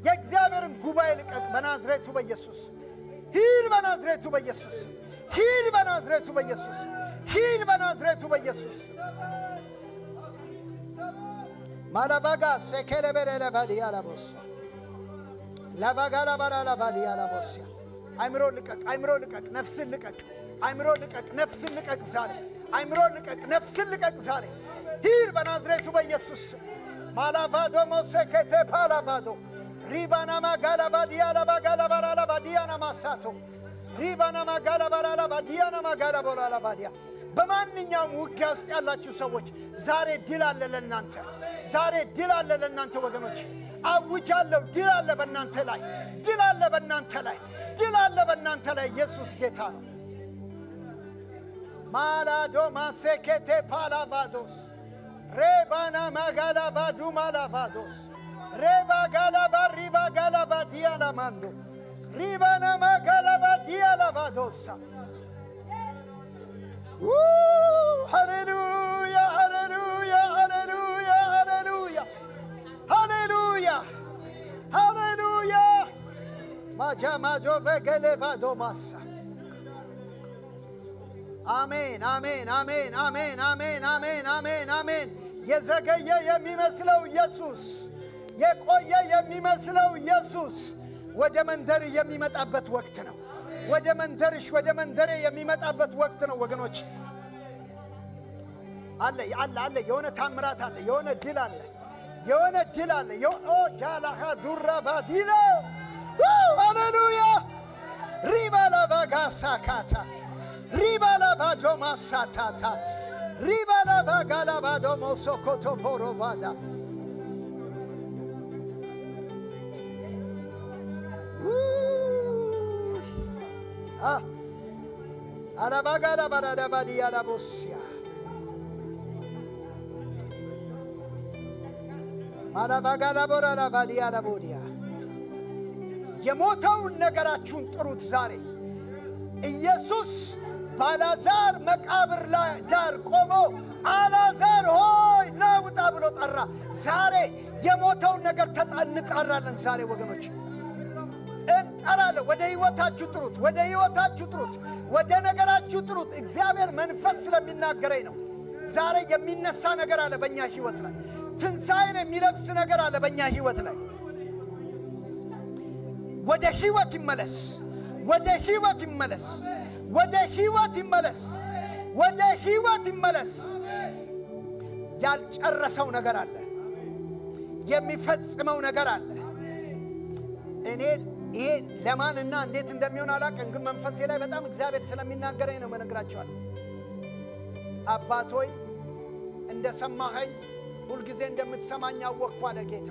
የእግዚአብሔርን ጉባኤ ልቀቅ በናዝሬቱ በኢየሱስ ሂድ በናዝሬቱ በኢየሱስ ሂድ በናዝሬቱ በኢየሱስ ሂድ በናዝሬቱ በኢየሱስ ማላባጋ ሰከለበለ ባዲያ ላቦስ ላባጋላ ባራላ ባዲያ ላቦስ አይምሮ ልቀቅ አይምሮ ልቀቅ ነፍስን ልቀቅ አይምሮ ልቀቅ ነፍስን ልቀቅ ዛሬ አይምሮ ልቀቅ ነፍስን ልቀቅ ዛሬ ሂድ በናዝሬቱ በኢየሱስ ማላባዶ ሞሰከቴ ፓላባዶ ሪባና ማጋላ ባዲያ ላባጋላ ባራላ ባዲያና ማሳቶ ሪባና ማጋላ ባራላ ባዲያና ማጋላ ቦላላ ባዲያ በማንኛውም ውጊያ ውስጥ ያላችሁ ሰዎች ዛሬ ድል አለ ለእናንተ ዛሬ ድል አለ ለእናንተ ወገኖች አውጃለሁ ድል አለ በእናንተ ላይ ድል አለ በእናንተ ላይ ድል አለ በእናንተ ላይ ኢየሱስ ጌታ ነው ማላዶ ማሴኬቴ ፓላቫዶስ ሬባና ማጋላ ባዱ ማላቫዶስ ሬባ ጋላ ባሪባ ጋላ ባዲያላ ማንዶ ሪባና ማጋላ ባዲያላ ባዶሳ ሃሌሉያ ሃሌሉያ ሃሌሉያ ሃሌሉያ ሃሌሉያ ሃሌሉያ ማጃማጆ በገሌ ባዶማሳ አሜን አሜን አሜን አሜን አሜን አሜን አሜን አሜን የዘገየ የሚመስለው ኢየሱስ የቆየ የሚመስለው ኢየሱስ ወደ መንደር የሚመጣበት ወቅት ነው ወደ መንደርሽ ወደ መንደሬ የሚመጣበት ወቅት ነው ወገኖች አለ አለ አለ የሆነ ታምራት አለ የሆነ ድል አለ የሆነ ድል አለ ኦ ጃላሃ ዱራ ባዲሎ ሃሌሉያ ሪባላ ባጋሳካታ ሪባላ ባዶ ማሳታታ ሪባላ ባጋላ ባዶ ሞሶኮቶ ፖሮባዳ አላባጋላ ባራዳ ባዲያ ላቦሲያ አላባጋላ ቦራላ ባዲያ ላቦዲያ የሞተውን ነገራችሁን ጥሩት ዛሬ ኢየሱስ ባላዛር መቃብር ላይ ዳር ቆሞ አላዛር ሆይ ና ውጣ ብሎ ጠራ ዛሬ የሞተውን ነገር እንጣራለን ዛሬ ወገኖች እንጠራለን ወደ ህይወታችሁ ጥሩት ወደ ህይወታችሁ ጥሩት ወደ ነገራችሁ ጥሩት እግዚአብሔር መንፈስ ስለሚናገረኝ ነው ዛሬ የሚነሳ ነገር አለ በእኛ ህይወት ላይ ትንሣኤን የሚለብስ ነገር አለ በእኛ ህይወት ላይ ወደ ህይወት ይመለስ ወደ ህይወት ይመለስ ወደ ህይወት ይመለስ ወደ ህይወት ይመለስ ያልጨረሰው ነገር አለ የሚፈጽመው ነገር አለ እኔ ይሄ ለማንና እንዴት እንደሚሆን አላቀን ግን መንፈሴ ላይ በጣም እግዚአብሔር ስለሚናገረኝ ነው መነግራችኋለሁ አባቶይ እንደሰማኸኝ ሁሉ ጊዜ እንደምትሰማኝ አወቅኩ አለ ጌታ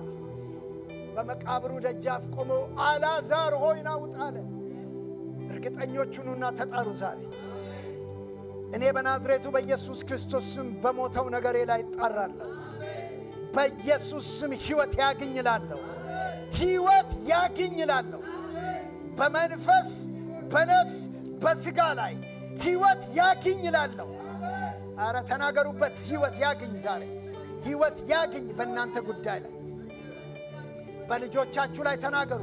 በመቃብሩ ደጃፍ ቆሞ አላዛር ሆይ ና ውጣ አለ እርግጠኞች ሁኑና ተጣሩ ዛሬ እኔ በናዝሬቱ በኢየሱስ ክርስቶስ ስም በሞተው ነገሬ ላይ እጣራለሁ በኢየሱስ ስም ህይወት ያግኝላለሁ ህይወት ያግኝላለሁ በመንፈስ በነፍስ በስጋ ላይ ህይወት ያግኝላለሁ አረ ተናገሩበት ህይወት ያግኝ ዛሬ ህይወት ያግኝ በእናንተ ጉዳይ ላይ በልጆቻችሁ ላይ ተናገሩ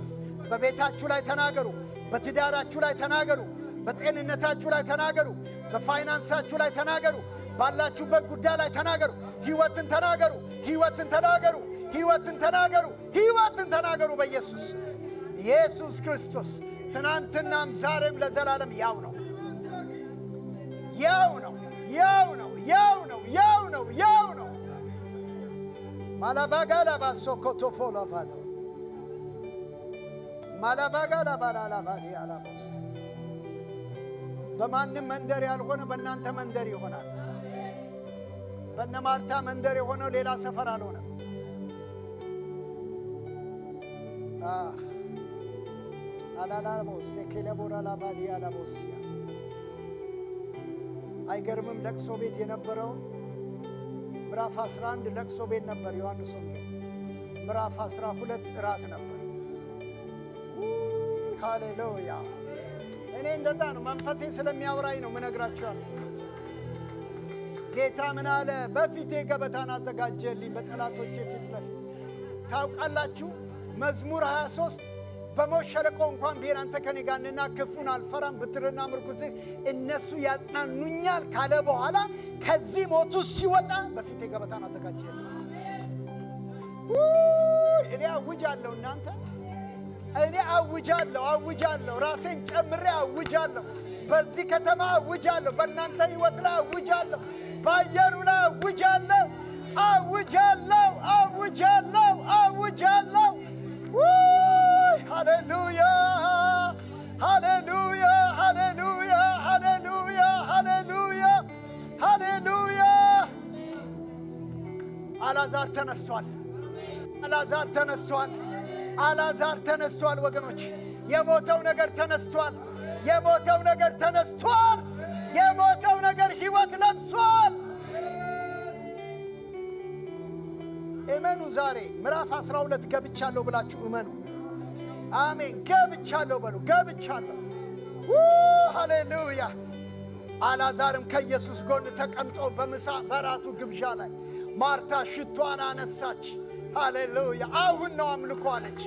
በቤታችሁ ላይ ተናገሩ በትዳራችሁ ላይ ተናገሩ በጤንነታችሁ ላይ ተናገሩ በፋይናንሳችሁ ላይ ተናገሩ ባላችሁበት ጉዳይ ላይ ተናገሩ ህይወትን ተናገሩ ህይወትን ተናገሩ ህይወትን ተናገሩ ህይወትን ተናገሩ በኢየሱስ ኢየሱስ ክርስቶስ ትናንትናም ዛሬም ለዘላለም ያው ነው ያው ነው ያው ነው ያው ነው ያው ነው ያው ነው ማላባጋላ ባሶኮቶ ፖላፋዶ ማላባጋላ ባላላ ባዲያላቦስ በማንም መንደር ያልሆነ በእናንተ መንደር ይሆናል በእነ ማርታ መንደር የሆነው ሌላ ሰፈር አልሆነም አላላቦስ ከለቦራላ ባዲያላቦስ አይገርምም ለቅሶ ቤት የነበረው ምዕራፍ 11 ለቅሶ ቤት ነበር ዮሐንስ ወንጌል ምዕራፍ 12 እራት ነበር ሃሌሉያ እኔ እንደዛ ነው መንፈሴ ስለሚያወራኝ ነው ምነግራችኋለሁ ጌታ ምን አለ በፊቴ ገበታን አዘጋጀልኝ በጠላቶቼ ፊት ለፊት ታውቃላችሁ መዝሙር 23 በሞት ሸለቆ እንኳን ብሄድ አንተ ከኔ ጋር ነህና ክፉን አልፈራም፣ ብትርና ምርኩዝህ እነሱ ያጽናኑኛል ካለ በኋላ ከዚህ ሞቱ ሲወጣ በፊቴ ገበታን አዘጋጀህልኝ። እኔ አውጃለሁ እናንተ፣ እኔ አውጃለሁ፣ ራሴን ጨምሬ አውጃለሁ። በዚህ ከተማ አውጃለሁ፣ በእናንተ ህይወት ላይ አውጃለሁ፣ በአየሩ ላይ አውጃለሁ። ሃሌሉያ ሃሌሉያ ሃሌሉያ ሃሌሉያ ሃሌሉያ ሃሌሉያ። አልዓዛር ተነስቷል፣ አልዓዛር ተነስቷል፣ አልዓዛር ተነስቷል። ወገኖች የሞተው ነገር ተነስቷል፣ የሞተው ነገር ተነስቷል፣ የሞተው ነገር ህይወት ለብሷል። እመኑ። ዛሬ ምዕራፍ 12 ገብቻለሁ ብላችሁ እመኑ። አሜን። ገብቻለሁ በሉ። ገብቻለሁ። ሃሌሉያ። አልዓዛርም ከኢየሱስ ጎን ተቀምጦ በምሳ በራቱ ግብዣ ላይ ማርታ ሽቷን አነሳች። ሃሌሉያ። አሁን ነው አምልኮ አለች።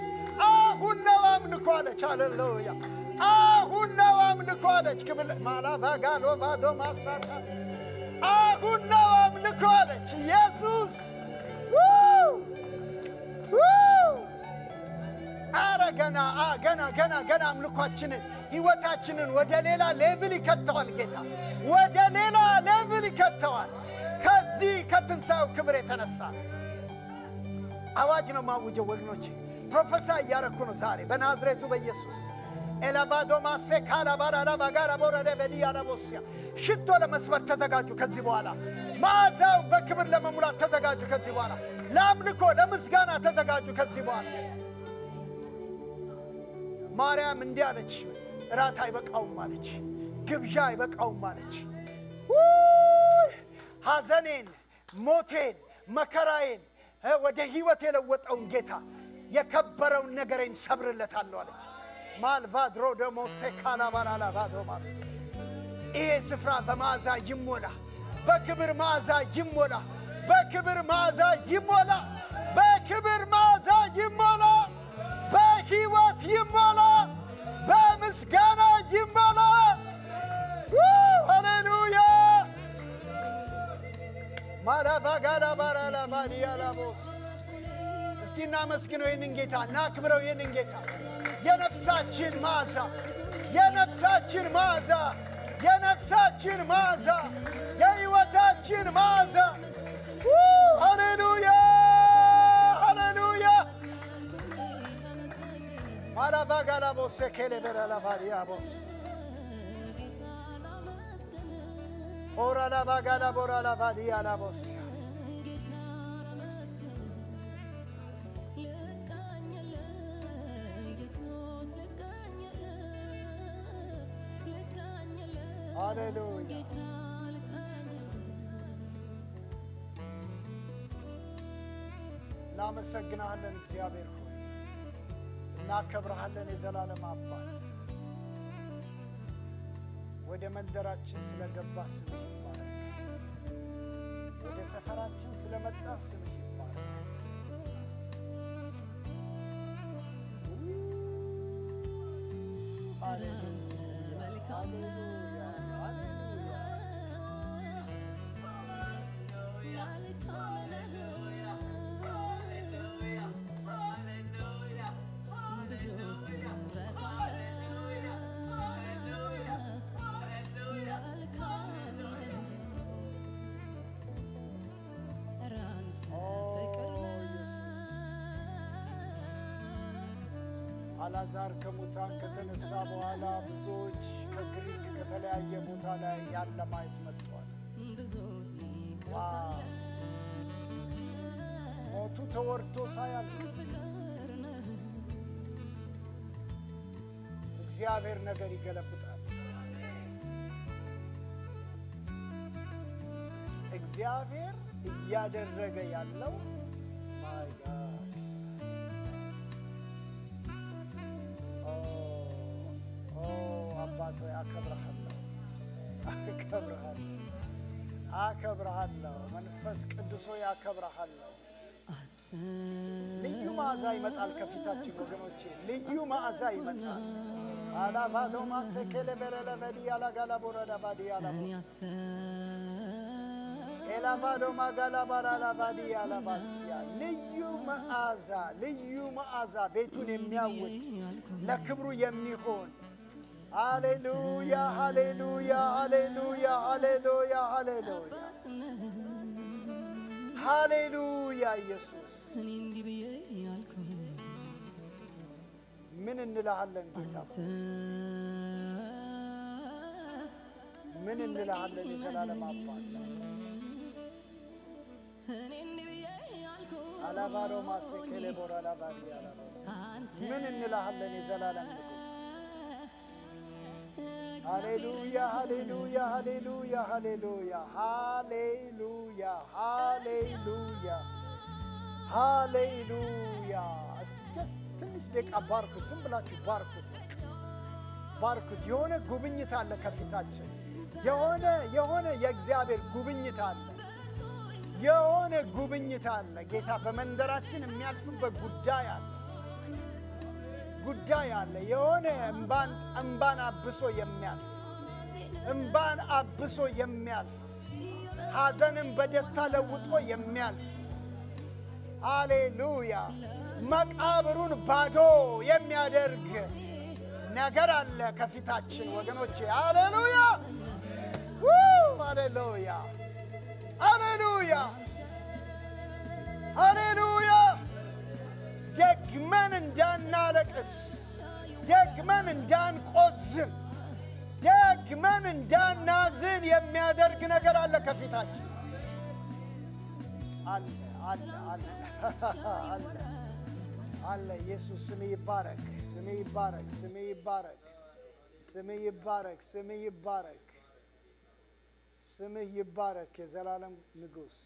አሁን ነው አምልኮ አለች። ሃሌሉያ። አሁን ነው አምልኮ አለች። ክብል ማላባጋሎ ባዶ ማሳታ አሁን ነው አምልኮ አለች። ኢየሱስ አረ ገና አምልኳችንን ህይወታችንን ወደ ሌላ ሌቭል ይከተዋል። ጌታ ወደ ሌላ ሌቭል ይከተዋል። ከዚህ ከትንሣኤው ክብር የተነሳ አዋጅ ነው ማውጀው ወገኖቼ። ፕሮፌሰር እያረኩ ነው ዛሬ በናዝሬቱ በኢየሱስ ኤላባዶ ማሴካላ ባራላ ባጋራ ቦረደ በዲያላ ቦሲያ ሽቶ ለመስፈር ተዘጋጁ። ከዚህ በኋላ ማዛው በክብር ለመሙላት ተዘጋጁ። ከዚህ በኋላ ለአምልኮ ለምስጋና ተዘጋጁ። ከዚህ በኋላ ማርያም እንዲህ አለች፣ እራት አይበቃውም አለች፣ ግብዣ አይበቃውም አለች። ሐዘኔን፣ ሞቴን፣ መከራዬን ወደ ህይወት የለወጠውን ጌታ የከበረውን ነገሬን ሰብርለታለሁ አለች። ማልቫድሮ ደሞ ሴካላ ባላላ ባዶማስ ይሄ ስፍራ በመዓዛ ይሞላ፣ በክብር መዓዛ ይሞላ፣ በክብር መዓዛ ይሞላ፣ በክብር መዓዛ ይሞላ፣ በህይወት ይሞላ፣ በምስጋና ይሞላ። ሃሌሉያ ማላባጋላ ባራላ ባዲያላቦስ እስቲ እናመስግነው ይህንን ጌታ፣ እናክብረው ይህንን ጌታ። የነፍሳችን መዓዛ፣ የነፍሳችን መዓዛ፣ የነፍሳችን መዓዛ፣ የህይወታችን መዓዛ። ሃሌሉያ ሃሌሉያ ማላባጋላቦስ ኬሌበራላባዲያቦስ ኦራላባጋላ ቦራላባዲያላቦስ ሃሌሉያ እናመሰግናለን እግዚአብሔር ሆይ፣ እናከብረሃለን የዘላለም አባት። ወደ መንደራችን ስለገባ ስምህ ይባረክ። ወደ ሰፈራችን ስለመጣ ስምህ ይባረክ። ሃሌሉያ ሃሌሉያ ሃሌሉያ አልዓዛር ከሙታን ከተነሳ በኋላ ብዙዎች ከግሪክ ከተለያየ ቦታ ላይ ያለ ማየት መጥቷል። ሞቱ ተወርቶ ሳያልቅ እግዚአብሔር ነገር ይገለብጣል። እግዚአብሔር እያደረገ ያለው ማይ ጋድ አባቶ ያከብርሃለሁ፣ አከብርሃለሁ፣ መንፈስ ቅዱስ ያከብርሃለሁ። ልዩ መዓዛ ይመጣል ከፊታችን ወገኖቼ ልዩ መዓዛ ይመጣል አላባዶ ማሰከለ በረለ በዲያላ ጋላ ቦራዳ ባዲያላ ኤላባዶ ማጋላ ባራላ ባዲያላ ባስያ ልዩ መዓዛ ቤቱን የሚያውድ ለክብሩ የሚሆን ሃሌሉያ ሃሌሉያ ሃሌሉያ ሃሌሉያ ሃሌሉያ ሃሌሉያ ኢየሱስ ምን እንልሃለን ጌታ ምን እንልሃለን የዘላለም አባት አላባሮ ማሰከለ ቦራላ ባዲያላ ምን እንልሃለን የዘላለም ንጉስ ሃሌሉያ ሃሌሉያ ሃሌሉያ ሃሌሉያ ሃሌሉያ ሃሌሉያ ሃሌሉያ just ትንሽ ደቂቃ ባርኩት ዝም ብላችሁ ባርኩት የሆነ ጉብኝት አለ ከፊታችን የሆነ የእግዚአብሔር ጉብኝት አለ የሆነ ጉብኝት አለ ጌታ በመንደራችን የሚያልፍበት ጉዳይ አለ የሆነ እንባን አብሶ የሚያልፍ ሐዘንን በደስታ ለውጦ የሚያልፍ ሃሌሉያ መቃብሩን ባዶ የሚያደርግ ነገር አለ ከፊታችን ወገኖቼ ሃሌሉያ ሃሌሉያ ሃሌሉያ ሃሌሉያ ደግመን እንዳናለቅስ ደግመን እንዳንቆዝም ደግመን እንዳናዝን የሚያደርግ ነገር አለ ከፊታችን አለ ኢየሱስ ስምህ ይባረክ ስምህ ይባረክ የዘላለም ንጉስ